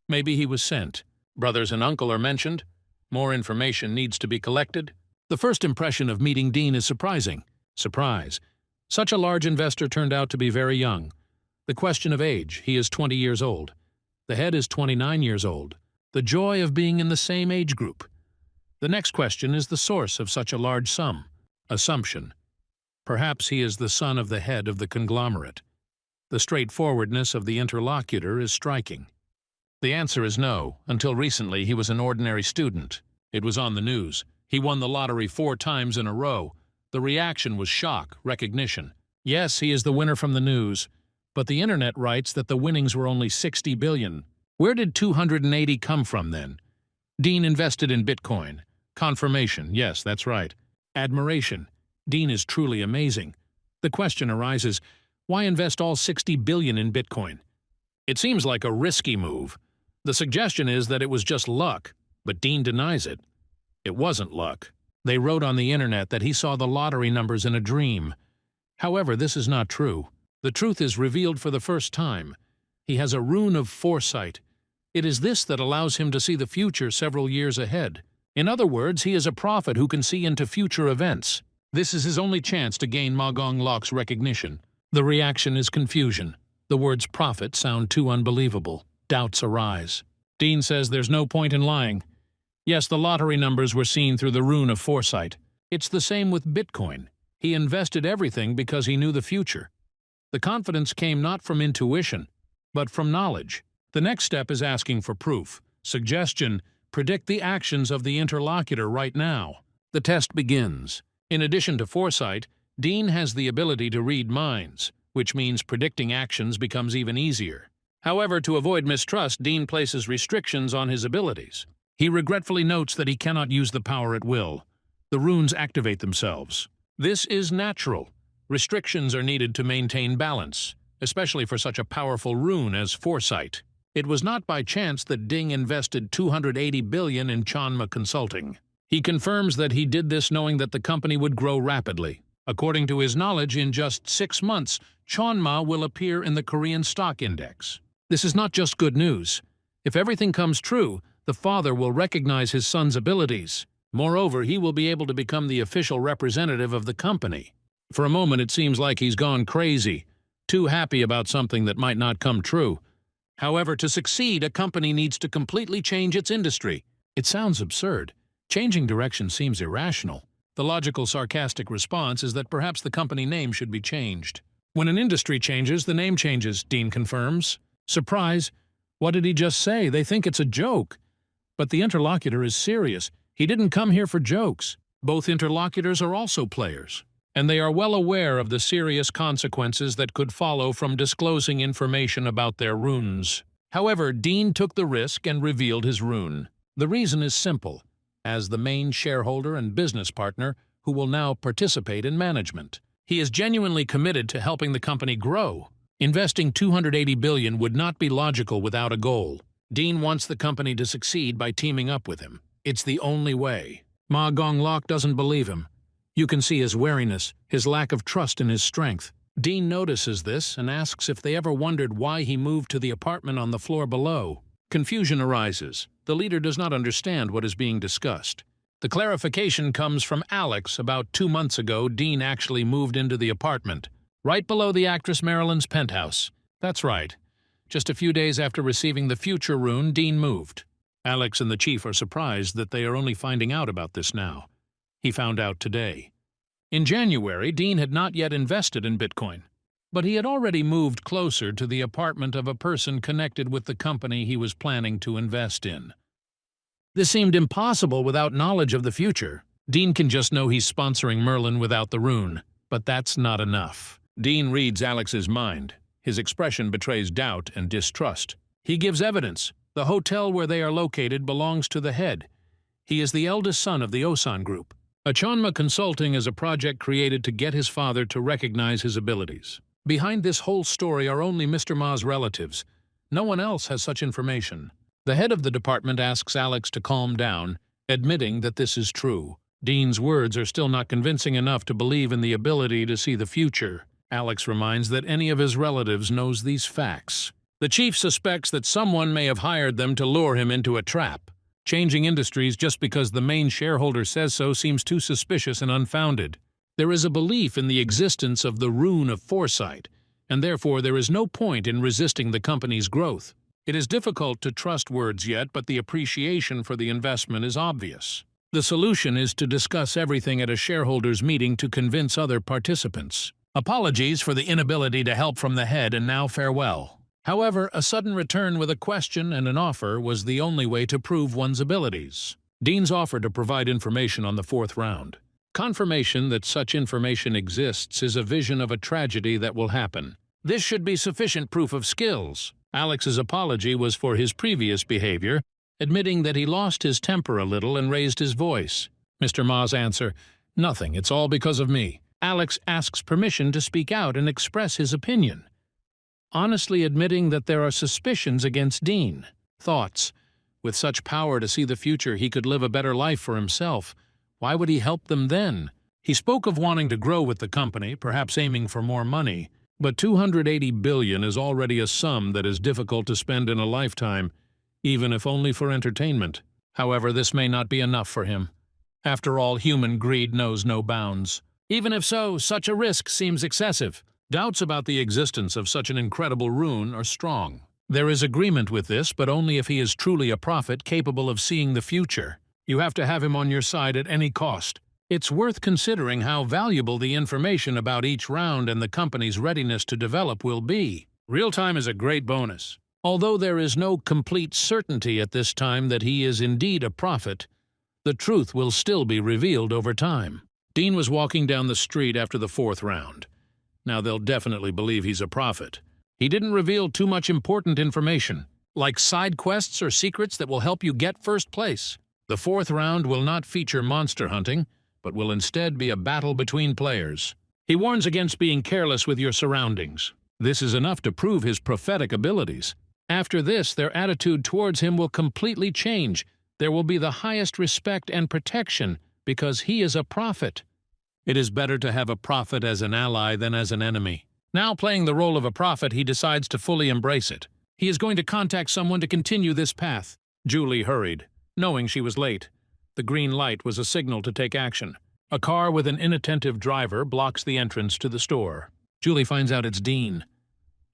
[SPEAKER 1] Maybe he was sent. Brothers and uncle are mentioned. More information needs to be collected. The first impression of meeting Dean is surprising. Surprise. Such a large investor turned out to be very young. The question of age. He is 20 years old. The head is 29 years old. The joy of being in the same age group. The next question is the source of such a large sum. Assumption. Perhaps he is the son of the head of the conglomerate. The straightforwardness of the interlocutor is striking. The answer is no. Until recently, he was an ordinary student. It was on the news. He won the lottery 4 times in a row. The reaction was shock, recognition. Yes, he is the winner from the news. But the internet writes that the winnings were only 60 billion. Where did 280 come from then? Dean invested in Bitcoin. Confirmation, yes, that's right. Admiration. Dean is truly amazing. The question arises, why invest all 60 billion in Bitcoin? It seems like a risky move. The suggestion is that it was just luck, but Dean denies it. It wasn't luck. They wrote on the internet that he saw the lottery numbers in a dream. However, this is not true. The truth is revealed for the first time. He has a rune of foresight. It is this that allows him to see the future several years ahead. In other words, he is a prophet who can see into future events. This is his only chance to gain Ma Gonglok's recognition. The reaction is confusion. The words prophet sound too unbelievable. Doubts arise. Dean says there's no point in lying. Yes, the lottery numbers were seen through the rune of foresight. It's the same with Bitcoin. He invested everything because he knew the future. The confidence came not from intuition, but from knowledge. The next step is asking for proof. Suggestion: predict the actions of the interlocutor right now. The test begins. In addition to foresight, Dean has the ability to read minds, which means predicting actions becomes even easier. However, to avoid mistrust, Dean places restrictions on his abilities. He regretfully notes that he cannot use the power at will. The runes activate themselves. This is natural. Restrictions are needed to maintain balance, especially for such a powerful rune as foresight. It was not by chance that Ding invested $280 billion in Chanma Consulting. He confirms that he did this knowing that the company would grow rapidly. According to his knowledge, in just 6 months, Chanma will appear in the Korean stock index. This is not just good news. If everything comes true, the father will recognize his son's abilities. Moreover, he will be able to become the official representative of the company. For a moment, it seems like he's gone crazy, too happy about something that might not come true. However, to succeed, a company needs to completely change its industry. It sounds absurd. Changing direction seems irrational. The logical, sarcastic response is that perhaps the company name should be changed. When an industry changes, the name changes, Dean confirms. Surprise! What did he just say? They think it's a joke. But the interlocutor is serious. He didn't come here for jokes. Both interlocutors are also players, and they are well aware of the serious consequences that could follow from disclosing information about their runes. However, Dean took the risk and revealed his rune. The reason is simple. As the main shareholder and business partner who will now participate in management, he is genuinely committed to helping the company grow. Investing $280 billion would not be logical without a goal. Dean wants the company to succeed by teaming up with him. It's the only way. Ma Gonglok doesn't believe him. You can see his wariness, his lack of trust in his strength. Dean notices this and asks if they ever wondered why he moved to the apartment on the floor below. Confusion arises. The leader does not understand what is being discussed. The clarification comes from Alex. About 2 months ago, Dean actually moved into the apartment, right below the actress Marilyn's penthouse. That's right. Just a few days after receiving the future rune, Dean moved. Alex and the chief are surprised that they are only finding out about this now. He found out today. In January, Dean had not yet invested in Bitcoin, but he had already moved closer to the apartment of a person connected with the company he was planning to invest in. This seemed impossible without knowledge of the future. Dean can just know he's sponsoring Merlin without the rune, but that's not enough. Dean reads Alex's mind. His expression betrays doubt and distrust. He gives evidence. The hotel where they are located belongs to the head. He is the eldest son of the Osan Group. Chanma Consulting is a project created to get his father to recognize his abilities. Behind this whole story are only Mr. Ma's relatives. No one else has such information. The head of the department asks Alex to calm down, admitting that this is true. Dean's words are still not convincing enough to believe in the ability to see the future. Alex reminds that any of his relatives knows these facts. The chief suspects that someone may have hired them to lure him into a trap. Changing industries just because the main shareholder says so seems too suspicious and unfounded. There is a belief in the existence of the rune of foresight, and therefore there is no point in resisting the company's growth. It is difficult to trust words yet, but the appreciation for the investment is obvious. The solution is to discuss everything at a shareholders' meeting to convince other participants. Apologies for the inability to help from the head, and now farewell. However, a sudden return with a question and an offer was the only way to prove one's abilities. Dean's offer to provide information on the 4th round. Confirmation that such information exists is a vision of a tragedy that will happen. This should be sufficient proof of skills. Alex's apology was for his previous behavior, admitting that he lost his temper a little and raised his voice. Mr. Ma's answer: "Nothing, it's all because of me." Alex asks permission to speak out and express his opinion, honestly admitting that there are suspicions against Dean. Thoughts: with such power to see the future, he could live a better life for himself. Why would he help them then? He spoke of wanting to grow with the company, perhaps aiming for more money. But $280 billion is already a sum that is difficult to spend in a lifetime, even if only for entertainment. However, this may not be enough for him. After all, human greed knows no bounds. Even if so, such a risk seems excessive. Doubts about the existence of such an incredible rune are strong. There is agreement with this, but only if he is truly a prophet capable of seeing the future. You have to have him on your side at any cost. It's worth considering how valuable the information about each round and the company's readiness to develop will be. Real-time is a great bonus. Although there is no complete certainty at this time that he is indeed a prophet, the truth will still be revealed over time. Dean was walking down the street after the 4th round. Now they'll definitely believe he's a prophet. He didn't reveal too much important information, like side quests or secrets that will help you get first place. The 4th round will not feature monster hunting, but will instead be a battle between players. He warns against being careless with your surroundings. This is enough to prove his prophetic abilities. After this, their attitude towards him will completely change. There will be the highest respect and protection because he is a prophet. It is better to have a prophet as an ally than as an enemy. Now playing the role of a prophet, he decides to fully embrace it. He is going to contact someone to continue this path. Julie hurried, knowing she was late. The green light was a signal to take action. A car with an inattentive driver blocks the entrance to the store. Julie finds out it's Dean.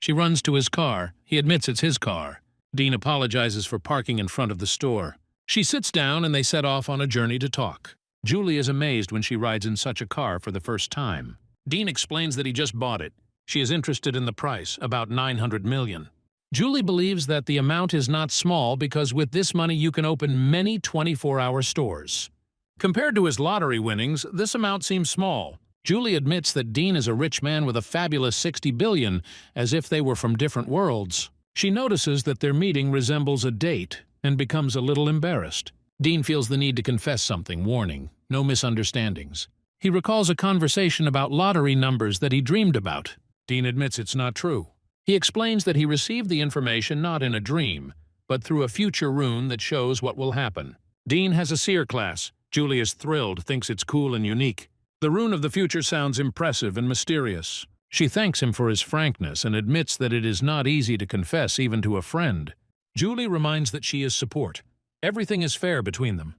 [SPEAKER 1] She runs to his car. He admits it's his car. Dean apologizes for parking in front of the store. She sits down and they set off on a journey to talk. Julie is amazed when she rides in such a car for the first time. Dean explains that he just bought it. She is interested in the price, about $900 million. Julie believes that the amount is not small because with this money you can open many 24-hour stores. Compared to his lottery winnings, this amount seems small. Julie admits that Dean is a rich man with a fabulous $60 billion, as if they were from different worlds. She notices that their meeting resembles a date and becomes a little embarrassed. Dean feels the need to confess something, warning, no misunderstandings. He recalls a conversation about lottery numbers that he dreamed about. Dean admits it's not true. He explains that he received the information not in a dream, but through a future rune that shows what will happen. Dean has a seer class. Julie is thrilled, thinks it's cool and unique. The rune of the future sounds impressive and mysterious. She thanks him for his frankness and admits that it is not easy to confess even to a friend. Julie reminds that she is support. Everything is fair between them.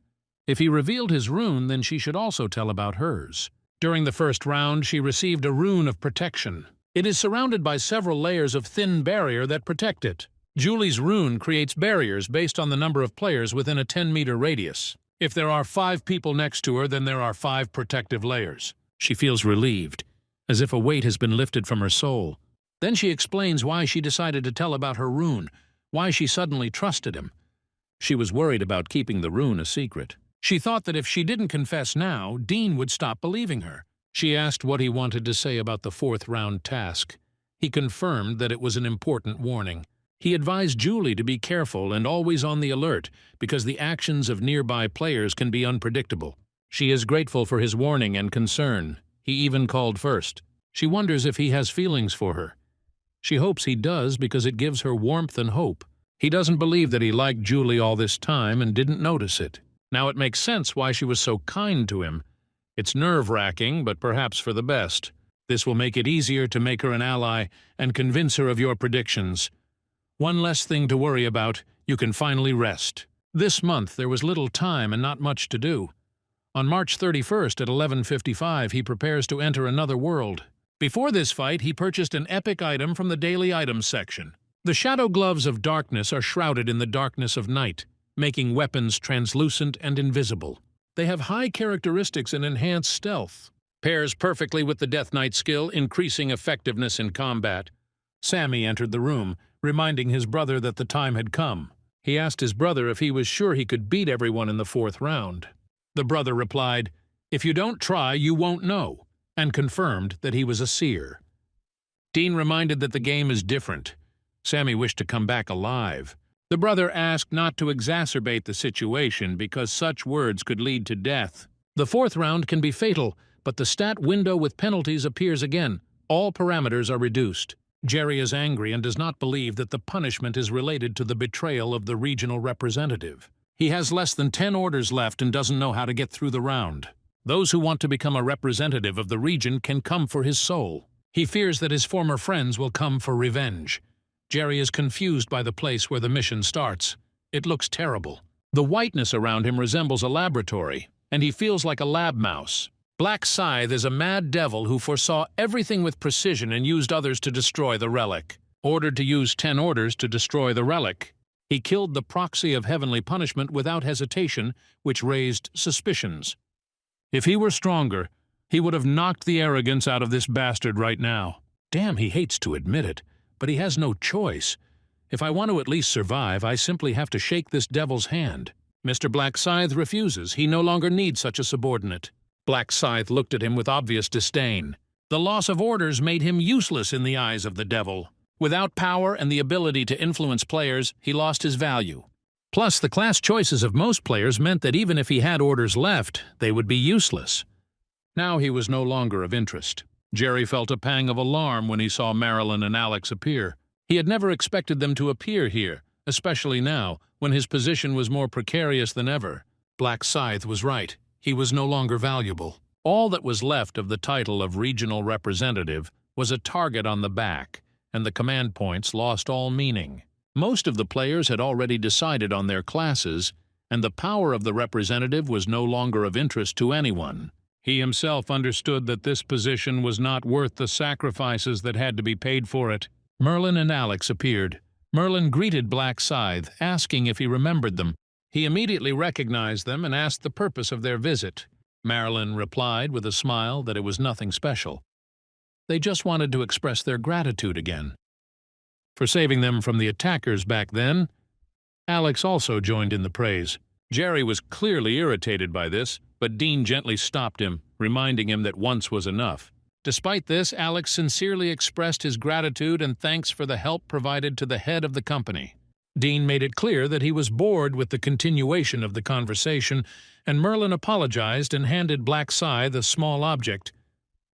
[SPEAKER 1] If he revealed his rune, then she should also tell about hers. During the first round, she received a rune of protection. It is surrounded by several layers of thin barrier that protect it. Julie's rune creates barriers based on the number of players within a 10-meter radius. If there are 5 people next to her, then there are 5 protective layers. She feels relieved, as if a weight has been lifted from her soul. Then she explains why she decided to tell about her rune, why she suddenly trusted him. She was worried about keeping the rune a secret. She thought that if she didn't confess now, Dean would stop believing her. She asked what he wanted to say about the 4th round task. He confirmed that it was an important warning. He advised Julie to be careful and always on the alert because the actions of nearby players can be unpredictable. She is grateful for his warning and concern. He even called first. She wonders if he has feelings for her. She hopes he does because it gives her warmth and hope. He doesn't believe that he liked Julie all this time and didn't notice it. Now it makes sense why she was so kind to him. It's nerve-wracking, but perhaps for the best. This will make it easier to make her an ally and convince her of your predictions. One less thing to worry about, you can finally rest. This month there was little time and not much to do. On March 31st at 11:55 he prepares to enter another world. Before this fight he purchased an epic item from the daily items section. The shadow gloves of darkness are shrouded in the darkness of night, making weapons translucent and invisible. They have high characteristics and enhanced stealth. Pairs perfectly with the Death Knight skill, increasing effectiveness in combat. Sammy entered the room, reminding his brother that the time had come. He asked his brother if he was sure he could beat everyone in the 4th round. The brother replied, "If you don't try, you won't know," and confirmed that he was a seer. Dean reminded that the game is different. Sammy wished to come back alive. The brother asked not to exacerbate the situation because such words could lead to death. The 4th round can be fatal, but the stat window with penalties appears again. All parameters are reduced. Jerry is angry and does not believe that the punishment is related to the betrayal of the regional representative. He has less than 10 orders left and doesn't know how to get through the round. Those who want to become a representative of the region can come for his soul. He fears that his former friends will come for revenge. Jerry is confused by the place where the mission starts. It looks terrible. The whiteness around him resembles a laboratory, and he feels like a lab mouse. Black Scythe is a mad devil who foresaw everything with precision and used others to destroy the relic. ordered to use 10 orders to destroy the relic. He killed the proxy of heavenly punishment without hesitation, which raised suspicions. If he were stronger, he would have knocked the arrogance out of this bastard right now. Damn, he hates to admit it, but he has no choice. If I want to at least survive, I simply have to shake this devil's hand. Mr. Black Scythe refuses. He no longer needs such a subordinate. Black Scythe looked at him with obvious disdain. The loss of orders made him useless in the eyes of the devil. Without power and the ability to influence players, he lost his value. Plus, the class choices of most players meant that even if he had orders left, they would be useless. Now he was no longer of interest. Jerry felt a pang of alarm when he saw Marilyn and Alex appear. He had never expected them to appear here, especially now, when his position was more precarious than ever. Black Scythe was right. He was no longer valuable. All that was left of the title of regional representative was a target on the back, and the command points lost all meaning. Most of the players had already decided on their classes, and the power of the representative was no longer of interest to anyone. He himself understood that this position was not worth the sacrifices that had to be paid for it. Merlin and Alex appeared. Merlin greeted Black Scythe, asking if he remembered them. He immediately recognized them and asked the purpose of their visit. Marilyn replied with a smile that it was nothing special. They just wanted to express their gratitude again for saving them from the attackers back then. Alex also joined in the praise. Jerry was clearly irritated by this, but Dean gently stopped him, reminding him that once was enough. Despite this, Alex sincerely expressed his gratitude and thanks for the help provided to the head of the company. Dean made it clear that he was bored with the continuation of the conversation, and Merlin apologized and handed Black Scythe a small object,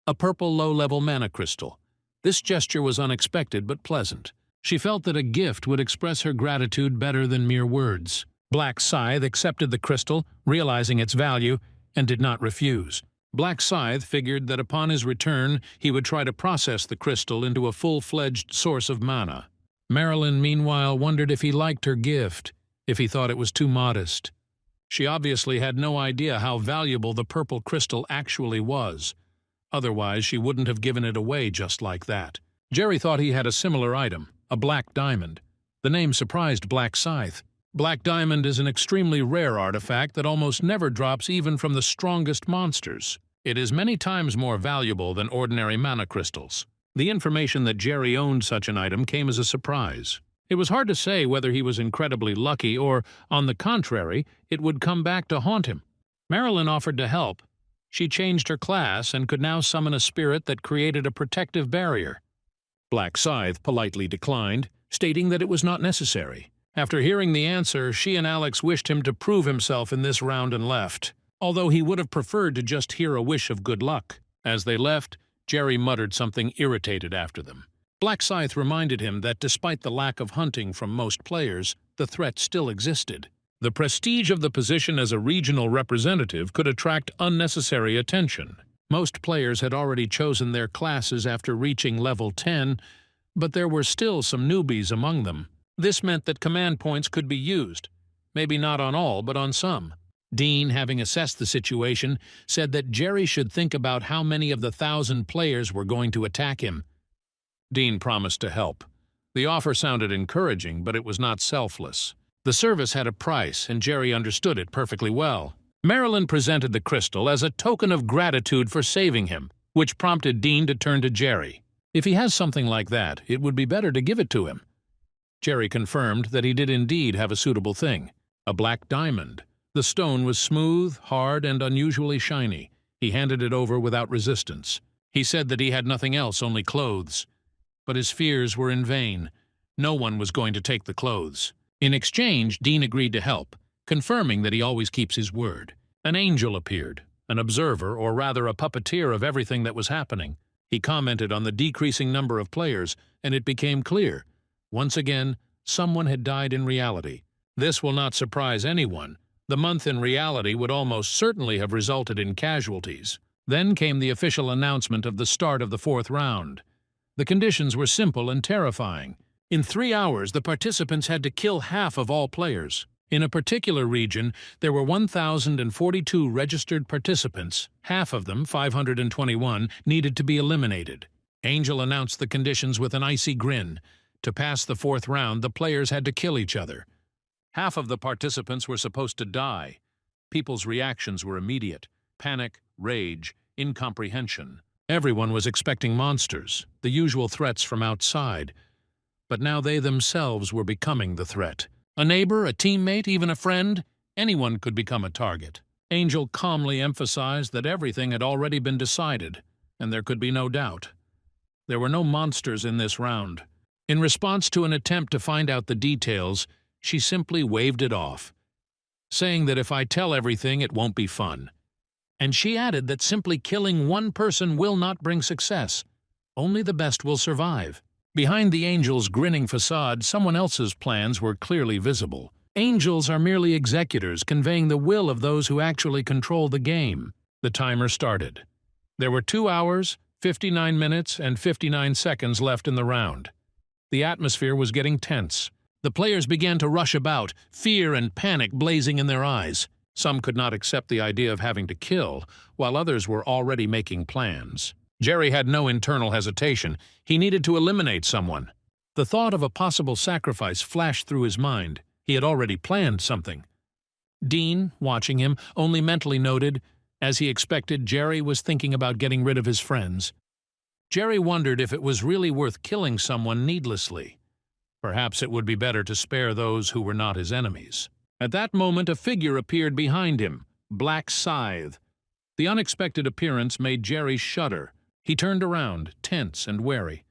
[SPEAKER 1] a purple low-level mana crystal. This gesture was unexpected but pleasant. She felt that a gift would express her gratitude better than mere words. Black Scythe accepted the crystal, realizing its value, and did not refuse. Black Scythe figured that upon his return he would try to process the crystal into a full-fledged source of mana. Marilyn, meanwhile, wondered if he liked her gift, if he thought it was too modest. She obviously had no idea how valuable the purple crystal actually was. Otherwise, she wouldn't have given it away just like that. Jerry thought he had a similar item, a black diamond. The name surprised Black Scythe. Black diamond is an extremely rare artifact that almost never drops even from the strongest monsters. It is many times more valuable than ordinary mana crystals. The information that Jerry owned such an item came as a surprise. It was hard to say whether he was incredibly lucky or, on the contrary, it would come back to haunt him. Marilyn offered to help. She changed her class and could now summon a spirit that created a protective barrier. Black Scythe politely declined, stating that it was not necessary. After hearing the answer, she and Alex wished him to prove himself in this round and left, although he would have preferred to just hear a wish of good luck. As they left, Jerry muttered something irritated after them. Black Scythe reminded him that despite the lack of hunting from most players, the threat still existed. The prestige of the position as a regional representative could attract unnecessary attention. Most players had already chosen their classes after reaching level 10, but there were still some newbies among them. This meant that command points could be used, maybe not on all, but on some. Dean, having assessed the situation, said that Jerry should think about how many of the 1,000 players were going to attack him. Dean promised to help. The offer sounded encouraging, but it was not selfless. The service had a price, and Jerry understood it perfectly well. Marilyn presented the crystal as a token of gratitude for saving him, which prompted Dean to turn to Jerry. If he has something like that, it would be better to give it to him. Jerry confirmed that he did indeed have a suitable thing, a black diamond. The stone was smooth, hard, and unusually shiny. He handed it over without resistance. He said that he had nothing else, only clothes. But his fears were in vain. No one was going to take the clothes. In exchange, Dean agreed to help, confirming that he always keeps his word. An angel appeared, an observer, or rather a puppeteer of everything that was happening. He commented on the decreasing number of players, and it became clear. Once again, someone had died in reality. This will not surprise anyone. The month in reality would almost certainly have resulted in casualties. Then came the official announcement of the start of the 4th round. The conditions were simple and terrifying. In 3 hours, the participants had to kill half of all players. In a particular region, there were 1,042 registered participants. Half of them, 521, needed to be eliminated. Angel announced the conditions with an icy grin. To pass the fourth round, the players had to kill each other. Half of the participants were supposed to die. People's reactions were immediate: panic, rage, incomprehension. Everyone was expecting monsters, the usual threats from outside. But now they themselves were becoming the threat. A neighbor, a teammate, even a friend, anyone could become a target. Angel calmly emphasized that everything had already been decided, and there could be no doubt. There were no monsters in this round. In response to an attempt to find out the details, she simply waved it off, saying that if I tell everything, it won't be fun. And she added that simply killing one person will not bring success. Only the best will survive. Behind the Angel's grinning facade, someone else's plans were clearly visible. Angels are merely executors, conveying the will of those who actually control the game. The timer started. There were 2 hours, 59 minutes, and 59 seconds left in the round. The atmosphere was getting tense. The players began to rush about, fear and panic blazing in their eyes. Some could not accept the idea of having to kill, while others were already making plans. Jerry had no internal hesitation. He needed to eliminate someone. The thought of a possible sacrifice flashed through his mind. He had already planned something. Dean, watching him, only mentally noted, as he expected, Jerry was thinking about getting rid of his friends. Jerry wondered if it was really worth killing someone needlessly. Perhaps it would be better to spare those who were not his enemies. At that moment, a figure appeared behind him, Black Scythe. The unexpected appearance made Jerry shudder. He turned around, tense and wary.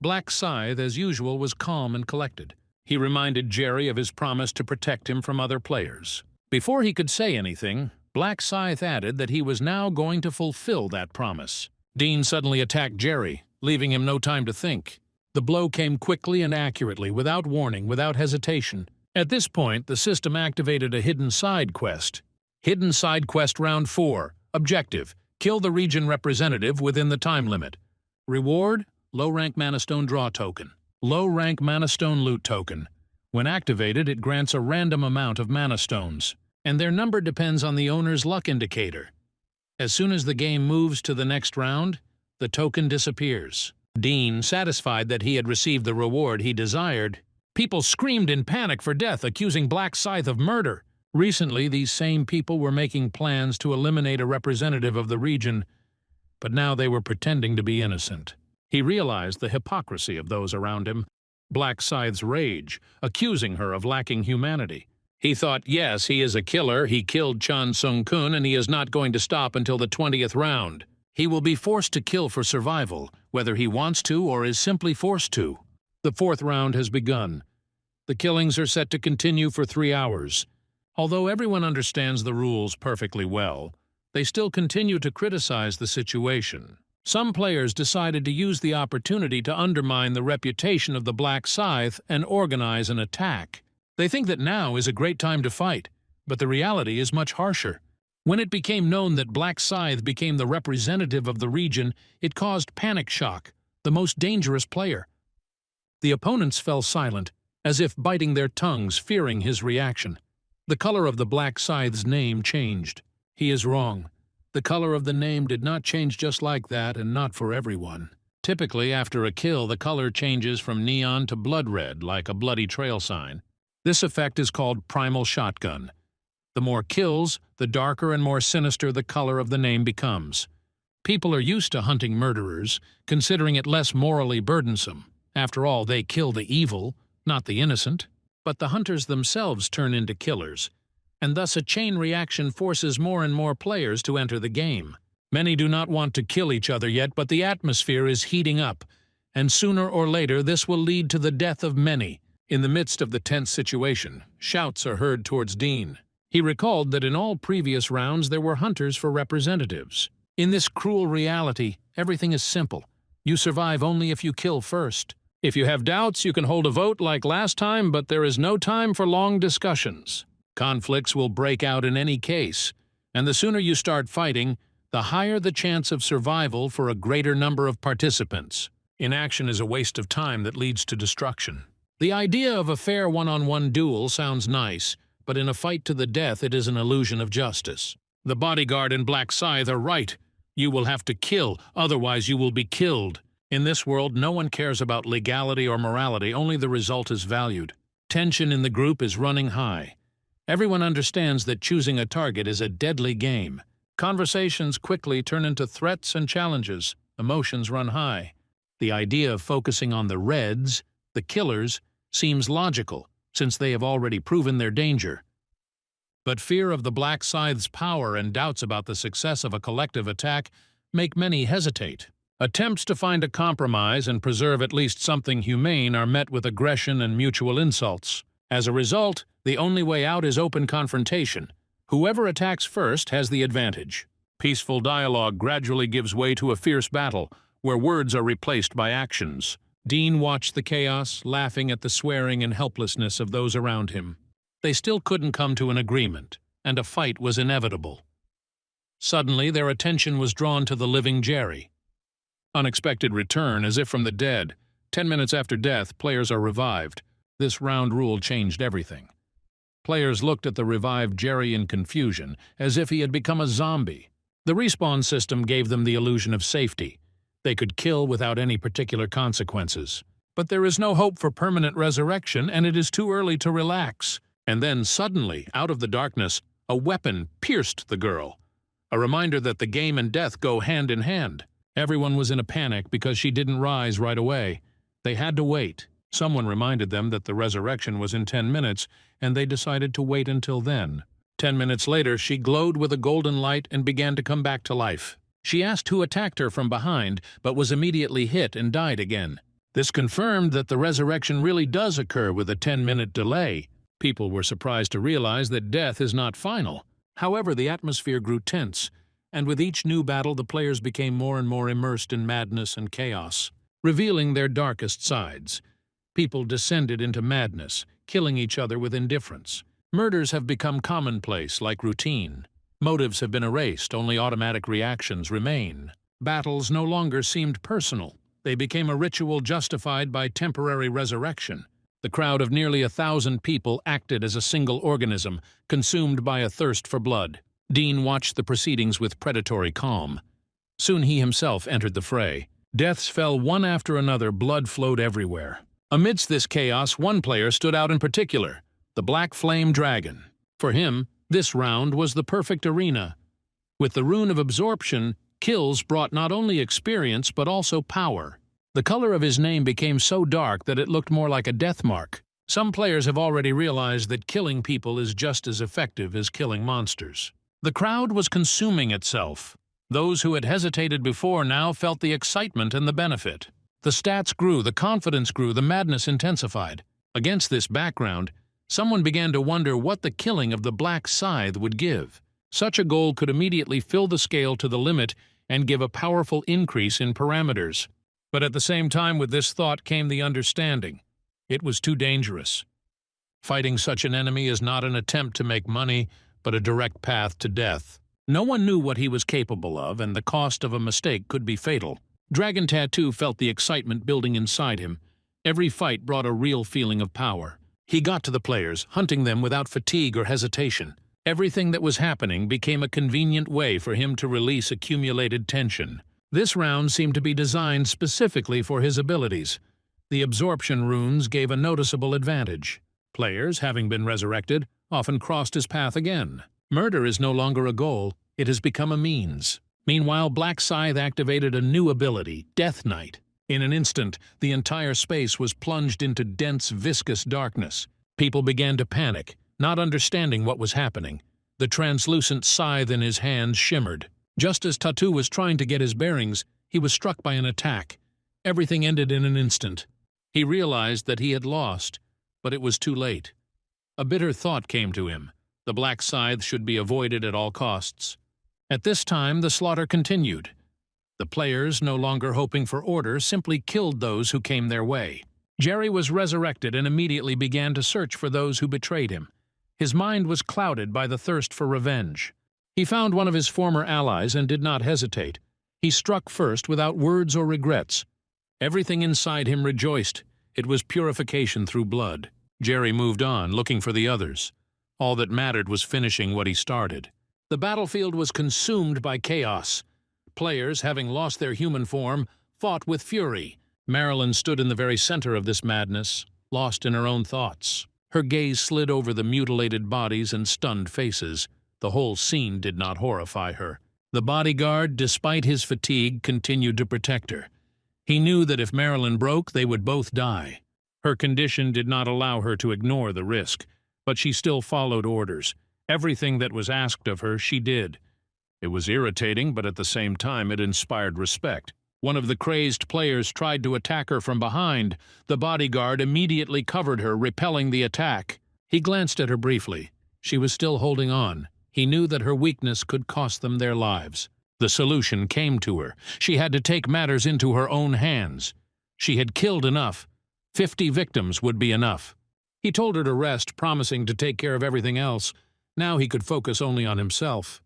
[SPEAKER 1] Black Scythe, as usual, was calm and collected. He reminded Jerry of his promise to protect him from other players. Before he could say anything, Black Scythe added that he was now going to fulfill that promise. Dean suddenly attacked Jerry, leaving him no time to think. The blow came quickly and accurately, without warning, without hesitation. At this point, the system activated a hidden side quest. Hidden side quest round 4. Objective: kill the region representative within the time limit. Reward: low-rank mana stone draw token. Low-rank mana stone loot token. When activated, it grants a random amount of mana stones, and their number depends on the owner's luck indicator. As soon as the game moves to the next round, the token disappears. Dean, satisfied that he had received the reward he desired, people screamed in panic for death, accusing Black Scythe of murder. Recently, these same people were making plans to eliminate a representative of the region, but now they were pretending to be innocent. He realized the hypocrisy of those around him, Black Scythe's rage, accusing her of lacking humanity. He thought, yes, he is a killer, he killed Chan Sung-kun, and he is not going to stop until the 20th round. He will be forced to kill for survival, whether he wants to or is simply forced to. The 4th round has begun. The killings are set to continue for 3 hours. Although everyone understands the rules perfectly well, they still continue to criticize the situation. Some players decided to use the opportunity to undermine the reputation of the Black Scythe and organize an attack. They think that now is a great time to fight, but the reality is much harsher. When it became known that Black Scythe became the representative of the region, it caused panic shock, the most dangerous player. The opponents fell silent, as if biting their tongues, fearing his reaction. The color of the Black Scythe's name changed. He is wrong. The color of the name did not change just like that, and not for everyone. Typically, after a kill, the color changes from neon to blood red, like a bloody trail sign. This effect is called primal shotgun. The more kills, the darker and more sinister the color of the name becomes. People are used to hunting murderers, considering it less morally burdensome. After all, they kill the evil, not the innocent. But the hunters themselves turn into killers, and thus a chain reaction forces more and more players to enter the game. Many do not want to kill each other yet, but the atmosphere is heating up, and sooner or later this will lead to the death of many. In the midst of the tense situation, shouts are heard towards Dean. He recalled that in all previous rounds there were hunters for representatives. In this cruel reality, everything is simple. You survive only if you kill first. If you have doubts, you can hold a vote like last time, but there is no time for long discussions. Conflicts will break out in any case, and the sooner you start fighting, the higher the chance of survival for a greater number of participants. Inaction is a waste of time that leads to destruction. The idea of a fair one-on-one duel sounds nice, but in a fight to the death it is an illusion of justice. The bodyguard and Black Scythe are right. You will have to kill, otherwise you will be killed. In this world, no one cares about legality or morality, only the result is valued. Tension in the group is running high. Everyone understands that choosing a target is a deadly game. Conversations quickly turn into threats and challenges. Emotions run high. The idea of focusing on the Reds, the killers, seems logical, since they have already proven their danger. But fear of the Black Scythe's power and doubts about the success of a collective attack make many hesitate. Attempts to find a compromise and preserve at least something humane are met with aggression and mutual insults. As a result, the only way out is open confrontation. Whoever attacks first has the advantage. Peaceful dialogue gradually gives way to a fierce battle, where words are replaced by actions. Dean watched the chaos, laughing at the swearing and helplessness of those around him. They still couldn't come to an agreement, and a fight was inevitable. Suddenly, their attention was drawn to the living Jerry. Unexpected return, as if from the dead. 10 minutes after death, players are revived. This round rule changed everything. Players looked at the revived Jerry in confusion, as if he had become a zombie. The respawn system gave them the illusion of safety. They could kill without any particular consequences. But there is no hope for permanent resurrection, and it is too early to relax. And then, suddenly, out of the darkness, a weapon pierced the girl. A reminder that the game and death go hand in hand. Everyone was in a panic because she didn't rise right away. They had to wait. Someone reminded them that the resurrection was in 10 minutes, and they decided to wait until then. 10 minutes later, she glowed with a golden light and began to come back to life. She asked who attacked her from behind, but was immediately hit and died again. This confirmed that the resurrection really does occur with a 10-minute delay. People were surprised to realize that death is not final. However, the atmosphere grew tense, and with each new battle the players became more and more immersed in madness and chaos, revealing their darkest sides. People descended into madness, killing each other with indifference. Murders have become commonplace, like routine. Motives have been erased, only automatic reactions remain. Battles no longer seemed personal. They became a ritual justified by temporary resurrection. The crowd of nearly 1,000 people acted as a single organism, consumed by a thirst for blood. Dean watched the proceedings with predatory calm. Soon he himself entered the fray. Deaths fell one after another, blood flowed everywhere. Amidst this chaos, one player stood out in particular, the Black Flame Dragon. For him, this round was the perfect arena. With the rune of absorption, kills brought not only experience but also power. The color of his name became so dark that it looked more like a death mark. Some players have already realized that killing people is just as effective as killing monsters. The crowd was consuming itself. Those who had hesitated before now felt the excitement and the benefit. The stats grew, the confidence grew, the madness intensified. Against this background, someone began to wonder what the killing of the Black Scythe would give. Such a goal could immediately fill the scale to the limit and give a powerful increase in parameters. But at the same time with this thought came the understanding. It was too dangerous. Fighting such an enemy is not an attempt to make money, but a direct path to death. No one knew what he was capable of, and the cost of a mistake could be fatal. Dragon Tattoo felt the excitement building inside him. Every fight brought a real feeling of power. He got to the players, hunting them without fatigue or hesitation. Everything that was happening became a convenient way for him to release accumulated tension. This round seemed to be designed specifically for his abilities. The absorption runes gave a noticeable advantage. Players, having been resurrected, often crossed his path again. Murder is no longer a goal, it has become a means. Meanwhile, Black Scythe activated a new ability, Death Knight. In an instant, the entire space was plunged into dense, viscous darkness. People began to panic, not understanding what was happening. The translucent scythe in his hand shimmered. Just as Tattoo was trying to get his bearings, he was struck by an attack. Everything ended in an instant. He realized that he had lost, but it was too late. A bitter thought came to him. The Black Scythe should be avoided at all costs. At this time, the slaughter continued. The players, no longer hoping for order, simply killed those who came their way. Jerry was resurrected and immediately began to search for those who betrayed him. His mind was clouded by the thirst for revenge. He found one of his former allies and did not hesitate. He struck first without words or regrets. Everything inside him rejoiced. It was purification through blood. Jerry moved on, looking for the others. All that mattered was finishing what he started. The battlefield was consumed by chaos. Players, having lost their human form, fought with fury. Marilyn stood in the very center of this madness, lost in her own thoughts. Her gaze slid over the mutilated bodies and stunned faces. The whole scene did not horrify her. The bodyguard, despite his fatigue, continued to protect her. He knew that if Marilyn broke, they would both die. Her condition did not allow her to ignore the risk, but she still followed orders. Everything that was asked of her, she did. It was irritating, but at the same time it inspired respect. One of the crazed players tried to attack her from behind. The bodyguard immediately covered her, repelling the attack. He glanced at her briefly. She was still holding on. He knew that her weakness could cost them their lives. The solution came to her. She had to take matters into her own hands. She had killed enough. 50 victims would be enough. He told her to rest, promising to take care of everything else. Now he could focus only on himself.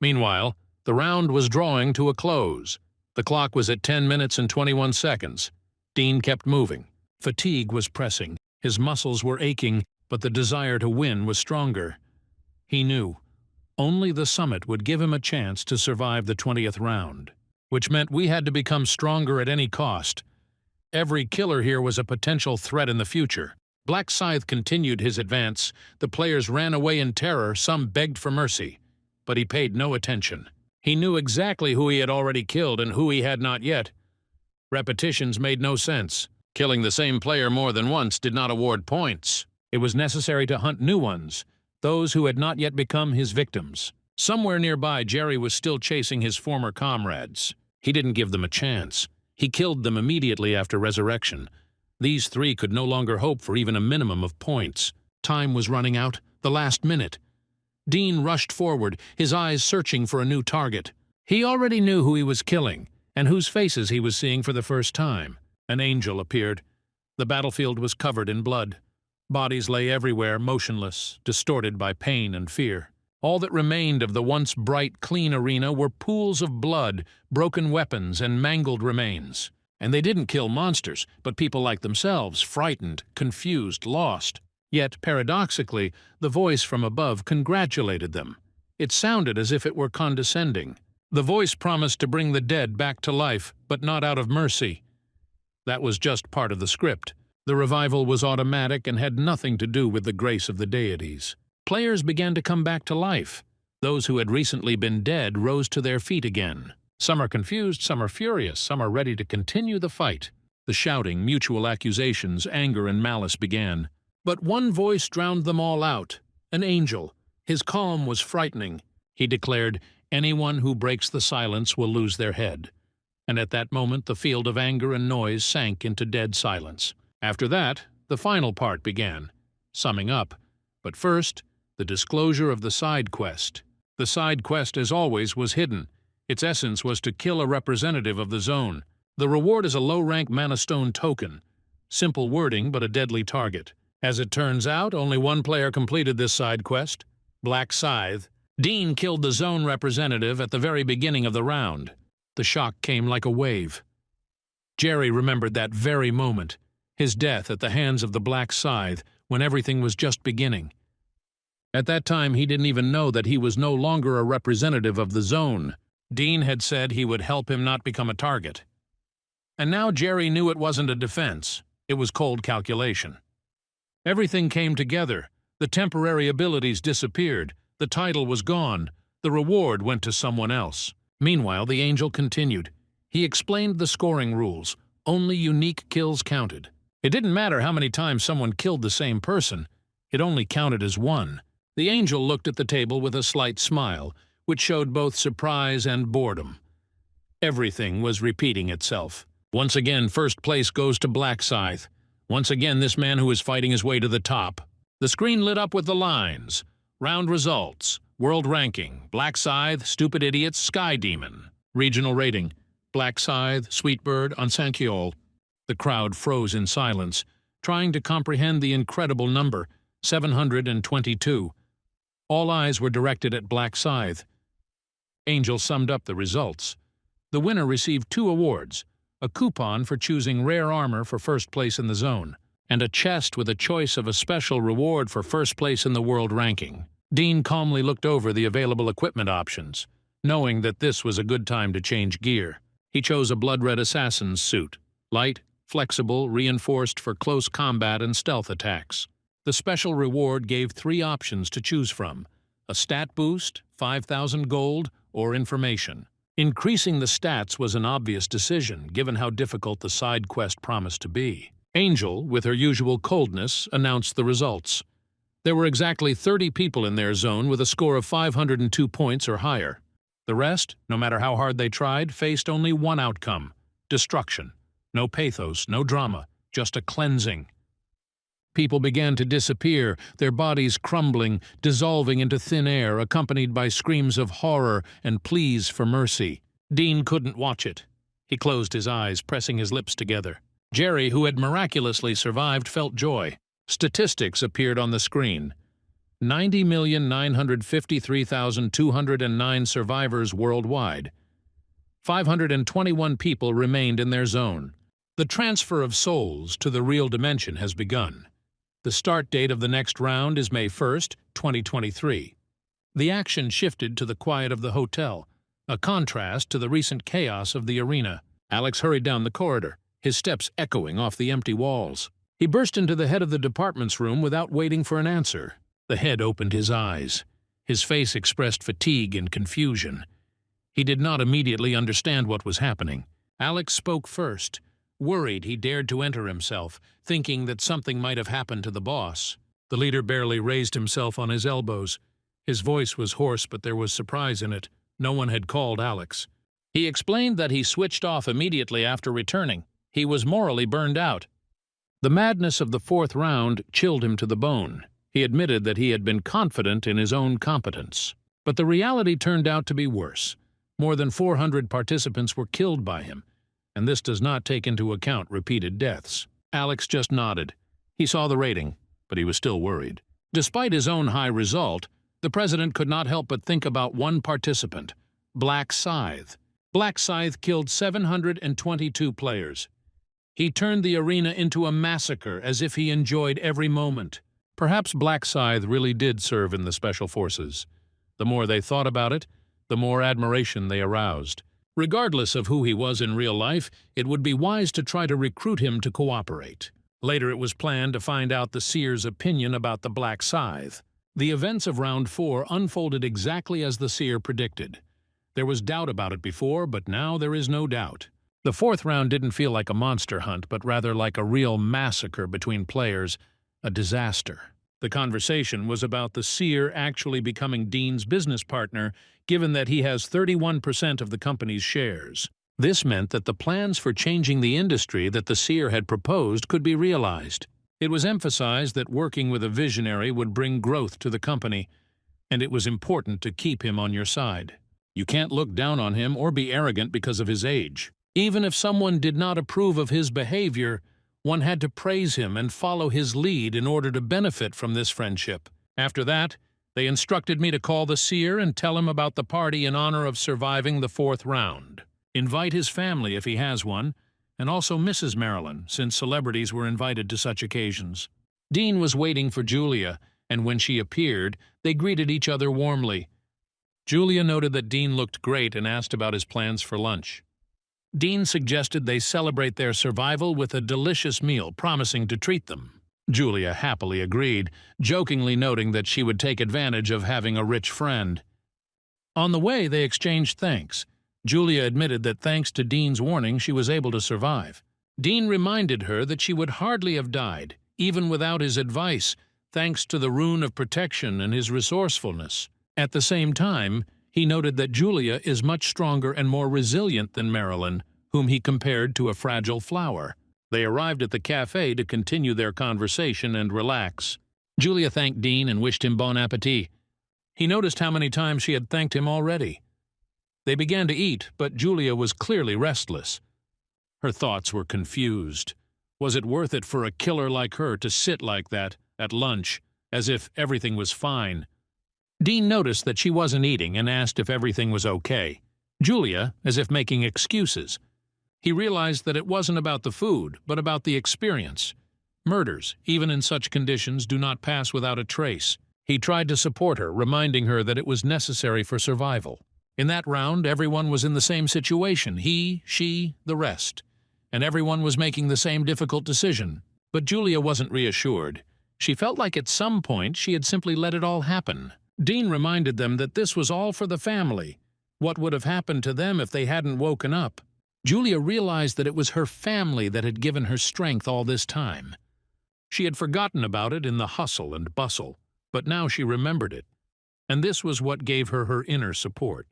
[SPEAKER 1] Meanwhile, the round was drawing to a close. The clock was at 10 minutes and 21 seconds. Dean kept moving. Fatigue was pressing. His muscles were aching, but the desire to win was stronger. He knew only the summit would give him a chance to survive the 20th round, which meant we had to become stronger at any cost. Every killer here was a potential threat in the future. Black Scythe continued his advance. The players ran away in terror, some begged for mercy. But he paid no attention. He knew exactly who he had already killed and who he had not yet. Repetitions made no sense. Killing the same player more than once did not award points. It was necessary to hunt new ones, those who had not yet become his victims. Somewhere nearby, Jerry was still chasing his former comrades. He didn't give them a chance. He killed them immediately after resurrection. These three could no longer hope for even a minimum of points. Time was running out, the last minute. Dean rushed forward, his eyes searching for a new target. He already knew who he was killing, and whose faces he was seeing for the first time. An angel appeared. The battlefield was covered in blood. Bodies lay everywhere, motionless, distorted by pain and fear. All that remained of the once bright, clean arena were pools of blood, broken weapons, and mangled remains. And they didn't kill monsters, but people like themselves, frightened, confused, lost. Yet, paradoxically, the voice from above congratulated them. It sounded as if it were condescending. The voice promised to bring the dead back to life, but not out of mercy. That was just part of the script. The revival was automatic and had nothing to do with the grace of the deities. Players began to come back to life. Those who had recently been dead rose to their feet again. Some are confused, some are furious, some are ready to continue the fight. The shouting, mutual accusations, anger, and malice began. But one voice drowned them all out. An angel. His calm was frightening. He declared, "Anyone who breaks the silence will lose their head." And at that moment the field of anger and noise sank into dead silence. After that, the final part began, summing up. But first, the disclosure of the side quest. The side quest, as always, was hidden. Its essence was to kill a representative of the zone. The reward is a low-rank mana stone token. Simple wording, but a deadly target. As it turns out, only one player completed this side quest, Black Scythe. Dean killed the zone representative at the very beginning of the round. The shock came like a wave. Jerry remembered that very moment, his death at the hands of the Black Scythe, when everything was just beginning. At that time, he didn't even know that he was no longer a representative of the zone. Dean had said he would help him not become a target. And now Jerry knew it wasn't a defense. It was cold calculation. Everything came together. The temporary abilities disappeared. The title was gone. The reward went to someone else. Meanwhile, the angel continued. He explained the scoring rules. Only unique kills counted. It didn't matter how many times someone killed the same person. It only counted as one. The angel looked at the table with a slight smile, which showed both surprise and boredom. Everything was repeating itself. Once again, first place goes to Black Scythe. Once again, this man who is fighting his way to the top. The screen lit up with the lines. Round results. World ranking. Black Scythe, Stupid Idiots, Sky Demon. Regional rating. Black Scythe, Sweetbird, Ansankyol. The crowd froze in silence, trying to comprehend the incredible number, 722. All eyes were directed at Black Scythe. Angel summed up the results. The winner received 2 awards, a coupon for choosing rare armor for first place in the zone, and a chest with a choice of a special reward for first place in the world ranking. Dean calmly looked over the available equipment options, knowing that this was a good time to change gear. He chose a blood-red assassin's suit, light, flexible, reinforced for close combat and stealth attacks. The special reward gave 3 options to choose from: a stat boost, 5,000 gold, or information. Increasing the stats was an obvious decision, given how difficult the side quest promised to be. Angel, with her usual coldness, announced the results. There were exactly 30 people in their zone with a score of 502 points or higher. The rest, no matter how hard they tried, faced only one outcome: destruction. No pathos, no drama, just a cleansing. People began to disappear, their bodies crumbling, dissolving into thin air, accompanied by screams of horror and pleas for mercy. Dean couldn't watch it. He closed his eyes, pressing his lips together. Jerry, who had miraculously survived, felt joy. Statistics appeared on the screen. 90,953,209 survivors worldwide. 521 people remained in their zone. The transfer of souls to the real dimension has begun. The start date of the next round is May 1st, 2023. The action shifted to the quiet of the hotel, a contrast to the recent chaos of the arena. Alex hurried down the corridor, his steps echoing off the empty walls. He burst into the head of the department's room without waiting for an answer. The head opened his eyes. His face expressed fatigue and confusion. He did not immediately understand what was happening. Alex spoke first. Worried, he dared to enter himself, thinking that something might have happened to the boss. The leader barely raised himself on his elbows. His voice was hoarse, but there was surprise in it. No one had called Alex. He explained that he switched off immediately after returning. He was morally burned out. The madness of the 4th round chilled him to the bone. He admitted that he had been confident in his own competence. But the reality turned out to be worse. More than 400 participants were killed by him, and this does not take into account repeated deaths. Alex just nodded. He saw the rating, but he was still worried. Despite his own high result, the president could not help but think about one participant, Black Scythe. Black Scythe killed 722 players. He turned the arena into a massacre as if he enjoyed every moment. Perhaps Black Scythe really did serve in the Special Forces. The more they thought about it, the more admiration they aroused. Regardless of who he was in real life, it would be wise to try to recruit him to cooperate. Later it was planned to find out the seer's opinion about the Black Scythe. The events of Round 4 unfolded exactly as the seer predicted. There was doubt about it before, but now there is no doubt. The 4th round didn't feel like a monster hunt, but rather like a real massacre between players, a disaster. The conversation was about the seer actually becoming Dean's business partner, given that he has 31% of the company's shares. This meant that the plans for changing the industry that the seer had proposed could be realized. It was emphasized that working with a visionary would bring growth to the company, and it was important to keep him on your side. You can't look down on him or be arrogant because of his age. Even if someone did not approve of his behavior, one had to praise him and follow his lead in order to benefit from this friendship. After that, they instructed me to call the seer and tell him about the party in honor of surviving the 4th round. Invite his family if he has one, and also Mrs. Marilyn, since celebrities were invited to such occasions. Dean was waiting for Julia, and when she appeared, they greeted each other warmly. Julia noted that Dean looked great and asked about his plans for lunch. Dean suggested they celebrate their survival with a delicious meal, promising to treat them. Julia happily agreed, jokingly noting that she would take advantage of having a rich friend. On the way, they exchanged thanks. Julia admitted that thanks to Dean's warning, she was able to survive. Dean reminded her that she would hardly have died, even without his advice, thanks to the rune of protection and his resourcefulness. At the same time, he noted that Julia is much stronger and more resilient than Marilyn, whom he compared to a fragile flower. They arrived at the cafe to continue their conversation and relax. Julia thanked Dean and wished him bon appetit. He noticed how many times she had thanked him already. They began to eat, but Julia was clearly restless. Her thoughts were confused. Was it worth it for a killer like her to sit like that, at lunch, as if everything was fine? Dean noticed that she wasn't eating and asked if everything was okay. Julia, as if making excuses. He realized that it wasn't about the food, but about the experience. Murders, even in such conditions, do not pass without a trace. He tried to support her, reminding her that it was necessary for survival. In that round, everyone was in the same situation, he, she, the rest, and everyone was making the same difficult decision. But Julia wasn't reassured. She felt like at some point she had simply let it all happen. Dean reminded them that this was all for the family. What would have happened to them if they hadn't woken up? Julia realized that it was her family that had given her strength all this time. She had forgotten about it in the hustle and bustle, but now she remembered it, and this was what gave her her inner support.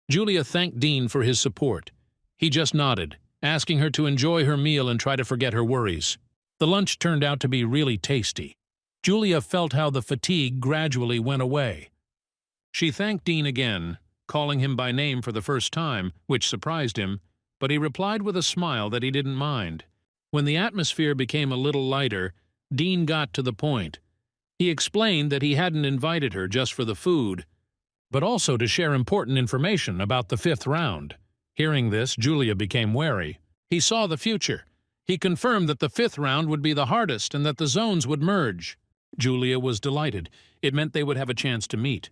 [SPEAKER 1] Julia thanked Dean for his support. He just nodded, asking her to enjoy her meal and try to forget her worries. The lunch turned out to be really tasty. Julia felt how the fatigue gradually went away. She thanked Dean again, calling him by name for the first time, which surprised him, but he replied with a smile that he didn't mind. When the atmosphere became a little lighter, Dean got to the point. He explained that he hadn't invited her just for the food, but also to share important information about the 5th round. Hearing this, Julia became wary. He saw the future. He confirmed that the 5th round would be the hardest and that the zones would merge. Julia was delighted. It meant they would have a chance to meet.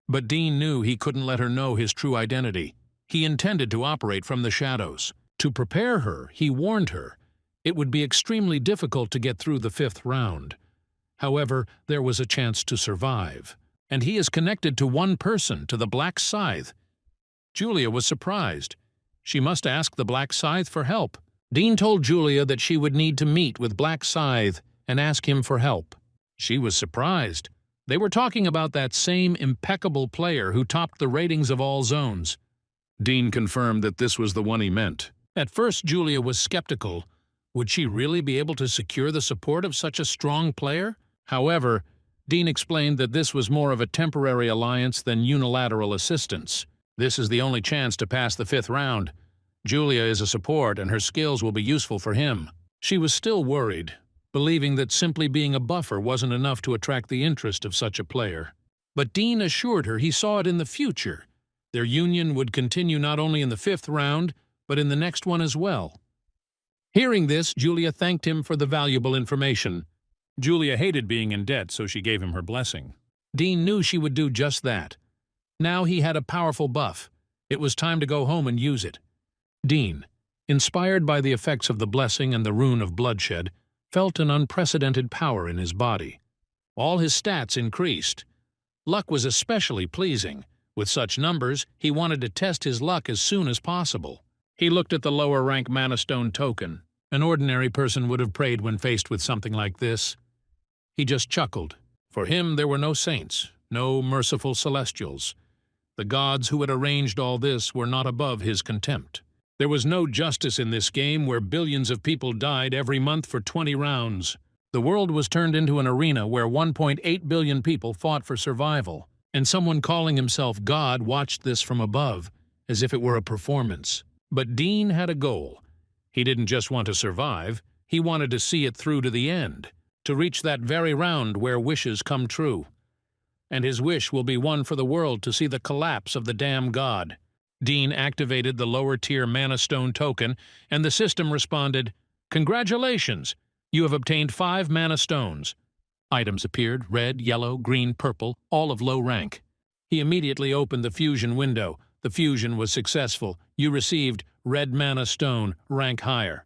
[SPEAKER 1] But Dean knew he couldn't let her know his true identity. He intended to operate from the shadows. To prepare her, he warned her, it would be extremely difficult to get through the 5th round. However, there was a chance to survive. And he is connected to one person, to the Black Scythe. Julia was surprised. She must ask the Black Scythe for help. Dean told Julia that she would need to meet with Black Scythe and ask him for help. She was surprised. They were talking about that same impeccable player who topped the ratings of all zones. Dean confirmed that this was the one he meant. At first, Julia was skeptical. Would she really be able to secure the support of such a strong player? However, Dean explained that this was more of a temporary alliance than unilateral assistance. This is the only chance to pass the 5th round. Julia is a support, and her skills will be useful for him. She was still worried, believing that simply being a buffer wasn't enough to attract the interest of such a player. But Dean assured her he saw it in the future. Their union would continue not only in the 5th round, but in the next one as well. Hearing this, Julia thanked him for the valuable information. Julia hated being in debt, so she gave him her blessing. Dean knew she would do just that. Now he had a powerful buff. It was time to go home and use it. Dean, inspired by the effects of the blessing and the rune of bloodshed, felt an unprecedented power in his body. All his stats increased. Luck was especially pleasing. With such numbers, he wanted to test his luck as soon as possible. He looked at the lower rank Mana Stone token. An ordinary person would have prayed when faced with something like this. He just chuckled. For him, there were no saints, no merciful celestials. The gods who had arranged all this were not above his contempt. There was no justice in this game where billions of people died every month for 20 rounds. The world was turned into an arena where 1.8 billion people fought for survival, and someone calling himself God watched this from above, as if it were a performance. But Dean had a goal. He didn't just want to survive, he wanted to see it through to the end, to reach that very round where wishes come true. And his wish will be one for the world to see the collapse of the damn god. Dean activated the lower-tier Mana Stone token, and the system responded, "Congratulations! You have obtained 5 Mana Stones." Items appeared, red, yellow, green, purple, all of low rank. He immediately opened the fusion window. The fusion was successful. You received red Mana Stone, rank higher.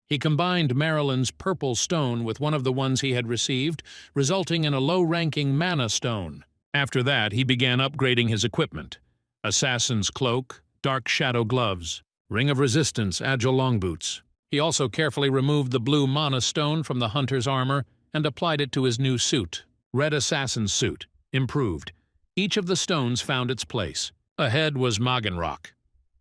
[SPEAKER 1] He combined Marilyn's purple stone with one of the ones he had received, resulting in a low-ranking Mana Stone. After that, he began upgrading his equipment. Assassin's Cloak, Dark Shadow Gloves, Ring of Resistance, Agile Long Boots. He also carefully removed the blue Mana Stone from the hunter's armor and applied it to his new suit. Red Assassin's Suit, improved. Each of the stones found its place. Ahead was Magenrock.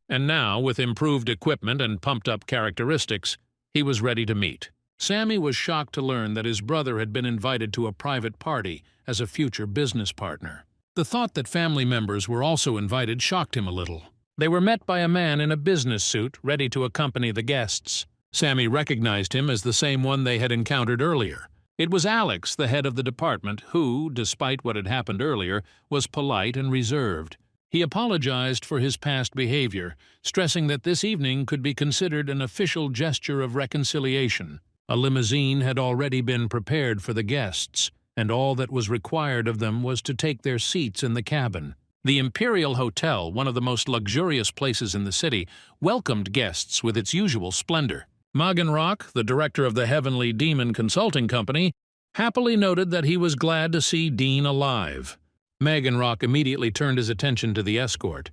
[SPEAKER 1] And now, with improved equipment and pumped-up characteristics, he was ready to meet. Sammy was shocked to learn that his brother had been invited to a private party as a future business partner. The thought that family members were also invited shocked him a little. They were met by a man in a business suit, ready to accompany the guests. Sammy recognized him as the same one they had encountered earlier. It was Alex, the head of the department, who, despite what had happened earlier, was polite and reserved. He apologized for his past behavior, stressing that this evening could be considered an official gesture of reconciliation. A limousine had already been prepared for the guests, and all that was required of them was to take their seats in the cabin. The Imperial Hotel, one of the most luxurious places in the city, welcomed guests with its usual splendor. Maganrock, the director of the Heavenly Demon Consulting Company, happily noted that he was glad to see Dean alive. Maganrock immediately turned his attention to the escort.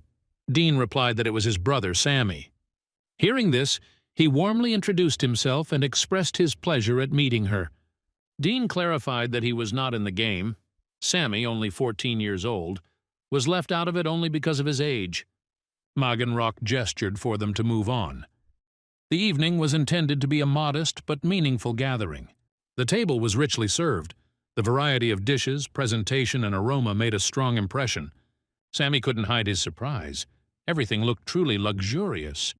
[SPEAKER 1] Dean replied that it was his brother, Sammy. Hearing this, he warmly introduced himself and expressed his pleasure at meeting her. Dean clarified that he was not in the game. Sammy, only 14 years old, was left out of it only because of his age. Maganrock gestured for them to move on. The evening was intended to be a modest but meaningful gathering. The table was richly served. The variety of dishes, presentation, and aroma made a strong impression. Sammy couldn't hide his surprise. Everything looked truly luxurious.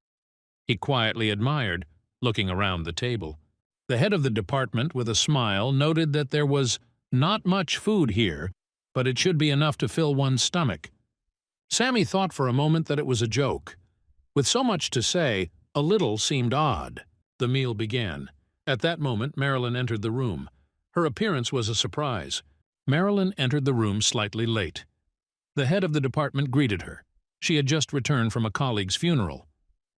[SPEAKER 1] He quietly admired, looking around the table. The head of the department, with a smile, noted that there was not much food here, but it should be enough to fill one's stomach. Sammy thought for a moment that it was a joke. With so much to say, a little seemed odd. The meal began. At that moment, Marilyn entered the room. Her appearance was a surprise. Marilyn entered the room slightly late. The head of the department greeted her. She had just returned from a colleague's funeral.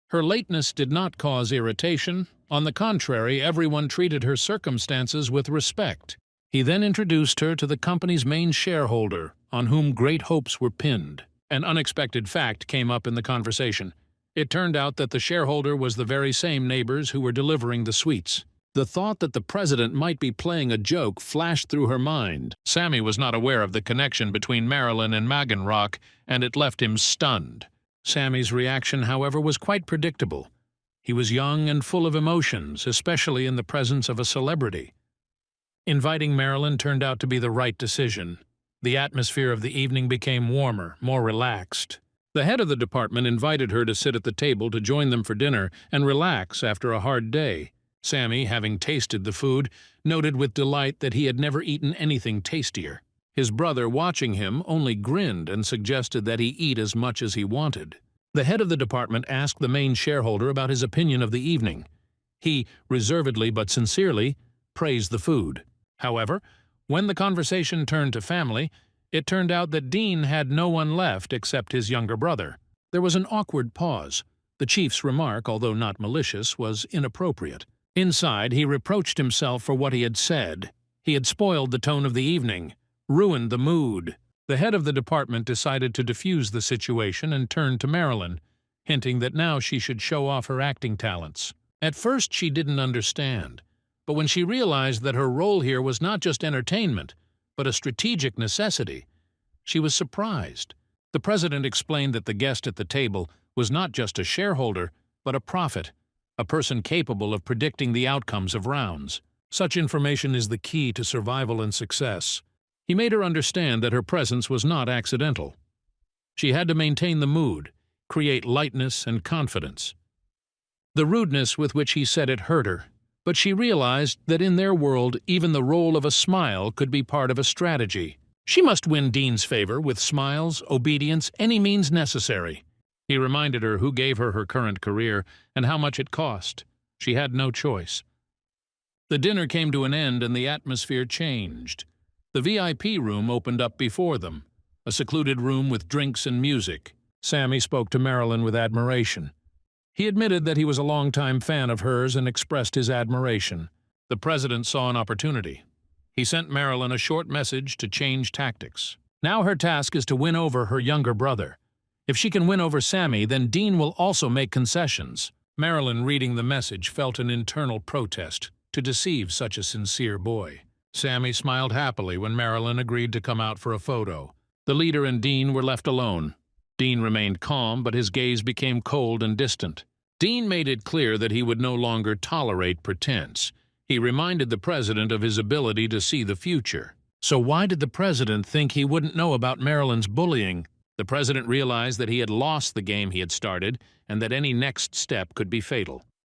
[SPEAKER 1] Her lateness did not cause irritation. On the contrary, everyone treated her circumstances with respect. He then introduced her to the company's main shareholder, on whom great hopes were pinned. An unexpected fact came up in the conversation. It turned out that the shareholder was the very same neighbors who were delivering the sweets. The thought that the president might be playing a joke flashed through her mind. Sammy was not aware of the connection between Marilyn and Maganrock, and it left him stunned. Sammy's reaction, however, was quite predictable. He was young and full of emotions, especially in the presence of a celebrity. Inviting Marilyn turned out to be the right decision. The atmosphere of the evening became warmer, more relaxed. The head of the department invited her to sit at the table to join them for dinner and relax after a hard day. Sammy, having tasted the food, noted with delight that he had never eaten anything tastier. His brother, watching him, only grinned and suggested that he eat as much as he wanted. The head of the department asked the main shareholder about his opinion of the evening. He, reservedly but sincerely, praised the food. However, when the conversation turned to family, it turned out that Dean had no one left except his younger brother. There was an awkward pause. The chief's remark, although not malicious, was inappropriate. Inside, he reproached himself for what he had said. He had spoiled the tone of the evening, ruined the mood. The head of the department decided to defuse the situation and turned to Marilyn, hinting that now she should show off her acting talents. At first, she didn't understand. But when she realized that her role here was not just entertainment, but a strategic necessity, she was surprised. The president explained that the guest at the table was not just a shareholder, but a prophet, a person capable of predicting the outcomes of rounds. Such information is the key to survival and success. He made her understand that her presence was not accidental. She had to maintain the mood, create lightness and confidence. The rudeness with which he said it hurt her. But she realized that in their world, even the role of a smile could be part of a strategy. She must win Dean's favor with smiles, obedience, any means necessary. He reminded her who gave her her current career and how much it cost. She had no choice. The dinner came to an end and the atmosphere changed. The VIP room opened up before them, a secluded room with drinks and music. Sammy spoke to Marilyn with admiration. He admitted that he was a longtime fan of hers and expressed his admiration. The president saw an opportunity. He sent Marilyn a short message to change tactics. Now her task is to win over her younger brother. If she can win over Sammy, then Dean will also make concessions. Marilyn, reading the message, felt an internal protest to deceive such a sincere boy. Sammy smiled happily when Marilyn agreed to come out for a photo. The leader and Dean were left alone. Dean remained calm, but his gaze became cold and distant. Dean made it clear that he would no longer tolerate pretense. He reminded the president of his ability to see the future. So why did the president think he wouldn't know about Marilyn's bullying? The president realized that he had lost the game he had started and that any next step could be fatal.